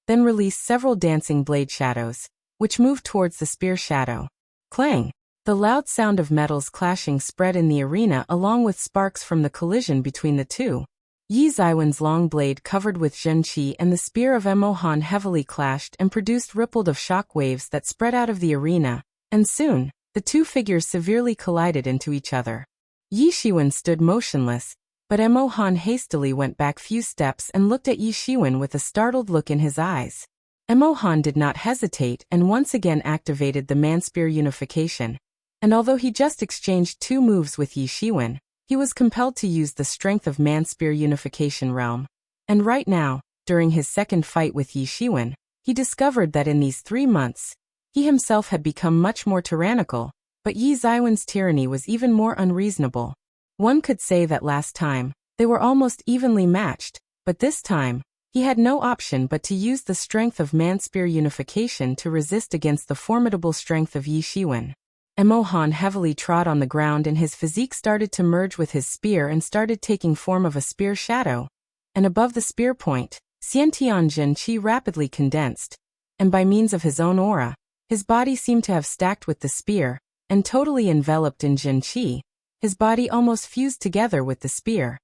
then released several dancing blade shadows, which moved towards the spear shadow. Clang! The loud sound of metals clashing spread in the arena along with sparks from the collision between the two. Yi Ziwen's long blade covered with Zhen Qi and the spear of Emo Han heavily clashed and produced rippled of shock waves that spread out of the arena, and soon, the two figures severely collided into each other. Yi Shiwen stood motionless, but Emo Han hastily went back few steps and looked at Yi Shiwen with a startled look in his eyes. Emo Han did not hesitate and once again activated the Man-Spear unification, and although he just exchanged 2 moves with Yi Shiwen, he was compelled to use the strength of Man-Spear unification realm. And right now, during his second fight with Yi Shiwen, he discovered that in these 3 months, he himself had become much more tyrannical, but Yi Ziwen's tyranny was even more unreasonable. One could say that last time, they were almost evenly matched, but this time, he had no option but to use the strength of Man-Spear unification to resist against the formidable strength of Yi Shiwen. Emo Han heavily trod on the ground and his physique started to merge with his spear and started taking form of a spear shadow. And above the spear point, Xiantian Zhen Qi rapidly condensed, and by means of his own aura, his body seemed to have stacked with the spear, and totally enveloped in Zhen Qi, his body almost fused together with the spear.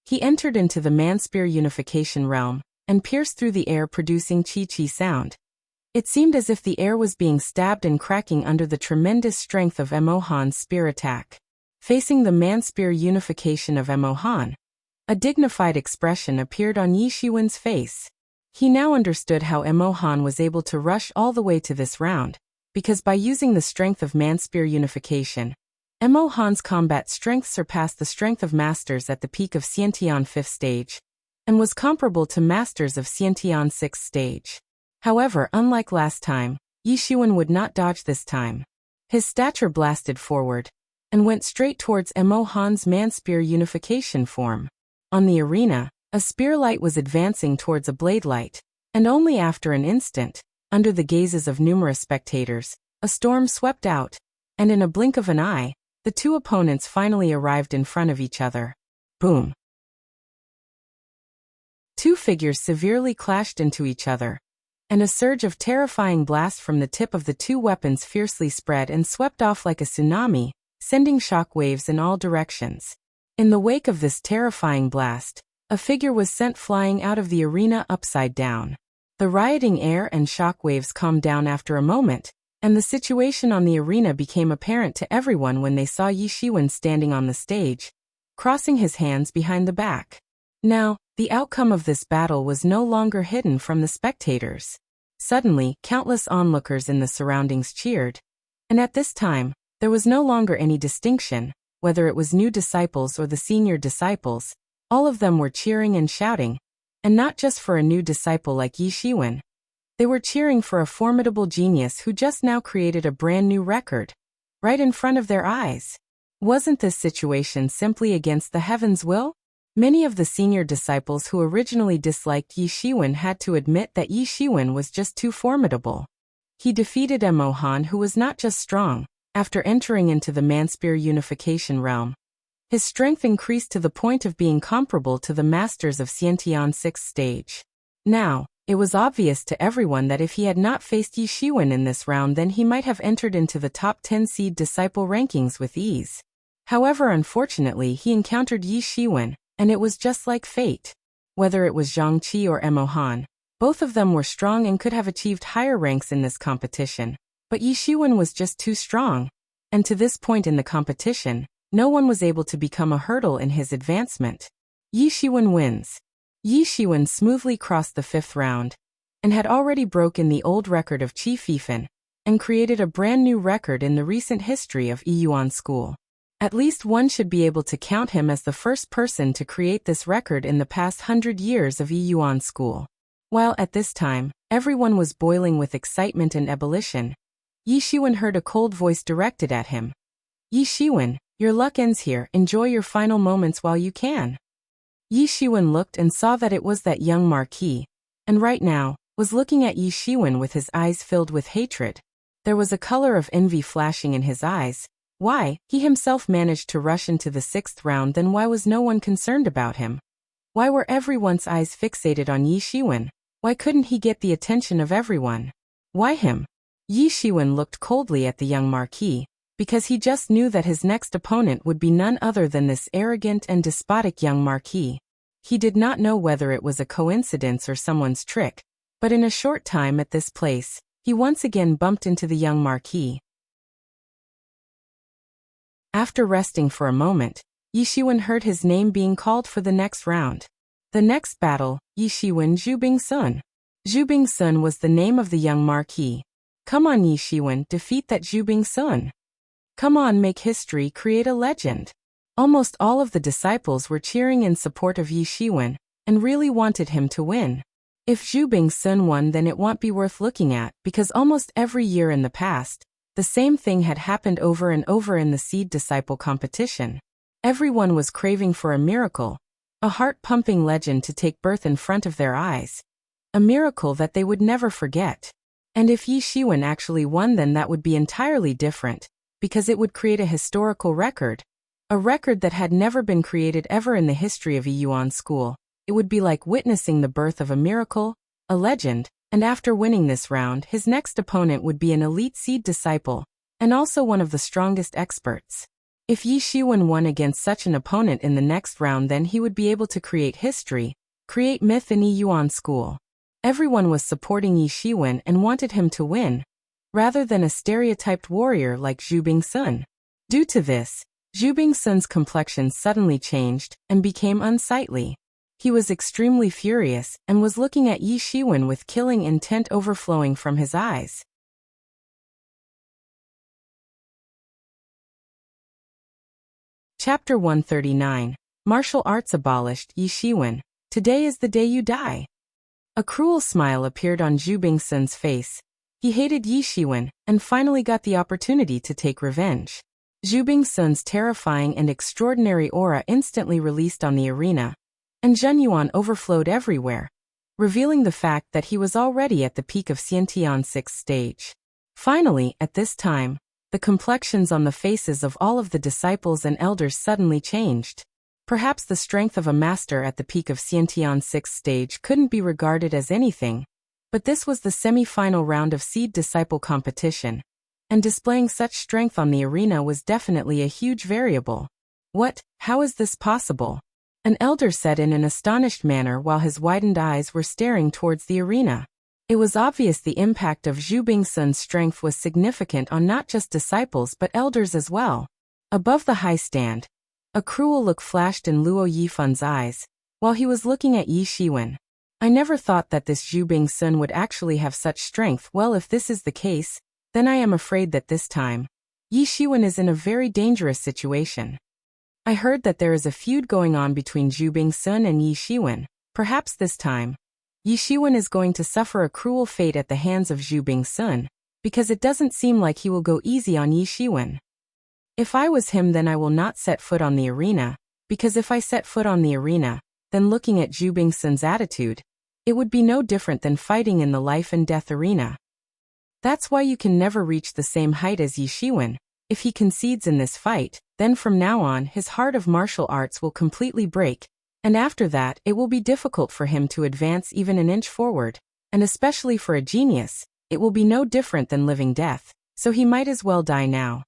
He entered into the Man-Spear unification realm, and pierced through the air producing chi-chi sound. It seemed as if the air was being stabbed and cracking under the tremendous strength of Emo Han's spear attack. Facing the Man-Spear unification of Emo Han, a dignified expression appeared on Yi Shiwen's face. He now understood how Emo Han was able to rush all the way to this round, because by using the strength of Man-Spear unification, Emo Han's combat strength surpassed the strength of masters at the peak of Xiantian 5th stage, and was comparable to masters of Xiantian 6th stage. However, unlike last time, Yi Shiwen would not dodge this time. His stature blasted forward, and went straight towards Emo Han's Man-Spear unification form. On the arena, a spear light was advancing towards a blade light, and only after an instant, under the gazes of numerous spectators, a storm swept out, and in a blink of an eye, the two opponents finally arrived in front of each other. Boom! Two figures severely clashed into each other, and a surge of terrifying blast from the tip of the two weapons fiercely spread and swept off like a tsunami, sending shock waves in all directions. In the wake of this terrifying blast, a figure was sent flying out of the arena upside down. The rioting air and shock waves calmed down after a moment, and the situation on the arena became apparent to everyone when they saw Yi Shiwen standing on the stage, crossing his hands behind the back. Now, the outcome of this battle was no longer hidden from the spectators. Suddenly, countless onlookers in the surroundings cheered, and at this time, there was no longer any distinction, whether it was new disciples or the senior disciples. All of them were cheering and shouting, and not just for a new disciple like Yi Shiwen. They were cheering for a formidable genius who just now created a brand new record, right in front of their eyes. Wasn't this situation simply against the heavens' will? Many of the senior disciples who originally disliked Yi Shiwen had to admit that Yi Shiwen was just too formidable. He defeated Emohan, who was not just strong. After entering into the Manspear unification realm, his strength increased to the point of being comparable to the masters of Xiantian's 6th stage. Now, it was obvious to everyone that if he had not faced Yi Shiwen in this round, then he might have entered into the top 10 seed disciple rankings with ease. However, unfortunately, he encountered Yi Shiwen, and it was just like fate. Whether it was Zhang Qi or Emohan, both of them were strong and could have achieved higher ranks in this competition. But Yi Shiwen was just too strong, and to this point in the competition, no one was able to become a hurdle in his advancement. Yi Shiwen wins. Yi Shiwen smoothly crossed the 5th round, and had already broken the old record of Qi Fifan, and created a brand new record in the recent history of Yiyuan School. At least one should be able to count him as the first person to create this record in the past 100 years of Yiyuan School. While at this time, everyone was boiling with excitement and ebullition, Yi Shiwen heard a cold voice directed at him. Yi Shiwen, your luck ends here, enjoy your final moments while you can. Yi Shiwen looked and saw that it was that young marquis, and right now, was looking at Yi Shiwen with his eyes filled with hatred. There was a color of envy flashing in his eyes. Why, he himself managed to rush into the 6th round, then why was no one concerned about him? Why were everyone's eyes fixated on Yi Shiwen? Why couldn't he get the attention of everyone? Why him? Yi Shiwen looked coldly at the young marquis, because he just knew that his next opponent would be none other than this arrogant and despotic young marquis. He did not know whether it was a coincidence or someone's trick, but in a short time at this place, he once again bumped into the young marquis. After resting for a moment, Yi Shiwen heard his name being called for the next round. The next battle, Yi Shiwen Zhubing Sun. Zhubing Sun was the name of the young marquis. Come on, Yi Shiwen, defeat that Zhubing Sun. Come on, make history, create a legend. Almost all of the disciples were cheering in support of Yi Shiwen, and really wanted him to win. If Zhubing Sun won, then it won't be worth looking at, because almost every year in the past, the same thing had happened over and over in the seed disciple competition. Everyone was craving for a miracle, a heart-pumping legend to take birth in front of their eyes. A miracle that they would never forget. And if Yi Shiwen actually won, then that would be entirely different, because it would create a historical record. A record that had never been created ever in the history of Yiyuan School. It would be like witnessing the birth of a miracle, a legend, and after winning this round, his next opponent would be an elite seed disciple, and also one of the strongest experts. If Yi Shiwen won against such an opponent in the next round, then he would be able to create history, create myth in Yiyuan School. Everyone was supporting Yi Shiwen and wanted him to win, rather than a stereotyped warrior like Zhubing Sun. Due to this, Zhubing Sun's complexion suddenly changed and became unsightly. He was extremely furious and was looking at Yi Shiwen with killing intent overflowing from his eyes. Chapter 139. Martial Arts Abolished. Yi Shiwen, today is the day you die. A cruel smile appeared on Zhubing Sun's face. He hated Yi Shiwen and finally got the opportunity to take revenge. Zhubing Sun's terrifying and extraordinary aura instantly released on the arena, and Zhenyuan overflowed everywhere, revealing the fact that he was already at the peak of Xiantian's 6th stage. Finally, at this time, the complexions on the faces of all of the disciples and elders suddenly changed. Perhaps the strength of a master at the peak of Xiantian's 6th stage couldn't be regarded as anything, but this was the semi-final round of seed disciple competition, and displaying such strength on the arena was definitely a huge variable. What? How is this possible? An elder said in an astonished manner while his widened eyes were staring towards the arena. It was obvious the impact of Zhu Bingsun's strength was significant on not just disciples but elders as well. Above the high stand, a cruel look flashed in Luo Yifun's eyes, while he was looking at Yi Shiwen. I never thought that this Zhu Bingsun would actually have such strength. Well, if this is the case, then I am afraid that this time, Yi Shiwen is in a very dangerous situation. I heard that there is a feud going on between Zhu Bingsun and Yi Shiwen. Perhaps this time, Yi Shiwen is going to suffer a cruel fate at the hands of Zhu Bingsun, because it doesn't seem like he will go easy on Yi Shiwen. If I was him, then I will not set foot on the arena, because if I set foot on the arena, then looking at Zhu Bingsun's attitude, it would be no different than fighting in the life and death arena. That's why you can never reach the same height as Yi Shiwen. If he concedes in this fight, then from now on his heart of martial arts will completely break, and after that it will be difficult for him to advance even an inch forward, and especially for a genius, it will be no different than living death, so he might as well die now.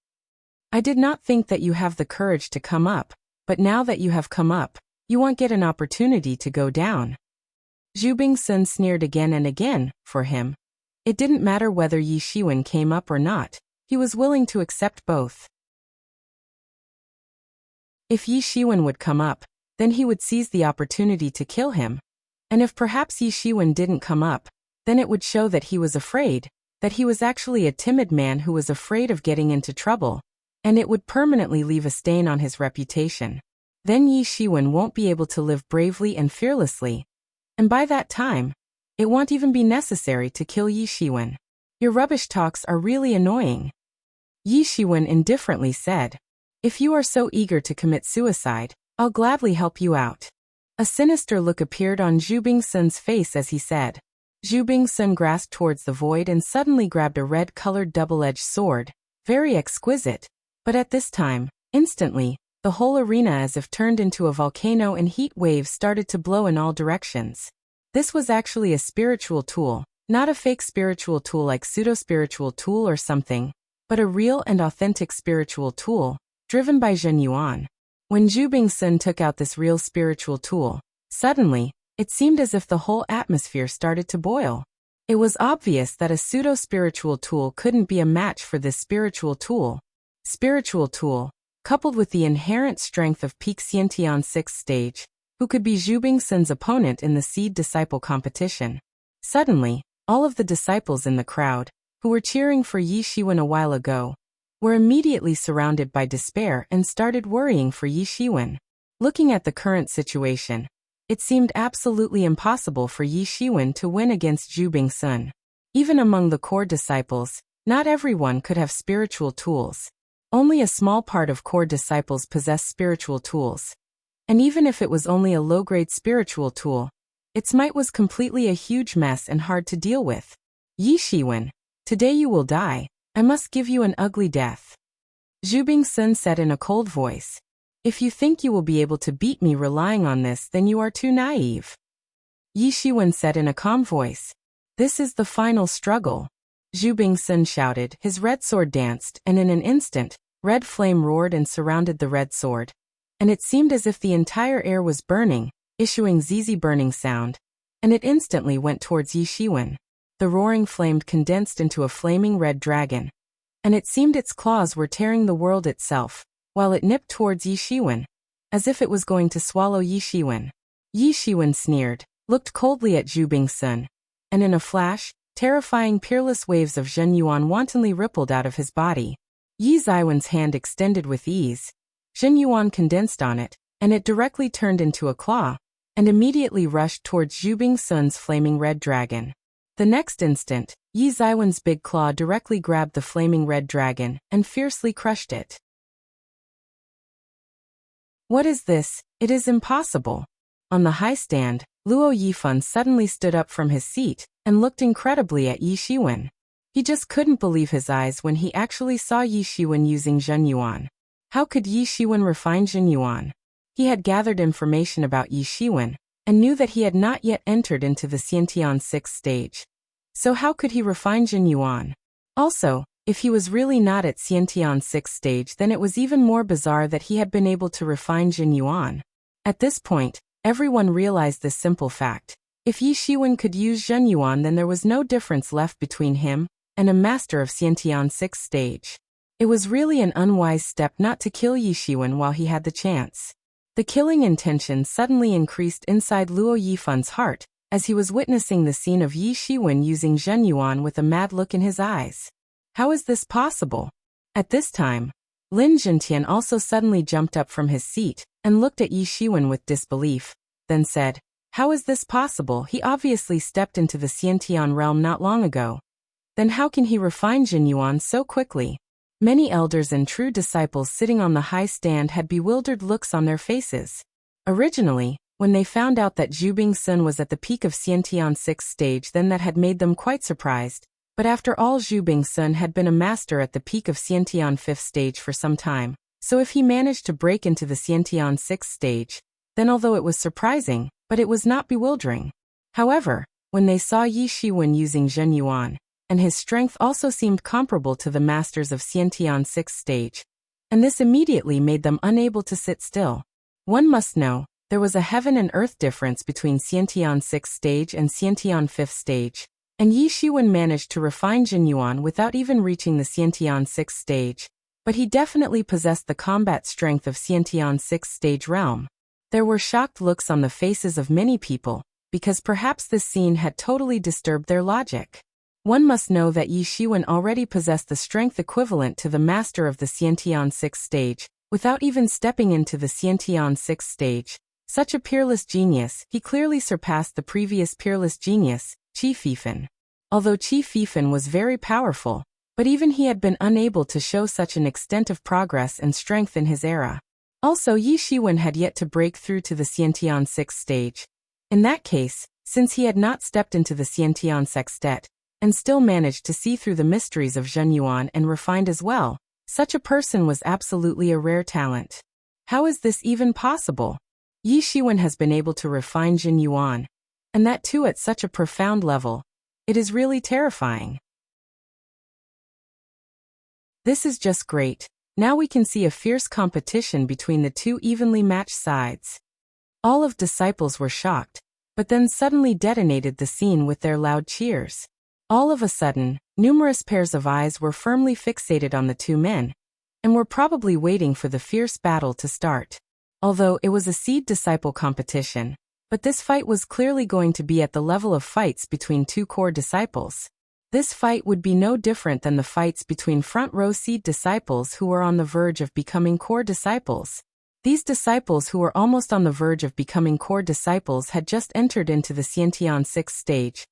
I did not think that you have the courage to come up, but now that you have come up, you won't get an opportunity to go down. Zhu Bingsun sneered again and again. For him, it didn't matter whether Yi Shiwen came up or not, he was willing to accept both. If Yi Shiwen would come up, then he would seize the opportunity to kill him. And if perhaps Yi Shiwen didn't come up, then it would show that he was afraid, that he was actually a timid man who was afraid of getting into trouble, and it would permanently leave a stain on his reputation. Then Yi Shiwen won't be able to live bravely and fearlessly, and by that time, it won't even be necessary to kill Yi Shiwen. Your rubbish talks are really annoying. Yi Shiwen indifferently said. If you are so eager to commit suicide, I'll gladly help you out. A sinister look appeared on Zhu Bingsun's face as he said. Zhu Bingsun grasped towards the void and suddenly grabbed a red-colored double-edged sword, very exquisite, but at this time, instantly, the whole arena as if turned into a volcano and heat waves started to blow in all directions. This was actually a spiritual tool, not a fake spiritual tool like pseudo-spiritual tool or something, but a real and authentic spiritual tool, driven by Zhen Yuan. When Zhu Bingsun took out this real spiritual tool, suddenly, it seemed as if the whole atmosphere started to boil. It was obvious that a pseudo-spiritual tool couldn't be a match for this spiritual tool. Spiritual tool, coupled with the inherent strength of peak Xiantian's 6th stage, who could be Zhu Bingsun's opponent in the seed disciple competition. Suddenly, all of the disciples in the crowd, who were cheering for Yi Shiwen a while ago, were immediately surrounded by despair and started worrying for Yi Shiwen. Looking at the current situation, it seemed absolutely impossible for Yi Shiwen to win against Zhu Bingsun. Even among the core disciples, not everyone could have spiritual tools. Only a small part of core disciples possess spiritual tools. And even if it was only a low-grade spiritual tool, its might was completely a huge mess and hard to deal with. Yi Shiwen, today you will die. I must give you an ugly death. Zhu Bingsun said in a cold voice. If you think you will be able to beat me relying on this, then you are too naive. Yi Shiwen said in a calm voice. This is the final struggle. Zhu Bingsun shouted, his red sword danced, and in an instant, red flame roared and surrounded the red sword. And it seemed as if the entire air was burning, issuing zizi burning sound, and it instantly went towards Yi Shiwen. The roaring flame condensed into a flaming red dragon, and it seemed its claws were tearing the world itself, while it nipped towards Yi Shiwen, as if it was going to swallow Yi Shiwen. Yi Shiwen sneered, looked coldly at Zhu Bingsun, and in a flash, terrifying peerless waves of Zhen Yuan wantonly rippled out of his body. Yi Ziwen's hand extended with ease. Zhen Yuan condensed on it, and it directly turned into a claw, and immediately rushed towards Zhu Bingsun's flaming red dragon. The next instant, Yi Ziwen's big claw directly grabbed the flaming red dragon and fiercely crushed it. What is this? It is impossible. On the high stand, Luo Yifun suddenly stood up from his seat and looked incredibly at Yi Shiwen. He just couldn't believe his eyes when he actually saw Yi Shiwen using Zhen Yuan. How could Yi Shiwen refine Zhen Yuan? He had gathered information about Yi Shiwen, and knew that he had not yet entered into the Xiantian 6th stage. So how could he refine Jin Yuan? Also, if he was really not at Xiantian 6th stage, then it was even more bizarre that he had been able to refine Jin Yuan. At this point, everyone realized this simple fact. If Yi Shiwen could use Jin Yuan, then there was no difference left between him and a master of Xiantian 6th stage. It was really an unwise step not to kill Yi Shiwen while he had the chance. The killing intention suddenly increased inside Luo Yifan's heart, as he was witnessing the scene of Yi Shiwen using Zhen Yuan with a mad look in his eyes. How is this possible? At this time, Lin Zhentian also suddenly jumped up from his seat and looked at Yi Shiwen with disbelief, then said, "How is this possible? He obviously stepped into the Xiantian realm not long ago. Then how can he refine Jin Yuan so quickly?" Many elders and true disciples sitting on the high stand had bewildered looks on their faces. Originally, when they found out that Zhu Bingsun was at the peak of Xiantian 6th stage, then that had made them quite surprised. But after all, Zhu Bingsun had been a master at the peak of Xiantian 5th stage for some time, so if he managed to break into the Xiantian 6th stage, then although it was surprising, but it was not bewildering. However, when they saw Yi Shiwen using Zhen Yuan, and his strength also seemed comparable to the masters of Xiantian 6th stage, and this immediately made them unable to sit still. One must know, there was a heaven and earth difference between Xiantian 6th stage and Xiantian 5th stage, and Yi Shiwen managed to refine Jin Yuan without even reaching the Xiantian 6th stage, but he definitely possessed the combat strength of Xiantian 6th stage realm. There were shocked looks on the faces of many people, because perhaps this scene had totally disturbed their logic. One must know that Yi Shiwen already possessed the strength equivalent to the master of the Xiantian 6th stage, without even stepping into the Xiantian 6th stage. Such a peerless genius, he clearly surpassed the previous peerless genius, Qi Fifan. Although Qi Fifan was very powerful, but even he had been unable to show such an extent of progress and strength in his era. Also, Yi Shiwen had yet to break through to the Xiantian 6th stage. In that case, since he had not stepped into the Xiantian sextet, and still managed to see through the mysteries of Zhen Yuan and refined as well, such a person was absolutely a rare talent. How is this even possible? Yi Shiwen has been able to refine Jin Yuan, and that too at such a profound level. It is really terrifying. This is just great. Now we can see a fierce competition between the two evenly matched sides. All of disciples were shocked, but then suddenly detonated the scene with their loud cheers. All of a sudden, numerous pairs of eyes were firmly fixated on the two men, and were probably waiting for the fierce battle to start. Although it was a seed-disciple competition, but this fight was clearly going to be at the level of fights between two core disciples. This fight would be no different than the fights between front-row seed disciples who were on the verge of becoming core disciples. These disciples who were almost on the verge of becoming core disciples had just entered into the Xiantian 6th stage,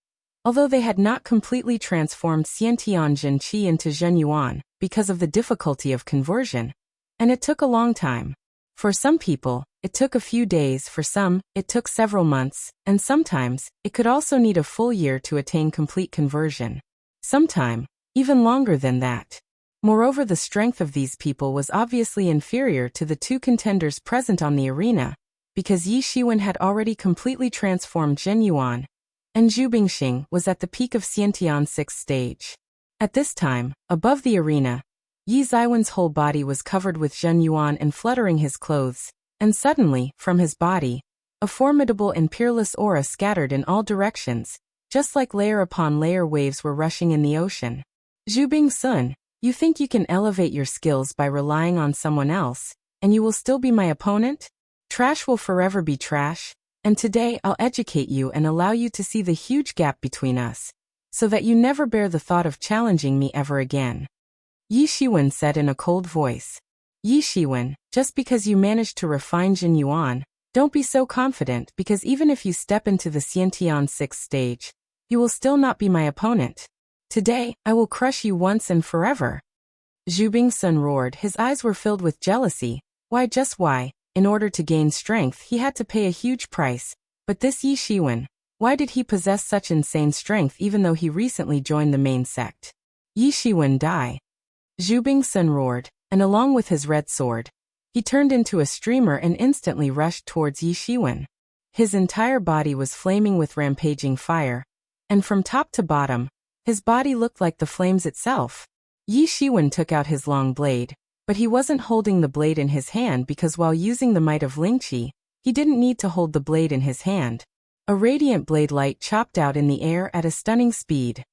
although they had not completely transformed Xiantian Jin Qi into Zhen Yuan because of the difficulty of conversion, and it took a long time. For some people, it took a few days, for some, it took several months, and sometimes, it could also need a full year to attain complete conversion. Sometime, even longer than that. Moreover, the strength of these people was obviously inferior to the two contenders present on the arena, because Yi Shiwen had already completely transformed Zhen Yuan, and Zhu Bingxing was at the peak of Xiantian 6th stage. At this time, above the arena, Yi Ziwen's whole body was covered with Zhen Yuan and fluttering his clothes, and suddenly, from his body, a formidable and peerless aura scattered in all directions, just like layer upon layer waves were rushing in the ocean. Zhu Bingsun, you think you can elevate your skills by relying on someone else, and you will still be my opponent? Trash will forever be trash, and today I'll educate you and allow you to see the huge gap between us, so that you never bear the thought of challenging me ever again. Yi Shiwen said in a cold voice. Yi Shiwen, just because you managed to refine Jin Yuan, don't be so confident, because even if you step into the Xiantian 6th stage, you will still not be my opponent. Today, I will crush you once and forever. Zhu Bingsun roared. His eyes were filled with jealousy. Why, just why? In order to gain strength, he had to pay a huge price. But this Yi Shiwen, why did he possess such insane strength even though he recently joined the main sect? Yi Shiwen die. Zhu Bingsun roared, and along with his red sword, He turned into a streamer and instantly rushed towards Yi Shiwen. His entire body was flaming with rampaging fire, and from top to bottom, his body looked like the flames itself. Yi Shiwen took out his long blade, but he wasn't holding the blade in his hand because while using the might of Lingqi, he didn't need to hold the blade in his hand. A radiant blade light chopped out in the air at a stunning speed.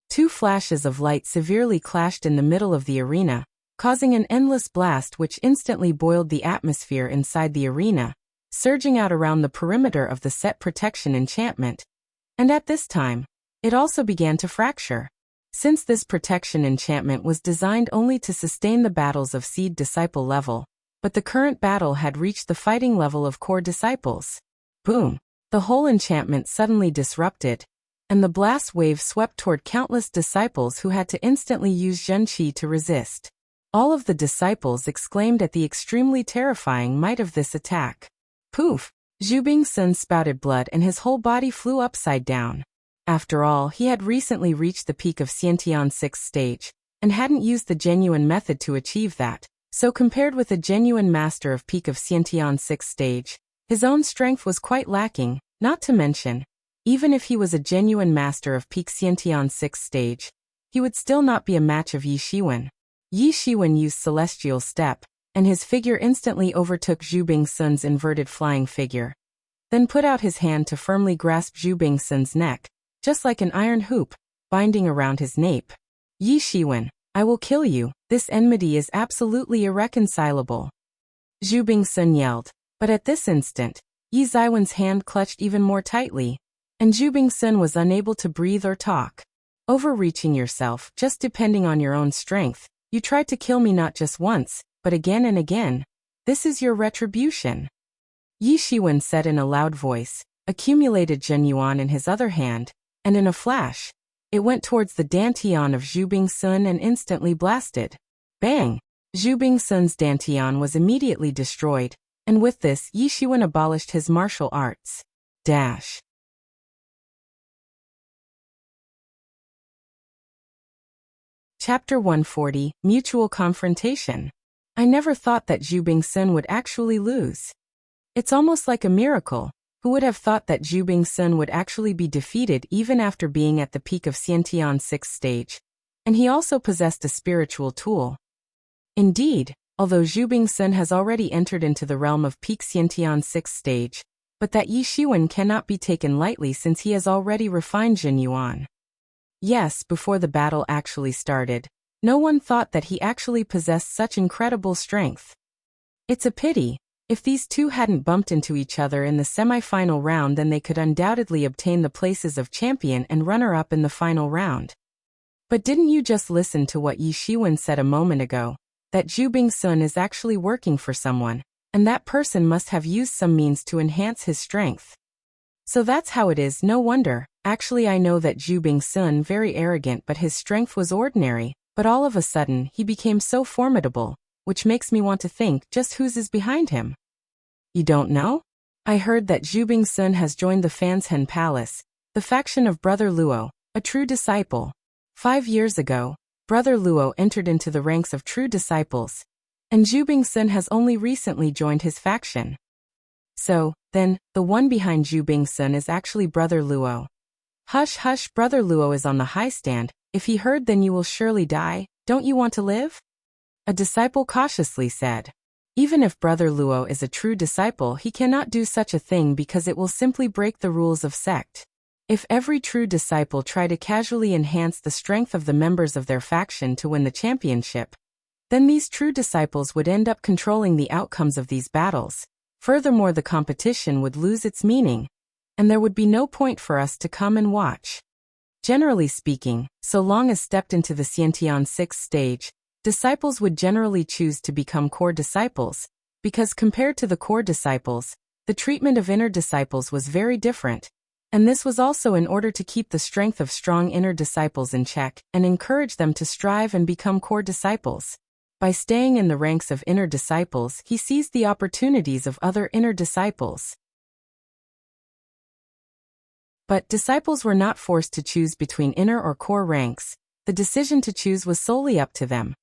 Two flashes of light severely clashed in the middle of the arena, causing an endless blast which instantly boiled the atmosphere inside the arena, surging out around the perimeter of the set protection enchantment. And at this time, it also began to fracture. Since this protection enchantment was designed only to sustain the battles of Seed Disciple level, but the current battle had reached the fighting level of Core Disciples. Boom! The whole enchantment suddenly disrupted, and the blast wave swept toward countless disciples who had to instantly use Zhen Qi to resist. All of the disciples exclaimed at the extremely terrifying might of this attack. Poof! Zhu Bingsun spouted blood and his whole body flew upside down. After all, he had recently reached the peak of Xiantian's 6th stage, and hadn't used the genuine method to achieve that, so compared with a genuine master of peak of Xiantian's 6th stage, his own strength was quite lacking, not to mention, even if he was a genuine master of peak Xiantian's 6th stage, he would still not be a match of Yi Shiwen. Yi Shiwen used Celestial Step, and his figure instantly overtook Zhu Bingsun's inverted flying figure, then put out his hand to firmly grasp Zhu Bingsun's neck, just like an iron hoop, binding around his nape. Yi Shiwen, I will kill you, this enmity is absolutely irreconcilable. Zhu Bingsun yelled, but at this instant, Yi Ziwen's hand clutched even more tightly, and Zhu Bingsun was unable to breathe or talk. Overreaching yourself, just depending on your own strength, you tried to kill me not just once, but again and again. This is your retribution. Yi Shiwen said in a loud voice, accumulated Zhen Yuan in his other hand, and in a flash, it went towards the Dantian of Zhu Bingsun and instantly blasted. Bang! Zhu Bingsun's Dantian was immediately destroyed, and with this Yi Shiwen abolished his martial arts. Dash. Chapter 140, Mutual Confrontation. I never thought that Zhu Bingsun would actually lose. It's almost like a miracle. Who would have thought that Zhu Bingsun would actually be defeated even after being at the peak of Xiantian's 6th stage? And he also possessed a spiritual tool. Indeed, although Zhu Bingsun has already entered into the realm of peak Xiantian's 6th stage, but that Yi Shiwen cannot be taken lightly since he has already refined Zhen Yuan. Yes, before the battle actually started, no one thought that he actually possessed such incredible strength. It's a pity. If these two hadn't bumped into each other in the semi-final round, then they could undoubtedly obtain the places of champion and runner-up in the final round. But didn't you just listen to what Yi Shiwen said a moment ago? That Zhu Bingsun is actually working for someone, and that person must have used some means to enhance his strength. So that's how it is, no wonder. Actually, I know that Zhu Bingsun very arrogant, but his strength was ordinary, but all of a sudden he became so formidable, which makes me want to think just whose is behind him. You don't know? I heard that Zhu Bingsun has joined the Fanshen Palace, the faction of Brother Luo, a true disciple. 5 years ago, Brother Luo entered into the ranks of true disciples, and Zhu Bingsun has only recently joined his faction. So, then, the one behind Zhu Bingsun is actually Brother Luo. Hush hush, Brother Luo is on the high stand. If he heard, then you will surely die. Don't you want to live? A disciple cautiously said. Even if Brother Luo is a true disciple, he cannot do such a thing because it will simply break the rules of sect. If every true disciple try to casually enhance the strength of the members of their faction to win the championship, then these true disciples would end up controlling the outcomes of these battles. Furthermore, the competition would lose its meaning, and there would be no point for us to come and watch. Generally speaking, so long as stepped into the Xiantian 6th stage, disciples would generally choose to become core disciples, because compared to the core disciples, the treatment of inner disciples was very different, and this was also in order to keep the strength of strong inner disciples in check and encourage them to strive and become core disciples. By staying in the ranks of inner disciples, he seized the opportunities of other inner disciples. But disciples were not forced to choose between inner or core ranks. The decision to choose was solely up to them.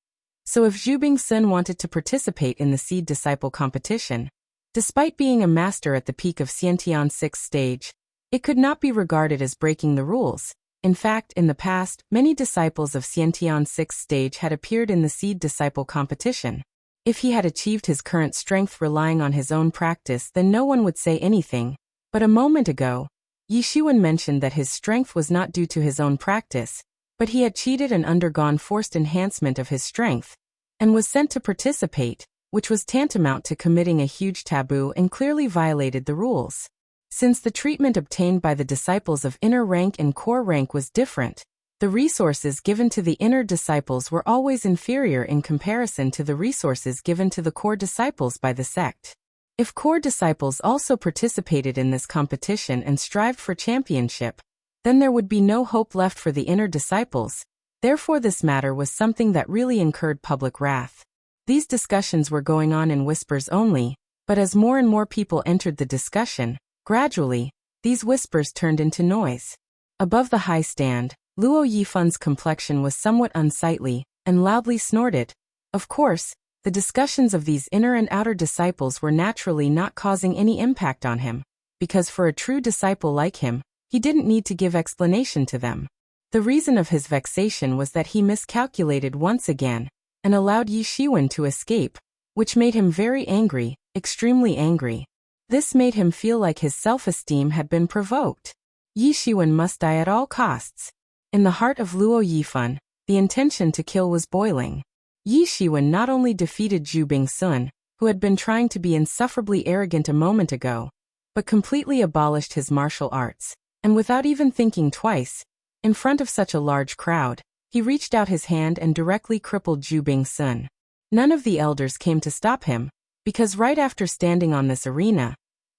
So if Zhu Bingsun wanted to participate in the Seed Disciple competition, despite being a master at the peak of Xiantian's 6th stage, it could not be regarded as breaking the rules. In fact, in the past, many disciples of Xiantian's 6th stage had appeared in the Seed Disciple competition. If he had achieved his current strength relying on his own practice, then no one would say anything. But a moment ago, Yi Shiwen mentioned that his strength was not due to his own practice, but he had cheated and undergone forced enhancement of his strength, and was sent to participate, which was tantamount to committing a huge taboo and clearly violated the rules. Since the treatment obtained by the disciples of inner rank and core rank was different, the resources given to the inner disciples were always inferior in comparison to the resources given to the core disciples by the sect. If core disciples also participated in this competition and strived for championship, then there would be no hope left for the inner disciples. Therefore, this matter was something that really incurred public wrath. These discussions were going on in whispers only, but as more and more people entered the discussion, gradually, these whispers turned into noise. Above the high stand, Luo Yifun's complexion was somewhat unsightly, and loudly snorted. Of course, the discussions of these inner and outer disciples were naturally not causing any impact on him, because for a true disciple like him, he didn't need to give explanation to them. The reason of his vexation was that he miscalculated once again, and allowed Yi Shiwen to escape, which made him very angry, extremely angry. This made him feel like his self-esteem had been provoked. Yi Shiwen must die at all costs. In the heart of Luo Yifun, the intention to kill was boiling. Yi Shiwen not only defeated Zhu Bingsun, who had been trying to be insufferably arrogant a moment ago, but completely abolished his martial arts, and without even thinking twice, in front of such a large crowd, he reached out his hand and directly crippled Zhu Bingsun. None of the elders came to stop him, because right after standing on this arena,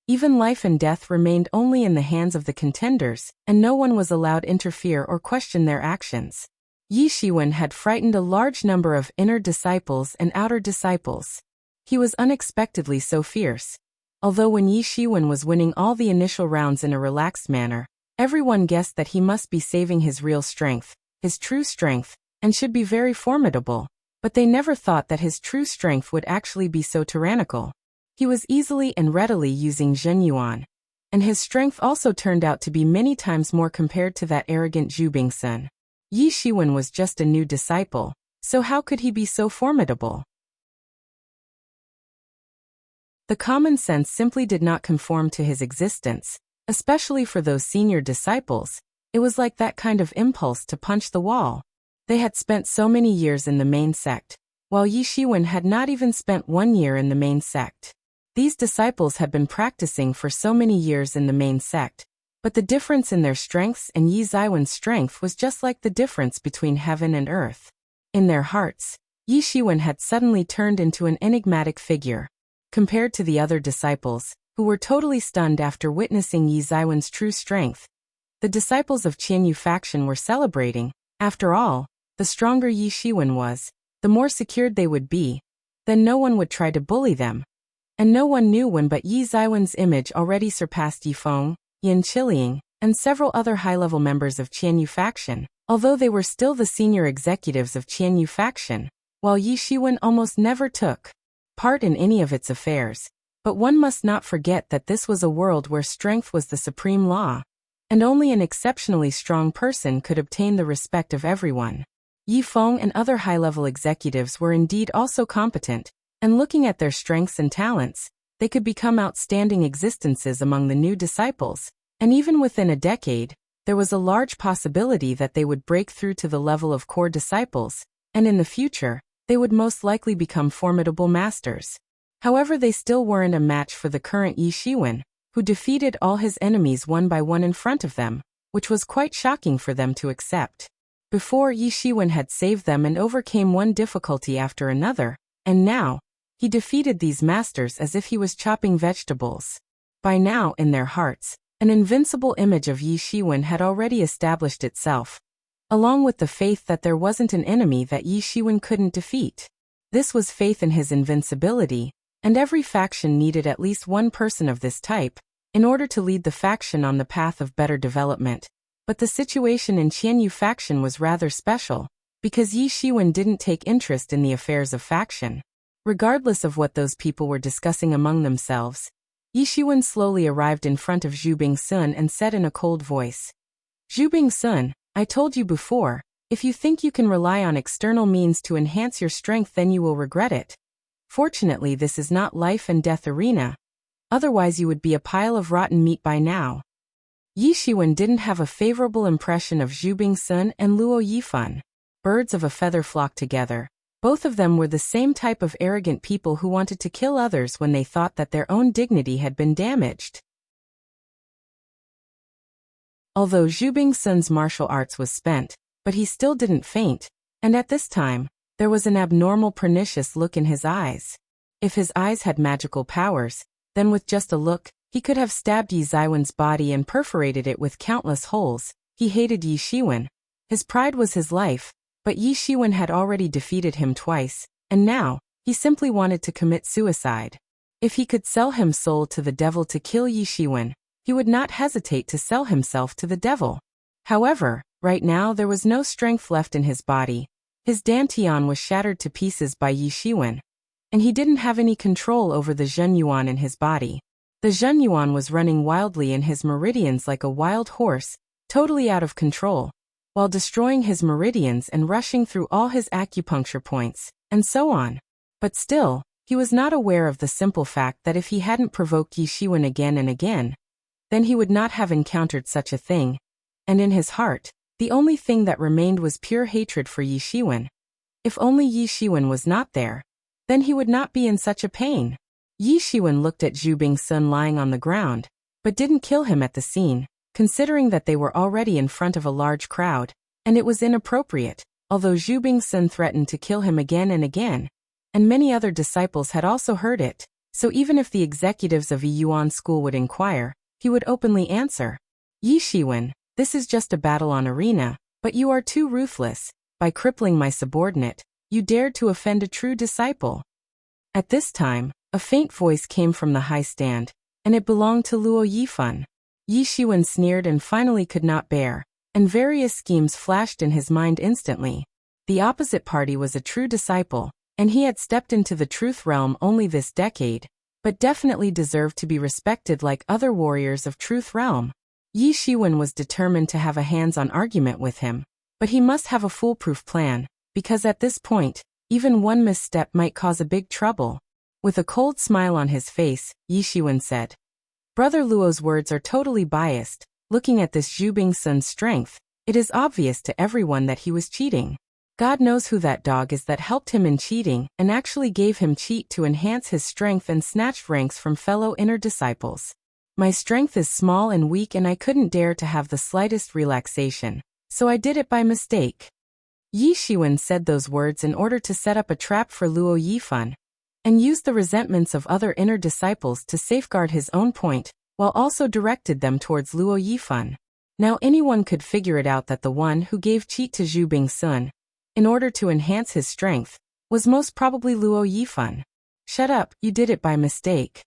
even life and death remained only in the hands of the contenders, and no one was allowed interfere or question their actions. Yi Shiwen had frightened a large number of inner disciples and outer disciples. He was unexpectedly so fierce. Although when Yi Shiwen was winning all the initial rounds in a relaxed manner, everyone guessed that he must be saving his real strength, his true strength, and should be very formidable, but they never thought that his true strength would actually be so tyrannical. He was easily and readily using Zhen Yuan, and his strength also turned out to be many times more compared to that arrogant Zhu Bingsun. Yi Shiwen was just a new disciple, so how could he be so formidable? The common sense simply did not conform to his existence, especially for those senior disciples. It was like that kind of impulse to punch the wall. They had spent so many years in the main sect, while Yi Shiwen had not even spent 1 year in the main sect. These disciples had been practicing for so many years in the main sect, but the difference in their strengths and Yi Ziwen's strength was just like the difference between heaven and earth. In their hearts, Yi Shiwen had suddenly turned into an enigmatic figure. Compared to the other disciples, who were totally stunned after witnessing Yi Ziwen's true strength, the disciples of Qianyu faction were celebrating. After all, the stronger Yi Shiwen was, the more secured they would be. Then no one would try to bully them. And no one knew when but Yi Ziwen's image already surpassed Yi Feng, Yin Qiliang, and several other high-level members of Qianyu faction, although they were still the senior executives of Qianyu faction, while Yi Shiwen almost never took part in any of its affairs. But one must not forget that this was a world where strength was the supreme law, and only an exceptionally strong person could obtain the respect of everyone. Yi Feng and other high-level executives were indeed also competent, and looking at their strengths and talents, they could become outstanding existences among the new disciples, and even within a decade, there was a large possibility that they would break through to the level of core disciples, and in the future, they would most likely become formidable masters. However, they still weren't a match for the current Yi Shiwen, who defeated all his enemies one by one in front of them, which was quite shocking for them to accept. Before, Yi Shiwen had saved them and overcame one difficulty after another, and now, he defeated these masters as if he was chopping vegetables. By now, in their hearts, an invincible image of Yi Shiwen had already established itself, along with the faith that there wasn't an enemy that Yi Shiwen couldn't defeat. This was faith in his invincibility, and every faction needed at least one person of this type, in order to lead the faction on the path of better development. But the situation in Qianyu faction was rather special, because Yi Shiwen didn't take interest in the affairs of faction. Regardless of what those people were discussing among themselves, Yi Shiwen slowly arrived in front of Zhu Bingsun and said in a cold voice, "Zhu Bingsun, I told you before, if you think you can rely on external means to enhance your strength, then you will regret it. Fortunately, this is not life and death arena. Otherwise you would be a pile of rotten meat by now." Yi Shiwen didn't have a favorable impression of Zhu Bingsun and Luo Yifan. Birds of a feather flock together. Both of them were the same type of arrogant people who wanted to kill others when they thought that their own dignity had been damaged. Although Zhu Bingsun's martial arts was spent, but he still didn't faint, and at this time, there was an abnormal pernicious look in his eyes. If his eyes had magical powers, then with just a look, he could have stabbed Yi Ziwen's body and perforated it with countless holes. He hated Yi Shiwen. His pride was his life, but Yi Shiwen had already defeated him twice, and now, he simply wanted to commit suicide. If he could sell his soul to the devil to kill Yi Shiwen, he would not hesitate to sell himself to the devil. However, right now there was no strength left in his body. His dantian was shattered to pieces by Yi Shiwen, and he didn't have any control over the Zhenyuan in his body. The Zhenyuan was running wildly in his meridians like a wild horse, totally out of control, while destroying his meridians and rushing through all his acupuncture points, and so on. But still, he was not aware of the simple fact that if he hadn't provoked Yi Shiwen again and again, then he would not have encountered such a thing, and in his heart, the only thing that remained was pure hatred for Yi Shiwen. If only Yi Shiwen was not there, then he would not be in such a pain. Yi Shiwen looked at Zhu Bingsun lying on the ground, but didn't kill him at the scene, considering that they were already in front of a large crowd, and it was inappropriate, although Zhu Bingsun threatened to kill him again and again, and many other disciples had also heard it, so even if the executives of a Yuan school would inquire, he would openly answer, "Yi Shiwen, this is just a battle on arena, but you are too ruthless. By crippling my subordinate, you dared to offend a true disciple." At this time, a faint voice came from the high stand, and it belonged to Luo Yifan. Yi Shiwen sneered and finally could not bear, and various schemes flashed in his mind instantly. The opposite party was a true disciple, and he had stepped into the truth realm only this decade, but definitely deserved to be respected like other warriors of truth realm. Yi Shiwen was determined to have a hands-on argument with him, but he must have a foolproof plan, because at this point, even one misstep might cause a big trouble. With a cold smile on his face, Yi Shiwen said, "Brother Luo's words are totally biased. Looking at this Zhu Bingsun's strength, it is obvious to everyone that he was cheating. God knows who that dog is that helped him in cheating and actually gave him cheat to enhance his strength and snatched ranks from fellow inner disciples. My strength is small and weak and I couldn't dare to have the slightest relaxation, so I did it by mistake." Yi Shiwen said those words in order to set up a trap for Luo Yifan, and used the resentments of other inner disciples to safeguard his own point, while also directed them towards Luo Yifan. Now anyone could figure it out that the one who gave cheat to Zhu Bingsun, in order to enhance his strength, was most probably Luo Yifan. "Shut up, you did it by mistake.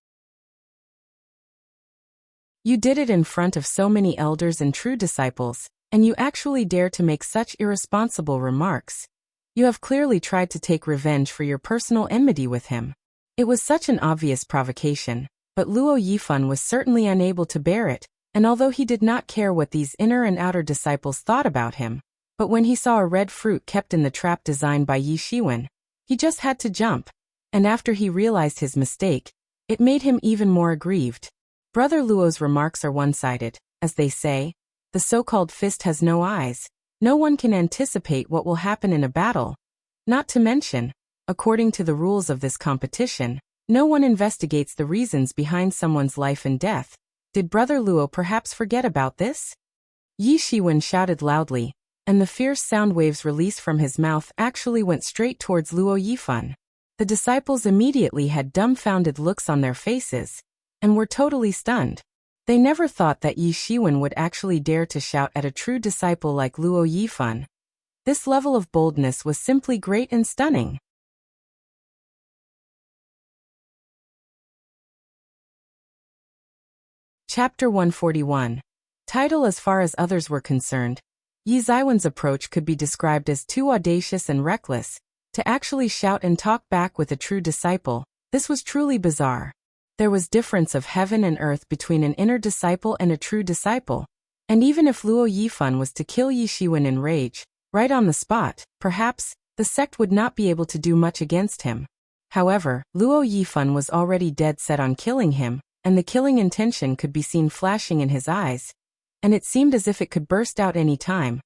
You did it in front of so many elders and true disciples, and you actually dare to make such irresponsible remarks. You have clearly tried to take revenge for your personal enmity with him." It was such an obvious provocation, but Luo Yifan was certainly unable to bear it, and although he did not care what these inner and outer disciples thought about him, but when he saw a red fruit kept in the trap designed by Yi Shiwen, he just had to jump, and after he realized his mistake, it made him even more aggrieved. Brother Luo's remarks are one-sided, as they say. The so-called fist has no eyes. No one can anticipate what will happen in a battle. Not to mention, according to the rules of this competition, no one investigates the reasons behind someone's life and death. Did Brother Luo perhaps forget about this? Yi Shiwen shouted loudly, and the fierce sound waves released from his mouth actually went straight towards Luo Yifan. The disciples immediately had dumbfounded looks on their faces, and were totally stunned. They never thought that Yi Shiwen would actually dare to shout at a true disciple like Luo Yifan. This level of boldness was simply great and stunning. Chapter 141. Title: As far as others were concerned, Yi Ziwen's approach could be described as too audacious and reckless. To actually shout and talk back with a true disciple, this was truly bizarre. There was difference of heaven and earth between an inner disciple and a true disciple. And even if Luo Yifan was to kill Yi Shiwen in rage, right on the spot, perhaps, the sect would not be able to do much against him. However, Luo Yifan was already dead set on killing him, and the killing intention could be seen flashing in his eyes, and it seemed as if it could burst out any time.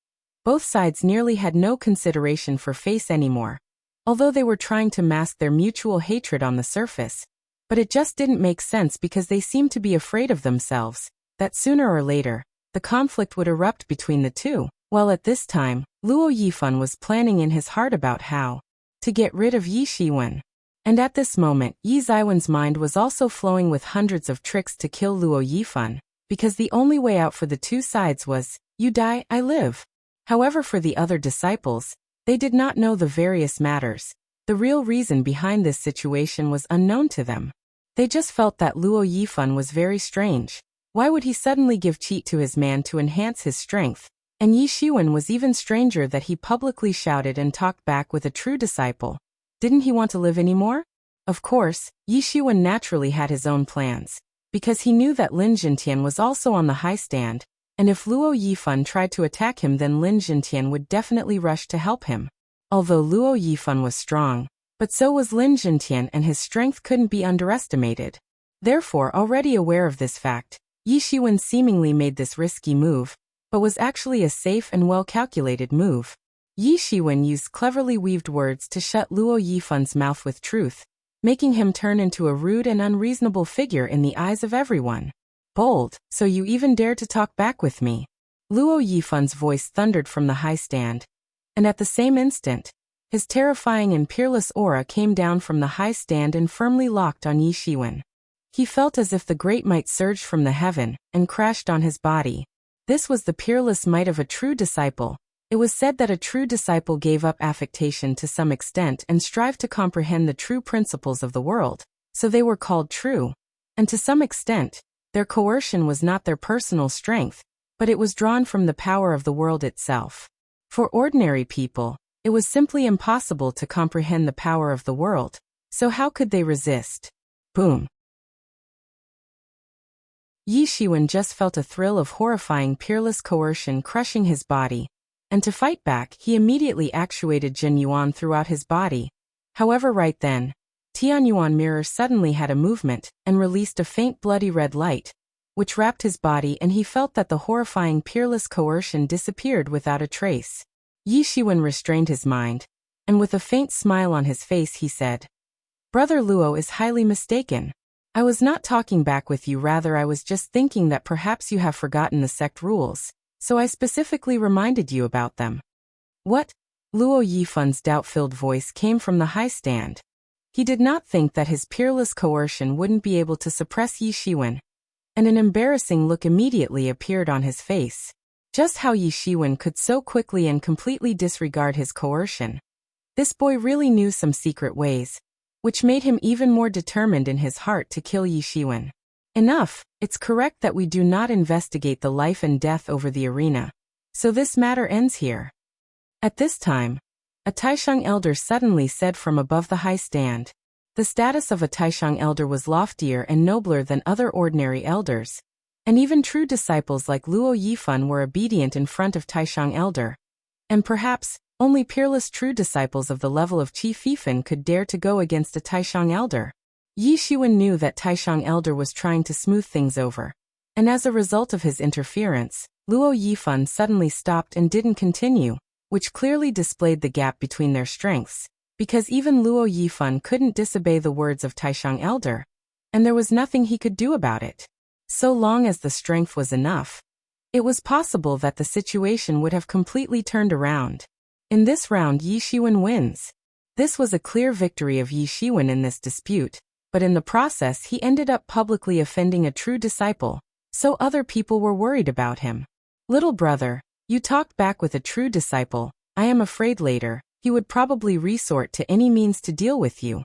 Both sides nearly had no consideration for face anymore, although they were trying to mask their mutual hatred on the surface. But it just didn't make sense because they seemed to be afraid of themselves, that sooner or later, the conflict would erupt between the two. While at this time, Luo Yifan was planning in his heart about how to get rid of Yi Shiwen. And at this moment, Yi Ziwen's mind was also flowing with hundreds of tricks to kill Luo Yifan, because the only way out for the two sides was, you die, I live. However, for the other disciples, they did not know the various matters. The real reason behind this situation was unknown to them. They just felt that Luo Yifan was very strange. Why would he suddenly give cheat to his man to enhance his strength? And Yi Shiwen was even stranger that he publicly shouted and talked back with a true disciple. Didn't he want to live anymore? Of course, Yi Shiwen naturally had his own plans, because he knew that Lin Jintian was also on the high stand, and if Luo Yifan tried to attack him, then Lin Jintian would definitely rush to help him. Although Luo Yifan was strong, but so was Lin Jintian, and his strength couldn't be underestimated. Therefore, already aware of this fact, Yi Shiwen seemingly made this risky move, but was actually a safe and well-calculated move. Yi Shiwen used cleverly weaved words to shut Luo Yifan's mouth with truth, making him turn into a rude and unreasonable figure in the eyes of everyone. Bold, so you even dare to talk back with me. Luo Yifan's voice thundered from the high stand, and at the same instant, his terrifying and peerless aura came down from the high stand and firmly locked on Yi Shiwen. He felt as if the great might surged from the heaven and crashed on his body. This was the peerless might of a true disciple. It was said that a true disciple gave up affectation to some extent and strived to comprehend the true principles of the world, so they were called true. And to some extent, their coercion was not their personal strength, but it was drawn from the power of the world itself. For ordinary people, it was simply impossible to comprehend the power of the world, so how could they resist? Boom. Yi Shiwen just felt a thrill of horrifying peerless coercion crushing his body, and to fight back, he immediately actuated Jin Yuan throughout his body. However, right then, Tian Yuan mirror suddenly had a movement and released a faint bloody red light, which wrapped his body, and he felt that the horrifying peerless coercion disappeared without a trace. Yi Shiwen restrained his mind, and with a faint smile on his face he said, "Brother Luo is highly mistaken. I was not talking back with you, rather I was just thinking that perhaps you have forgotten the sect rules, so I specifically reminded you about them." What? Luo Yifan's doubt-filled voice came from the high stand. He did not think that his peerless coercion wouldn't be able to suppress Yi Shiwen, and an embarrassing look immediately appeared on his face. Just how Yi Shiwen could so quickly and completely disregard his coercion. This boy really knew some secret ways, which made him even more determined in his heart to kill Yi Shiwen. Enough, it's correct that we do not investigate the life and death over the arena, so this matter ends here. At this time, a Taishang elder suddenly said from above the high stand. The status of a Taishang elder was loftier and nobler than other ordinary elders, and even true disciples like Luo Yifan were obedient in front of Taishang elder. And perhaps, only peerless true disciples of the level of Qi Fifan could dare to go against a Taishang elder. Yi Shiwen knew that Taishang elder was trying to smooth things over, and as a result of his interference, Luo Yifan suddenly stopped and didn't continue, which clearly displayed the gap between their strengths, because even Luo Yifan couldn't disobey the words of Taishang elder, and there was nothing he could do about it. So long as the strength was enough, it was possible that the situation would have completely turned around. In this round, Yi Shiwen wins. This was a clear victory of Yi Shiwen in this dispute, but in the process he ended up publicly offending a true disciple, so other people were worried about him. Little brother, you talked back with a true disciple. I am afraid later, he would probably resort to any means to deal with you.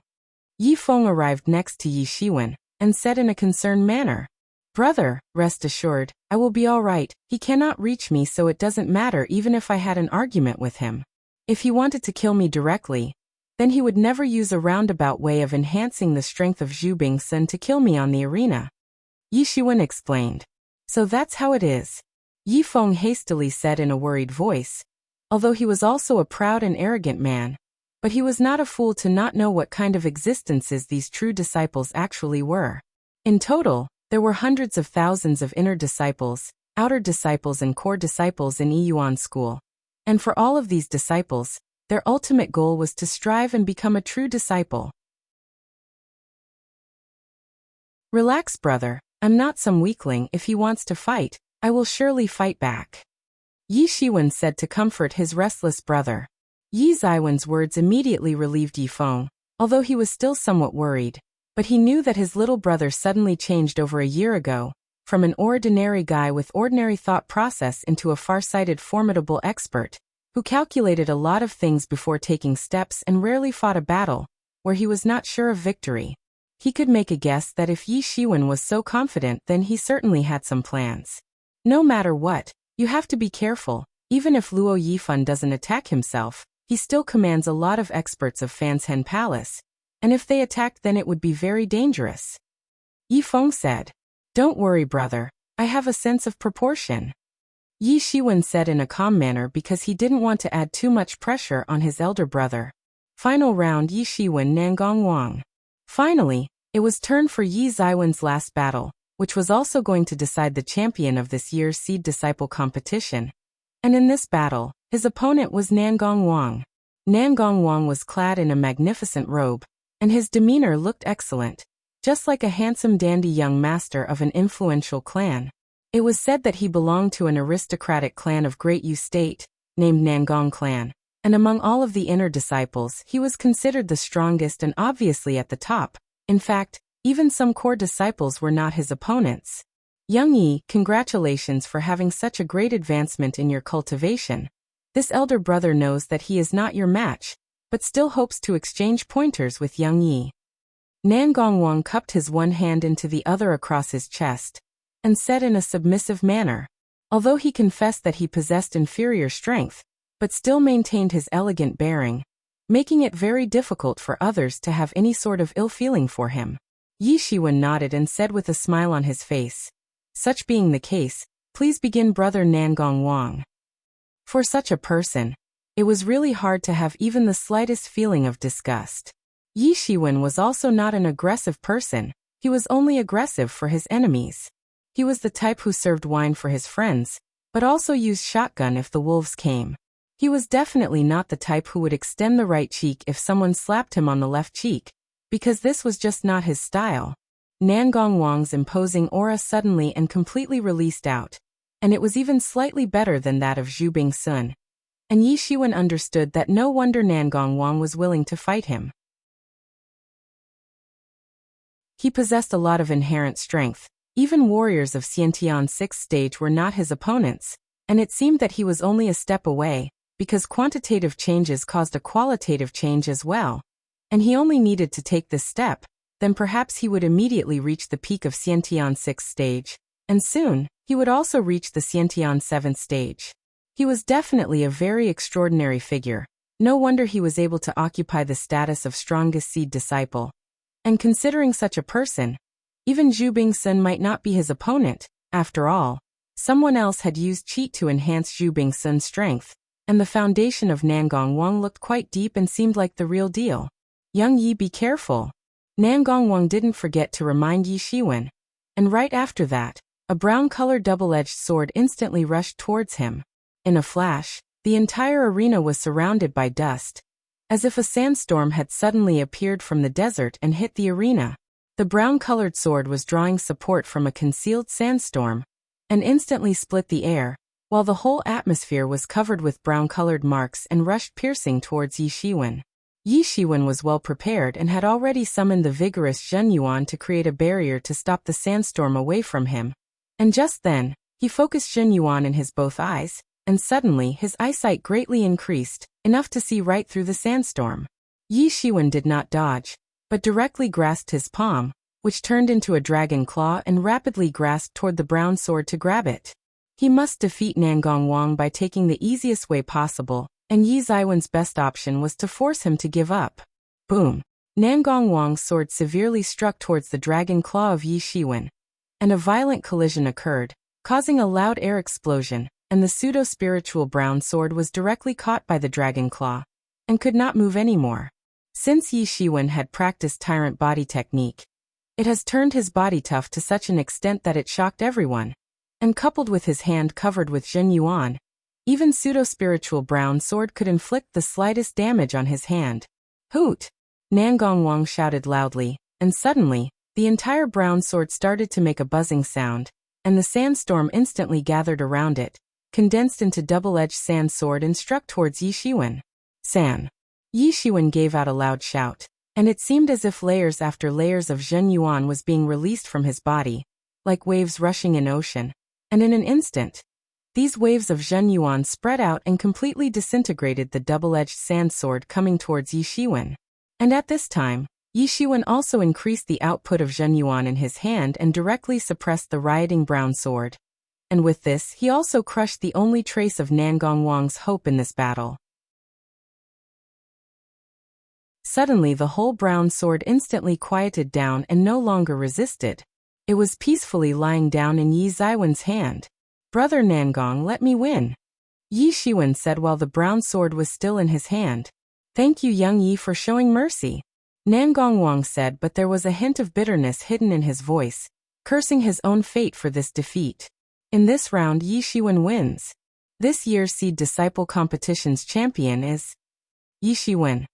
Yi Feng arrived next to Yi Shiwen, and said in a concerned manner, Brother, rest assured, I will be all right. He cannot reach me, so it doesn't matter even if I had an argument with him. If he wanted to kill me directly, then he would never use a roundabout way of enhancing the strength of Zhu Bingsun to kill me on the arena. Yi Shiwen explained. So that's how it is. Yi Feng hastily said in a worried voice, although he was also a proud and arrogant man. But he was not a fool to not know what kind of existences these true disciples actually were. In total, there were hundreds of thousands of inner disciples, outer disciples and core disciples in Yiyuan school. And for all of these disciples, their ultimate goal was to strive and become a true disciple. Relax, brother. I'm not some weakling. If he wants to fight, I will surely fight back. Yi Shiwen said to comfort his restless brother. Yi Ziwen's words immediately relieved Yi Feng, although he was still somewhat worried. But he knew that his little brother suddenly changed over a year ago, from an ordinary guy with ordinary thought process into a far-sighted formidable expert, who calculated a lot of things before taking steps and rarely fought a battle where he was not sure of victory. He could make a guess that if Yi Shiwen was so confident, then he certainly had some plans. No matter what, you have to be careful. Even if Luo Yifan doesn't attack himself, he still commands a lot of experts of Fanshen Palace. And if they attacked, then it would be very dangerous. Yi Feng said. Don't worry, brother. I have a sense of proportion. Yi Shiwen said in a calm manner because he didn't want to add too much pressure on his elder brother. Final round, Yi Shiwen Nangong Wang. Finally, it was turn for Yi Ziwen's last battle, which was also going to decide the champion of this year's Seed Disciple competition. And in this battle, his opponent was Nangong Wang. Nangong Wang was clad in a magnificent robe, and his demeanor looked excellent, just like a handsome dandy young master of an influential clan. It was said that he belonged to an aristocratic clan of Great Yu State, named Nangong Clan, and among all of the inner disciples, he was considered the strongest and obviously at the top. In fact, even some core disciples were not his opponents. Young Yi, congratulations for having such a great advancement in your cultivation. This elder brother knows that he is not your match, but still hopes to exchange pointers with young Yi. Nangong Wang cupped his one hand into the other across his chest, and said in a submissive manner, although he confessed that he possessed inferior strength, but still maintained his elegant bearing, making it very difficult for others to have any sort of ill feeling for him. Yi Shiwen nodded and said with a smile on his face, such being the case, please begin, brother Nangong Wang. For such a person, it was really hard to have even the slightest feeling of disgust. Yi Shiwen was also not an aggressive person, he was only aggressive for his enemies. He was the type who served wine for his friends, but also used shotgun if the wolves came. He was definitely not the type who would extend the right cheek if someone slapped him on the left cheek, because this was just not his style. Nangong Wang's imposing aura suddenly and completely released out, and it was even slightly better than that of Zhu Bingsun. And Yi Shiwen understood that no wonder Nangong Wang was willing to fight him. He possessed a lot of inherent strength. Even warriors of Xiantian's 6th stage were not his opponents, and it seemed that he was only a step away, because quantitative changes caused a qualitative change as well. And he only needed to take this step, then perhaps he would immediately reach the peak of Xiantian's 6th stage, and soon, he would also reach the Xiantian 7th stage. He was definitely a very extraordinary figure. No wonder he was able to occupy the status of strongest seed disciple. And considering such a person, even Zhu Bingsun might not be his opponent. After all, someone else had used cheat to enhance Zhu Bingsun's strength, and the foundation of Nangong Wang looked quite deep and seemed like the real deal. Young Yi, be careful. Nangong Wang didn't forget to remind Yi Shiwen. And right after that, a brown-colored double-edged sword instantly rushed towards him. In a flash, the entire arena was surrounded by dust, as if a sandstorm had suddenly appeared from the desert and hit the arena. The brown-colored sword was drawing support from a concealed sandstorm, and instantly split the air, while the whole atmosphere was covered with brown-colored marks and rushed piercing towards Yi Shiwen. Yi Shiwen was well prepared and had already summoned the vigorous Zhen Yuan to create a barrier to stop the sandstorm away from him. And just then, he focused Zhen Yuan in his both eyes, and suddenly his eyesight greatly increased, enough to see right through the sandstorm. Yi Shiwen did not dodge, but directly grasped his palm, which turned into a dragon claw and rapidly grasped toward the brown sword to grab it. He must defeat Nangong Wang by taking the easiest way possible, and Yi Zaiwen's best option was to force him to give up. Boom! Nangong Wang's sword severely struck towards the dragon claw of Yi Shiwen, and a violent collision occurred, causing a loud air explosion, and the pseudo-spiritual brown sword was directly caught by the dragon claw, and could not move anymore. Since Yi Shiwen had practiced tyrant body technique, it has turned his body tough to such an extent that it shocked everyone. And coupled with his hand covered with Zhen Yuan, even pseudo-spiritual brown sword could inflict the slightest damage on his hand. Hoot! Nangong Wang shouted loudly, and suddenly, the entire brown sword started to make a buzzing sound, and the sandstorm instantly gathered around it, condensed into double-edged sand sword and struck towards Yi Shiwen. San! Yi Shiwen gave out a loud shout, and it seemed as if layers after layers of Zhen Yuan was being released from his body, like waves rushing in ocean. And in an instant, these waves of Zhen Yuan spread out and completely disintegrated the double-edged sand sword coming towards Yi Shiwen. And at this time, Yi Shiwen also increased the output of Zhen Yuan in his hand and directly suppressed the rioting brown sword. And with this, he also crushed the only trace of Nangong Wang's hope in this battle. Suddenly the whole brown sword instantly quieted down and no longer resisted. It was peacefully lying down in Yi Zaiwen's hand. "Brother Nangong, let me win," Yi Shiwen said while the brown sword was still in his hand. "Thank you, young Yi, for showing mercy," Nangong Wang said, but there was a hint of bitterness hidden in his voice, cursing his own fate for this defeat. In this round, Yi Shiwen wins. This year's Seed Disciple Competition's champion is Yi Shiwen.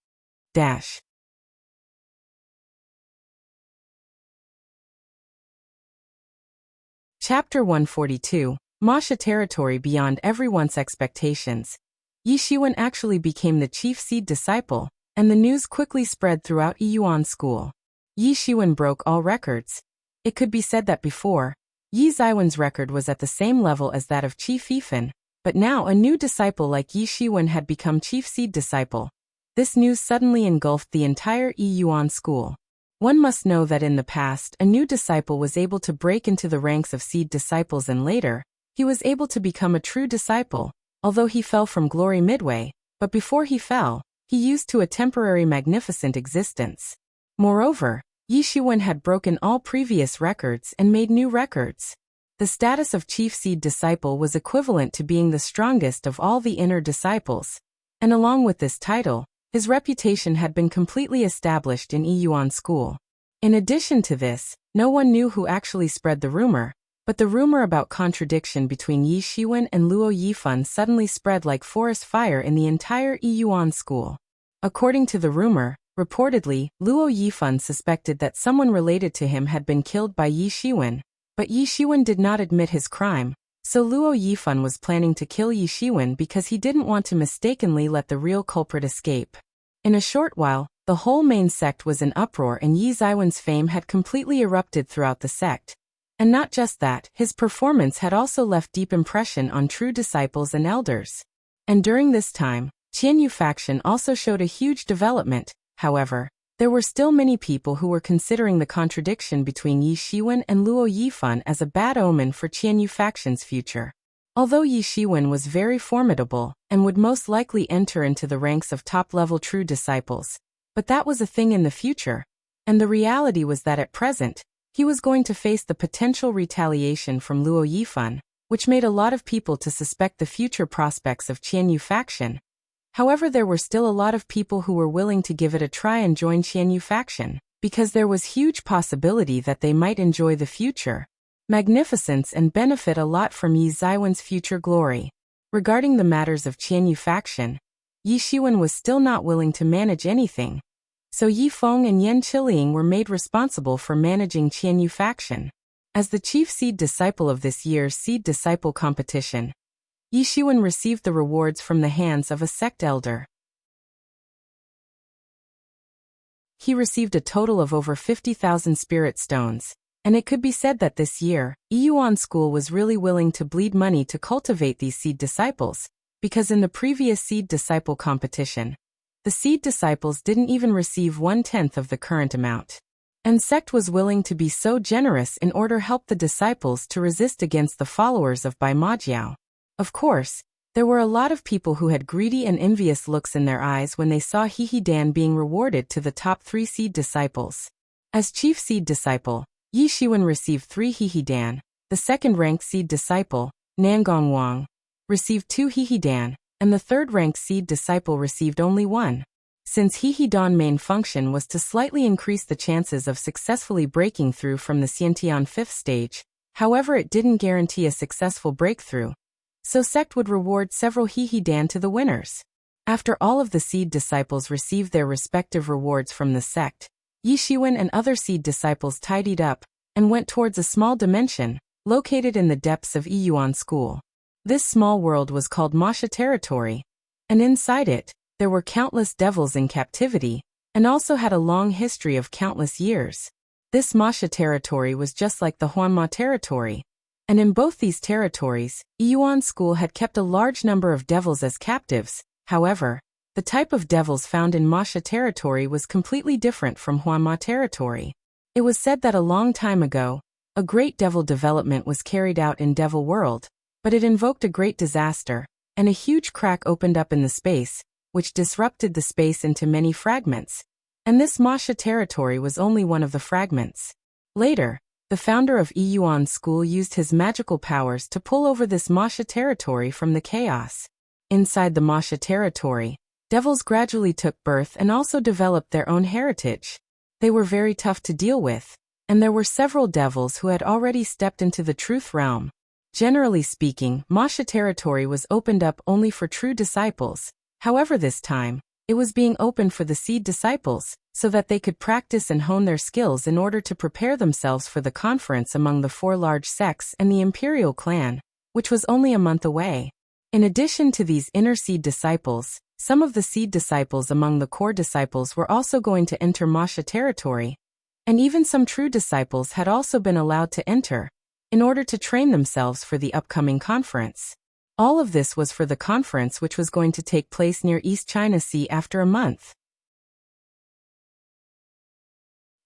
Chapter 142, Masha Territory Beyond Everyone's Expectations. Yi Shiwen actually became the chief seed disciple, and the news quickly spread throughout Yiyuan School. Yi Shiwen broke all records. It could be said that before, Yi Zaiwen's record was at the same level as that of Chief Yifan, but now a new disciple like Yi Shiwen had become chief seed disciple. This news suddenly engulfed the entire Yiyuan School. One must know that in the past, a new disciple was able to break into the ranks of seed disciples, and later, he was able to become a true disciple, although he fell from glory midway, but before he fell, he used to a temporary magnificent existence. Moreover, Yi Shiwen had broken all previous records and made new records. The status of chief seed disciple was equivalent to being the strongest of all the inner disciples, and along with this title, his reputation had been completely established in Yiyuan School. In addition to this, no one knew who actually spread the rumor, but the rumor about contradiction between Yi Shiwen and Luo Yifan suddenly spread like forest fire in the entire Yiyuan School. According to the rumor, reportedly, Luo Yifan suspected that someone related to him had been killed by Yi Shiwen, but Yi Shiwen did not admit his crime. So Luo Yifan was planning to kill Yi Shiwen because he didn't want to mistakenly let the real culprit escape. In a short while, the whole main sect was in uproar and Yi Zaiwen's fame had completely erupted throughout the sect. And not just that, his performance had also left deep impression on true disciples and elders. And during this time, Qianyu faction also showed a huge development. However, there were still many people who were considering the contradiction between Yi Shiwen and Luo Yifan as a bad omen for Qianyu faction's future. Although Yi Shiwen was very formidable and would most likely enter into the ranks of top-level true disciples, but that was a thing in the future, and the reality was that at present, he was going to face the potential retaliation from Luo Yifan, which made a lot of people to suspect the future prospects of Qianyu faction. However, there were still a lot of people who were willing to give it a try and join Qianyu faction, because there was huge possibility that they might enjoy the future magnificence and benefit a lot from Yi Zaiwen's future glory. Regarding the matters of Qianyu faction, Yi Shiwen was still not willing to manage anything, so Yi Feng and Yan Qiliang were made responsible for managing Qianyu faction. As the chief seed disciple of this year's Seed Disciple Competition, Yi Shiwen received the rewards from the hands of a sect elder. He received a total of over 50,000 spirit stones, and it could be said that this year, Yiyuan School was really willing to bleed money to cultivate these seed disciples, because in the previous Seed Disciple Competition, the seed disciples didn't even receive 1/10 of the current amount. And sect was willing to be so generous in order to help the disciples to resist against the followers of Bai Majiao. Of course, there were a lot of people who had greedy and envious looks in their eyes when they saw He Dan being rewarded to the top 3 seed disciples. As chief seed disciple, Yi Shiwen received 3 He Dan. The second-ranked seed disciple, Nangong Wang, received 2 He Dan, and the third-ranked seed disciple received only 1. Since He Dan's main function was to slightly increase the chances of successfully breaking through from the Xiantian 5th stage, however it didn't guarantee a successful breakthrough. So sect would reward several He Dan to the winners. After all of the seed disciples received their respective rewards from the sect, Yi Shiwen and other seed disciples tidied up and went towards a small dimension, located in the depths of Yiyuan School. This small world was called Masha Territory, and inside it, there were countless devils in captivity, and also had a long history of countless years. This Masha Territory was just like the Huanma Territory, and in both these territories, Yiyuan School had kept a large number of devils as captives. However, the type of devils found in Masha Territory was completely different from Huanma Territory. It was said that a long time ago, a great devil development was carried out in Devil World, but it invoked a great disaster, and a huge crack opened up in the space, which disrupted the space into many fragments. And this Masha Territory was only one of the fragments. Later, the founder of Yiyuan School used his magical powers to pull over this Masha Territory from the chaos. Inside the Masha Territory, devils gradually took birth and also developed their own heritage. They were very tough to deal with, and there were several devils who had already stepped into the truth realm. Generally speaking, Masha Territory was opened up only for true disciples. However, this time, it was being opened for the seed disciples, so that they could practice and hone their skills in order to prepare themselves for the conference among the 4 large sects and the imperial clan, which was only a month away. In addition to these inner seed disciples, some of the seed disciples among the core disciples were also going to enter Masha Territory, and even some true disciples had also been allowed to enter, in order to train themselves for the upcoming conference. All of this was for the conference which was going to take place near East China Sea after a month.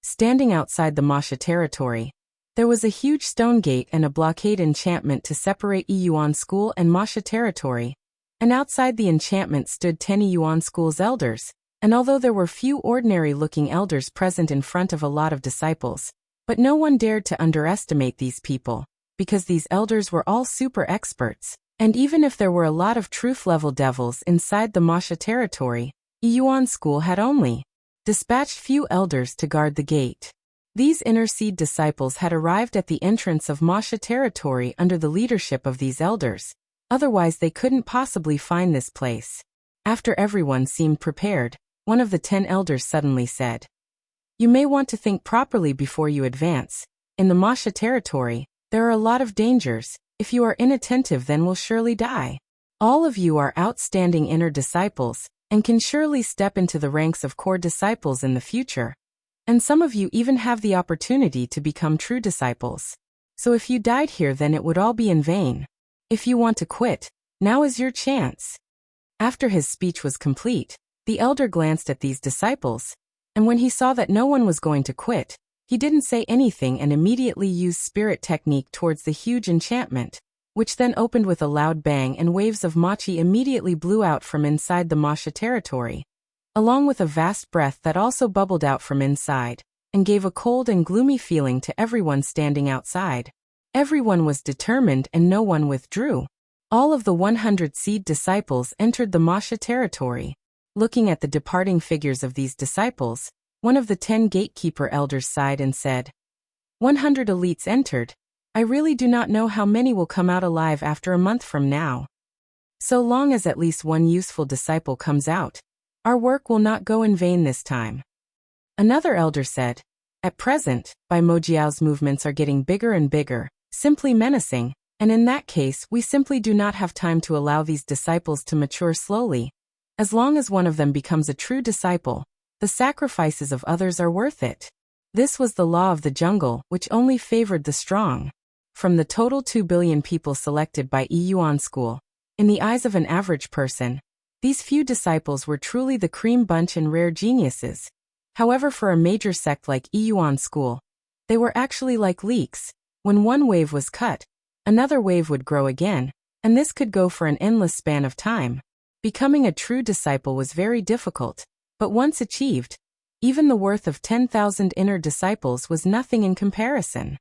Standing outside the Masha Territory, there was a huge stone gate and a blockade enchantment to separate Yiyuan School and Masha Territory, and outside the enchantment stood 10 Yiyuan School's elders, and although there were few ordinary-looking elders present in front of a lot of disciples, but no one dared to underestimate these people, because these elders were all super experts. And even if there were a lot of truth-level devils inside the Masha Territory, Yiyuan School had only dispatched few elders to guard the gate. These inner seed disciples had arrived at the entrance of Masha Territory under the leadership of these elders, otherwise they couldn't possibly find this place. After everyone seemed prepared, one of the 10 elders suddenly said, "You may want to think properly before you advance. In the Masha Territory, there are a lot of dangers. If you are inattentive, then will surely die. All of you are outstanding inner disciples, and can surely step into the ranks of core disciples in the future. And some of you even have the opportunity to become true disciples. So if you died here, then it would all be in vain. If you want to quit, now is your chance." After his speech was complete, the elder glanced at these disciples, and when he saw that no one was going to quit, he didn't say anything and immediately used spirit technique towards the huge enchantment, which then opened with a loud bang and waves of machi immediately blew out from inside the Masha Territory, along with a vast breath that also bubbled out from inside, and gave a cold and gloomy feeling to everyone standing outside. Everyone was determined and no one withdrew. All of the 100 seed disciples entered the Masha Territory. Looking at the departing figures of these disciples, one of the 10 gatekeeper elders sighed and said, 100 elites entered. I really do not know how many will come out alive after a month from now. So long as at least one useful disciple comes out, our work will not go in vain this time. Another elder said, at present, Bai Mojiao's movements are getting bigger and bigger, simply menacing, and in that case we simply do not have time to allow these disciples to mature slowly. As long as one of them becomes a true disciple, the sacrifices of others are worth it. This was the law of the jungle, which only favored the strong. From the total 2 billion people selected by Yiyuan School, in the eyes of an average person, these few disciples were truly the cream bunch and rare geniuses. However, for a major sect like Yuan school, they were actually like leeks. When one wave was cut, another wave would grow again, and this could go for an endless span of time. Becoming a true disciple was very difficult, but once achieved, even the worth of 10,000 inner disciples was nothing in comparison.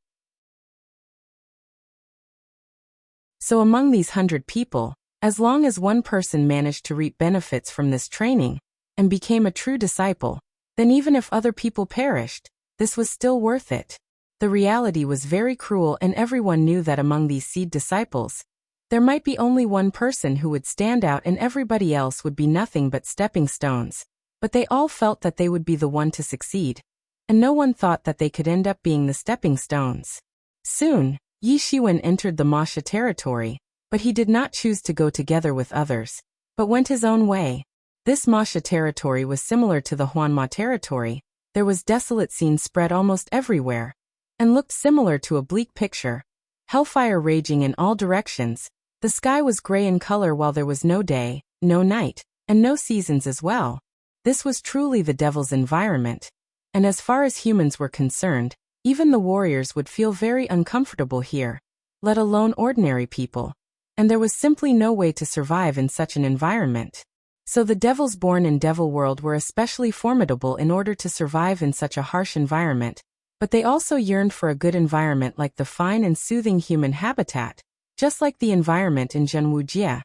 So among these 100 people, as long as one person managed to reap benefits from this training and became a true disciple, then even if other people perished, this was still worth it. The reality was very cruel, and everyone knew that among these seed disciples, there might be only one person who would stand out and everybody else would be nothing but stepping stones. But they all felt that they would be the one to succeed, and no one thought that they could end up being the stepping stones. Soon, Yi Shiwen entered the Masha territory, but he did not choose to go together with others, but went his own way. This Masha territory was similar to the Huanma territory. There was desolate scenes spread almost everywhere, and looked similar to a bleak picture. Hellfire raging in all directions. The sky was gray in color while there was no day, no night, and no seasons as well. This was truly the devil's environment, and as far as humans were concerned, even the warriors would feel very uncomfortable here, let alone ordinary people, and there was simply no way to survive in such an environment. So the devils born in Devil World were especially formidable in order to survive in such a harsh environment, but they also yearned for a good environment like the fine and soothing human habitat, just like the environment in Wuxia.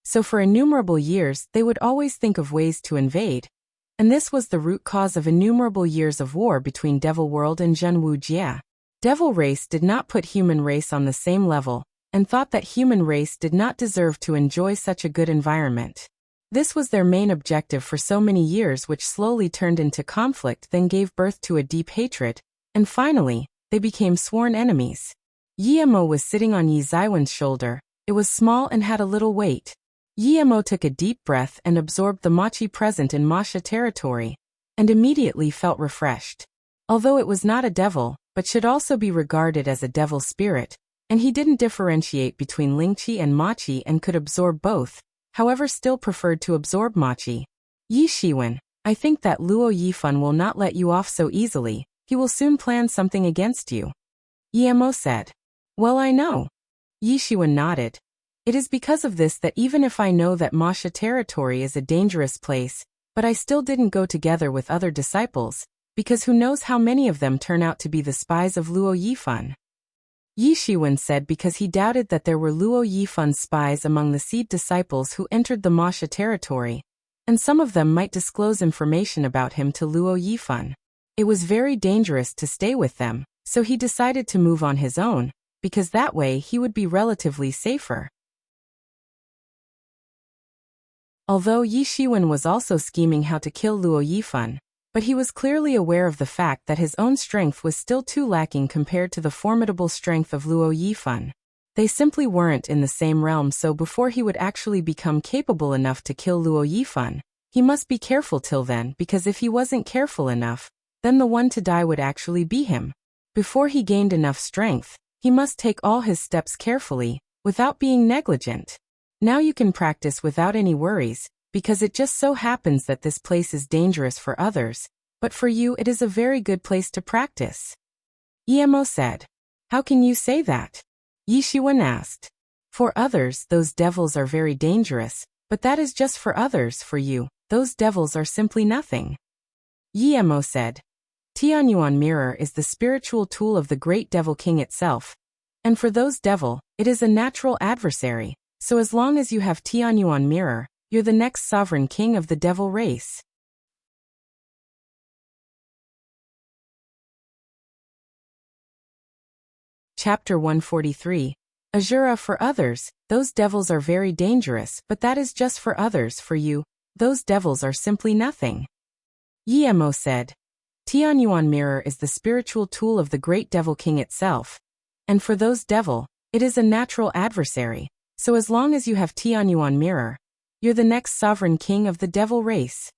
So for innumerable years they would always think of ways to invade. And this was the root cause of innumerable years of war between Devil World and Wuxia. Devil race did not put human race on the same level, and thought that human race did not deserve to enjoy such a good environment. This was their main objective for so many years, which slowly turned into conflict, then gave birth to a deep hatred, and finally, they became sworn enemies. Yimo was sitting on Yi Zaiwen's shoulder. It was small and had a little weight. Yimo took a deep breath and absorbed the machi present in Masha territory, and immediately felt refreshed. Although it was not a devil, but should also be regarded as a devil spirit, and he didn't differentiate between Lingqi and machi and could absorb both, however still preferred to absorb machi. Yi Shiwen, I think that Luo Yifan will not let you off so easily. He will soon plan something against you. Yimo said. Well, I know. Yi Shiwen nodded. It is because of this that even if I know that Masha territory is a dangerous place, but I still didn't go together with other disciples, because who knows how many of them turn out to be the spies of Luo Yifan. Yi Shiwen said because he doubted that there were Luo Yifan's spies among the seed disciples who entered the Masha territory, and some of them might disclose information about him to Luo Yifan. It was very dangerous to stay with them, so he decided to move on his own, because that way he would be relatively safer. Although Yi Shiwen was also scheming how to kill Luo Yifan, but he was clearly aware of the fact that his own strength was still too lacking compared to the formidable strength of Luo Yifan. They simply weren't in the same realm, so before he would actually become capable enough to kill Luo Yifan, he must be careful till then, because if he wasn't careful enough, then the one to die would actually be him. Before he gained enough strength, he must take all his steps carefully, without being negligent. Now you can practice without any worries, because it just so happens that this place is dangerous for others, but for you it is a very good place to practice. Yimo said. How can you say that? Yi Shiwen asked. For others, those devils are very dangerous, but that is just for others. For you, those devils are simply nothing. Yimo said. Tianyuan mirror is the spiritual tool of the great devil king itself, and for those devil, it is a natural adversary. So as long as you have Tianyuan mirror, you're the next sovereign king of the devil race. Chapter 143. Azura. For others, those devils are very dangerous, but that is just for others. For you, those devils are simply nothing. Yimo said. Tianyuan mirror is the spiritual tool of the great devil king itself, and for those devil, it is a natural adversary. So as long as you have Tianyuan mirror, you're the next sovereign king of the devil race.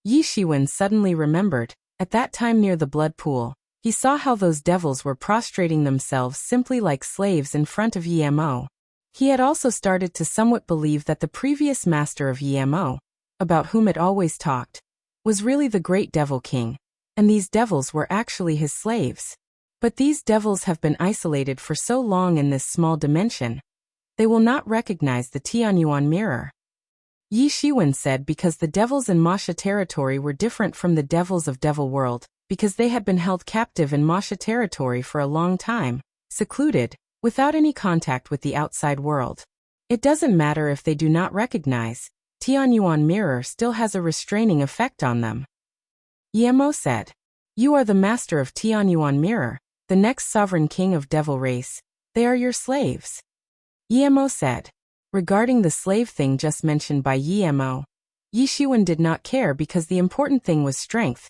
Yi Shiwen suddenly remembered, at that time near the blood pool, he saw how those devils were prostrating themselves simply like slaves in front of Yimo. He had also started to somewhat believe that the previous master of Yimo, about whom it always talked, was really the great devil king, and these devils were actually his slaves. But these devils have been isolated for so long in this small dimension, they will not recognize the Tianyuan mirror. Yi Shiwen said because the devils in Masha territory were different from the devils of Devil World, because they had been held captive in Masha territory for a long time, secluded, without any contact with the outside world. It doesn't matter if they do not recognize, Tianyuan mirror still has a restraining effect on them. Yemo said, "You are the master of Tianyuan mirror, the next sovereign king of devil race. They are your slaves." Yemo said, regarding the slave thing just mentioned by Yemo, Yi Shiwen did not care because the important thing was strength.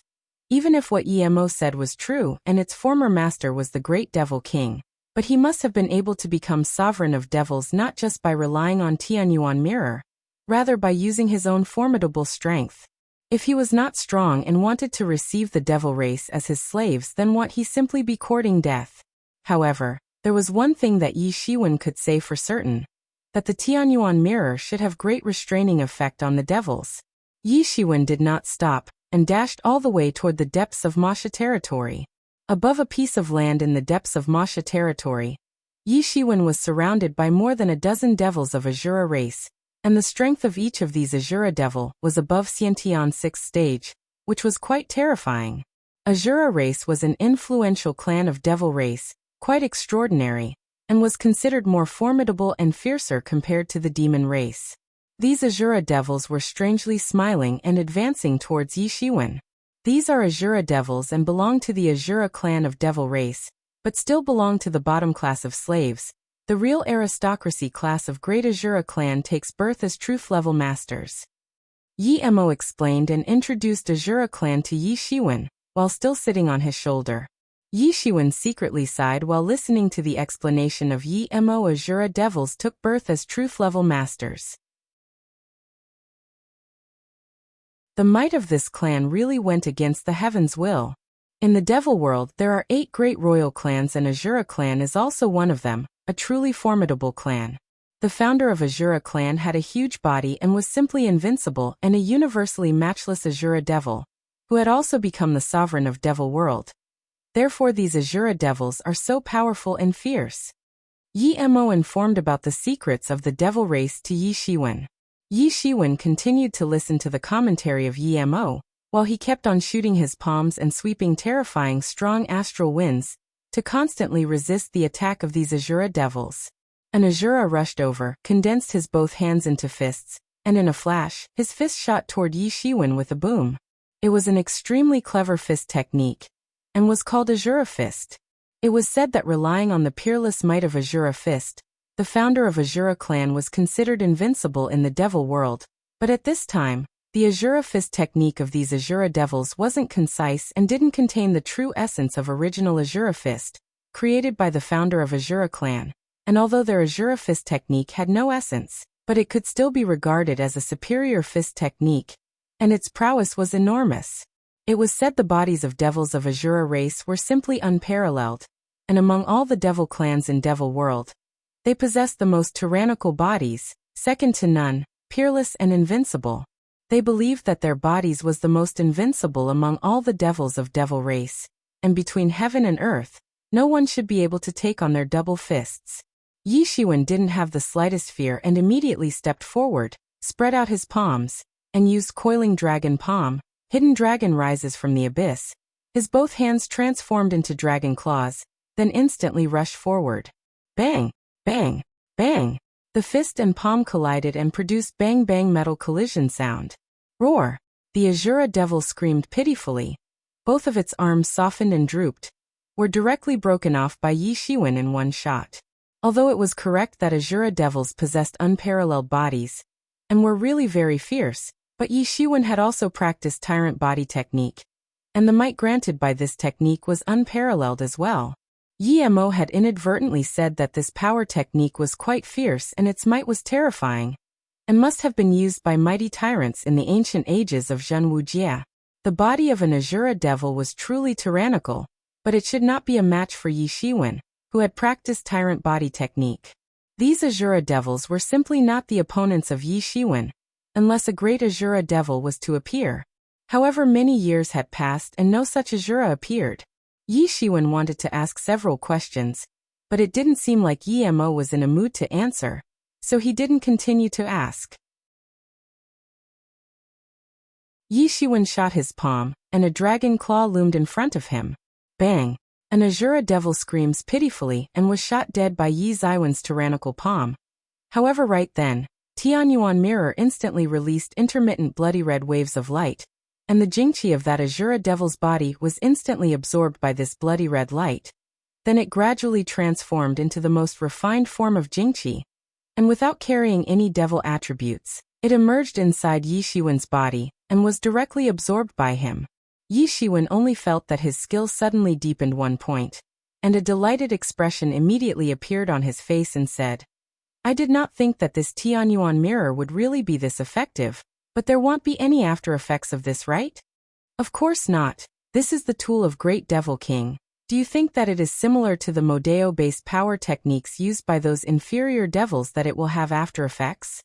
Even if what Yemo said was true and its former master was the great devil king, but he must have been able to become sovereign of devils not just by relying on Tianyuan mirror, rather by using his own formidable strength. If he was not strong and wanted to receive the devil race as his slaves, then what he simply be courting death. However, there was one thing that Yi Shiwen could say for certain, that the Tianyuan mirror should have great restraining effect on the devils. Yi Shiwen did not stop, and dashed all the way toward the depths of Masha territory. Above a piece of land in the depths of Masha territory, Yi Shiwen was surrounded by more than a dozen devils of Azura race, and the strength of each of these Azura devil was above Xiantian's 6th stage, which was quite terrifying. Azura race was an influential clan of devil race, quite extraordinary, and was considered more formidable and fiercer compared to the demon race. These Azura devils were strangely smiling and advancing towards Yi Shiwen. These are Azura devils and belong to the Azura clan of devil race, but still belong to the bottom class of slaves. The real aristocracy class of Great Azura clan takes birth as truth-level masters. Yi Emo explained and introduced Azura clan to Yi Shiwen, while still sitting on his shoulder. Yi Shiwen secretly sighed while listening to the explanation of Yi Emo. Azura devils took birth as truth-level masters. The might of this clan really went against the heaven's will. In the devil world there are 8 great royal clans and Azura clan is also one of them, a truly formidable clan. The founder of Azura clan had a huge body and was simply invincible and a universally matchless Azura devil, who had also become the sovereign of devil world. Therefore these Azura devils are so powerful and fierce. Yi Emo informed about the secrets of the devil race to Yi Shiwen. Yi Shiwen continued to listen to the commentary of Yi Emo, while he kept on shooting his palms and sweeping terrifying strong astral winds, to constantly resist the attack of these Azura devils. An Azura rushed over, condensed his both hands into fists, and in a flash, his fist shot toward Yi Shiwen with a boom. It was an extremely clever fist technique, and was called Azura Fist. It was said that relying on the peerless might of Azura Fist, the founder of Azura clan was considered invincible in the devil world, but at this time, the Azura Fist technique of these Azura devils wasn't concise and didn't contain the true essence of original Azura Fist, created by the founder of Azura clan, and although their Azura Fist technique had no essence, but it could still be regarded as a superior fist technique, and its prowess was enormous. It was said the bodies of devils of Azura race were simply unparalleled, and among all the devil clans in Devil World, they possessed the most tyrannical bodies, second to none, peerless and invincible. They believed that their bodies was the most invincible among all the devils of devil race, and between heaven and earth, no one should be able to take on their double fists. Yi Shiwen didn't have the slightest fear and immediately stepped forward, spread out his palms, and used Coiling Dragon Palm. Hidden Dragon rises from the abyss. His both hands transformed into dragon claws, then instantly rushed forward. Bang! Bang! Bang! The fist and palm collided and produced bang-bang metal collision sound. Roar! The Azura devil screamed pitifully. Both of its arms softened and drooped, were directly broken off by Yi Shiwen in one shot. Although it was correct that Azura devils possessed unparalleled bodies, and were really very fierce, but Yi Shiwen had also practiced tyrant body technique, and the might granted by this technique was unparalleled as well. Yi Emo had inadvertently said that this power technique was quite fierce and its might was terrifying, and must have been used by mighty tyrants in the ancient ages of Zhen Wuxia. The body of an Azura devil was truly tyrannical, but it should not be a match for Yi Shiwen, who had practiced tyrant body technique. These Azura devils were simply not the opponents of Yi Shiwen, unless a great Azura devil was to appear. However, many years had passed and no such Azura appeared. Yi Shiwen wanted to ask several questions, but it didn't seem like Yi Mo was in a mood to answer, so he didn't continue to ask. Yi Shiwen shot his palm, and a dragon claw loomed in front of him. Bang! An Azura devil screams pitifully and was shot dead by Yi Ziwen's tyrannical palm. However, right then, Tianyuan mirror instantly released intermittent bloody red waves of light, and the Jingqi of that Azura devil's body was instantly absorbed by this bloody red light. Then it gradually transformed into the most refined form of Jingqi, and without carrying any devil attributes, it emerged inside Yi Shiwen's body and was directly absorbed by him. Yi Shiwen only felt that his skill suddenly deepened 1 point, and a delighted expression immediately appeared on his face and said, "I did not think that this Tianyuan mirror would really be this effective, but there won't be any after effects of this, right?" "Of course not. This is the tool of Great Devil King. Do you think that it is similar to the Modeo-based power techniques used by those inferior devils that it will have after effects?"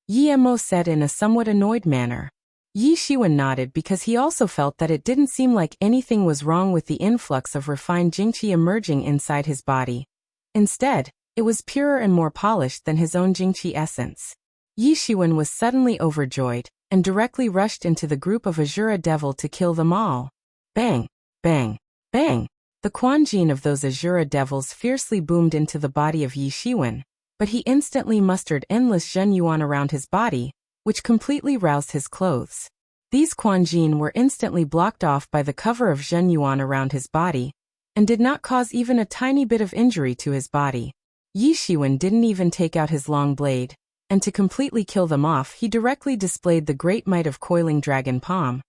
Yi Mo said in a somewhat annoyed manner. Yi Shiwen nodded because he also felt that it didn't seem like anything was wrong with the influx of refined Jingqi emerging inside his body. Instead, it was purer and more polished than his own Jingqi essence. Yi Shiwen was suddenly overjoyed, and directly rushed into the group of Azura Devil to kill them all. Bang! Bang! Bang! The Quan Jin of those Azura Devils fiercely boomed into the body of Yi Shiwen, but he instantly mustered endless Zhen Yuan around his body, which completely roused his clothes. These Quan Jin were instantly blocked off by the cover of Zhen Yuan around his body, and did not cause even a tiny bit of injury to his body. Yi Shiwen didn't even take out his long blade, and to completely kill them off he directly displayed the great might of Coiling Dragon Palm.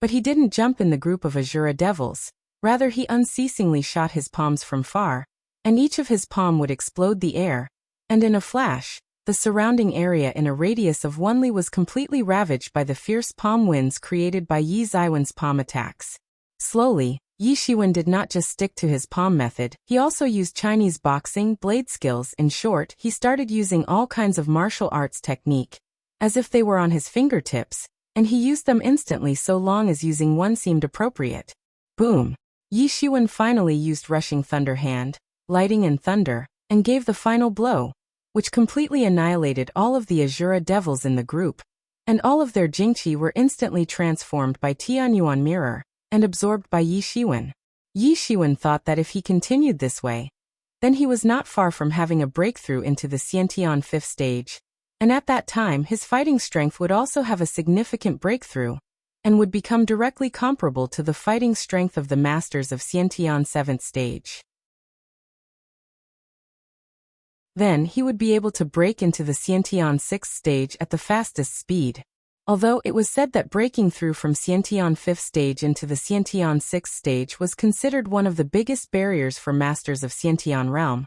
But he didn't jump in the group of Azura Devils, rather he unceasingly shot his palms from far, and each of his palm would explode the air, and in a flash, the surrounding area in a radius of 1 li was completely ravaged by the fierce palm winds created by Yi Ziwen's palm attacks. Slowly, Yi Shiwen did not just stick to his palm method, he also used Chinese boxing, blade skills. In short, he started using all kinds of martial arts technique, as if they were on his fingertips, and he used them instantly so long as using one seemed appropriate. Boom! Yi Shiwen finally used Rushing Thunder Hand, Lighting and Thunder, and gave the final blow, which completely annihilated all of the Azura Devils in the group, and all of their Jingqi were instantly transformed by Tianyuan Mirror, and absorbed by Yi Shiwen. Yi Shiwen thought that if he continued this way, then he was not far from having a breakthrough into the Xiantian 5th stage, and at that time his fighting strength would also have a significant breakthrough, and would become directly comparable to the fighting strength of the masters of Xiantian 7th stage. Then he would be able to break into the Xiantian 6th stage at the fastest speed. Although it was said that breaking through from Xiantian 5th stage into the Xiantian 6th stage was considered one of the biggest barriers for masters of Xiantian realm,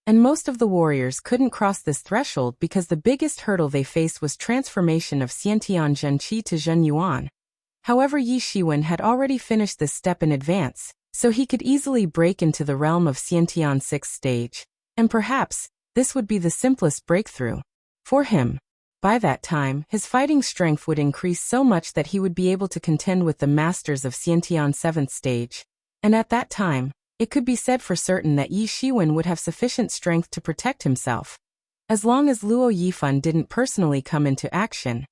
and most of the warriors couldn't cross this threshold because the biggest hurdle they faced was transformation of Xiantian Zhenqi to Zhen Yuan. However, Yi Shiwen had already finished this step in advance, so he could easily break into the realm of Xiantian 6th stage, and perhaps this would be the simplest breakthrough for him. By that time, his fighting strength would increase so much that he would be able to contend with the masters of Xiantian 7th stage, and at that time, it could be said for certain that Yi Shiwen would have sufficient strength to protect himself. As long as Luo Yifan didn't personally come into action,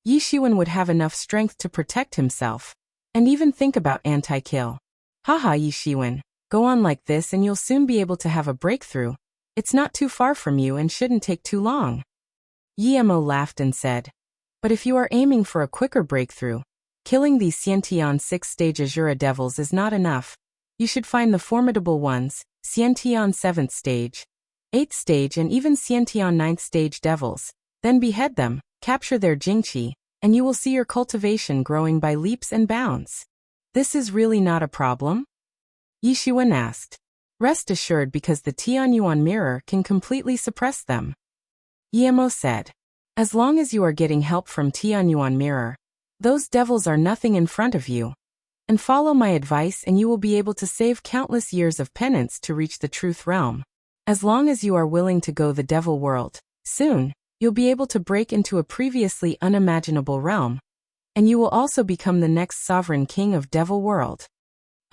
Yi Shiwen would have enough strength to protect himself, and even think about anti-kill. Haha, Yi Shiwen, go on like this and you'll soon be able to have a breakthrough. It's not too far from you and shouldn't take too long. Yi Mo laughed and said, but if you are aiming for a quicker breakthrough, killing these Xiantian 6th stage Azura Devils is not enough. You should find the formidable ones, Xiantian 7th stage, 8th stage and even Xiantian 9th stage devils, then behead them, capture their Jingqi, and you will see your cultivation growing by leaps and bounds. This is really not a problem? Yi Shiwen asked. Rest assured, because the Tianyuan mirror can completely suppress them. Yi Mo said. As long as you are getting help from Tianyuan mirror, those devils are nothing in front of you. And follow my advice and you will be able to save countless years of penance to reach the truth realm. As long as you are willing to go the devil world, soon, you'll be able to break into a previously unimaginable realm. And you will also become the next sovereign king of Devil World.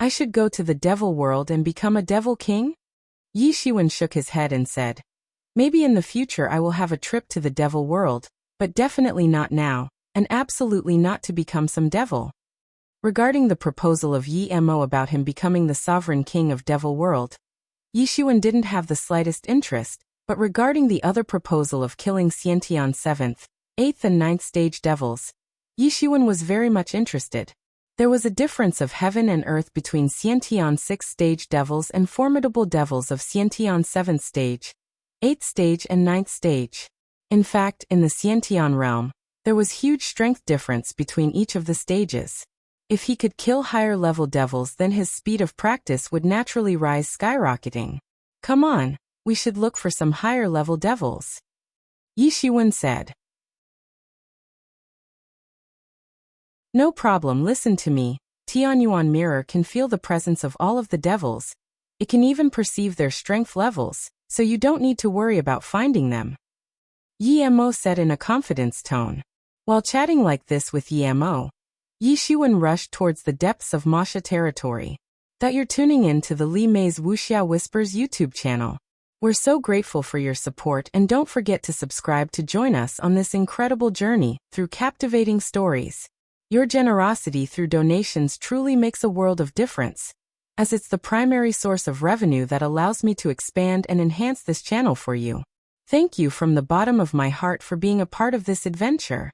I should go to the Devil World and become a Devil King? Yi Shiwen shook his head and said, maybe in the future I will have a trip to the Devil World, but definitely not now, and absolutely not to become some devil. Regarding the proposal of Yi Mo about him becoming the sovereign king of Devil World, Yi Shiwen didn't have the slightest interest, but regarding the other proposal of killing Xiantian's 7th, 8th and 9th stage devils, Yi Shiwen was very much interested. There was a difference of heaven and earth between Xiantian's 6th stage devils and formidable devils of Xiantian's 7th stage, 8th stage and 9th stage. In fact, in the Xiantian realm, there was huge strength difference between each of the stages. If he could kill higher-level devils, then his speed of practice would naturally rise skyrocketing. Come on, we should look for some higher-level devils. Yi Shiwen said. No problem, listen to me. Tianyuan Mirror can feel the presence of all of the devils. It can even perceive their strength levels, so you don't need to worry about finding them. Yi Mo said in a confidence tone. While chatting like this with Yi Mo, Yi Shiwen rushed towards the depths of Masha territory. That you're tuning in to the Li Mei's Wuxia Whispers YouTube channel. We're so grateful for your support, and don't forget to subscribe to join us on this incredible journey through captivating stories. Your generosity through donations truly makes a world of difference, as it's the primary source of revenue that allows me to expand and enhance this channel for you. Thank you from the bottom of my heart for being a part of this adventure.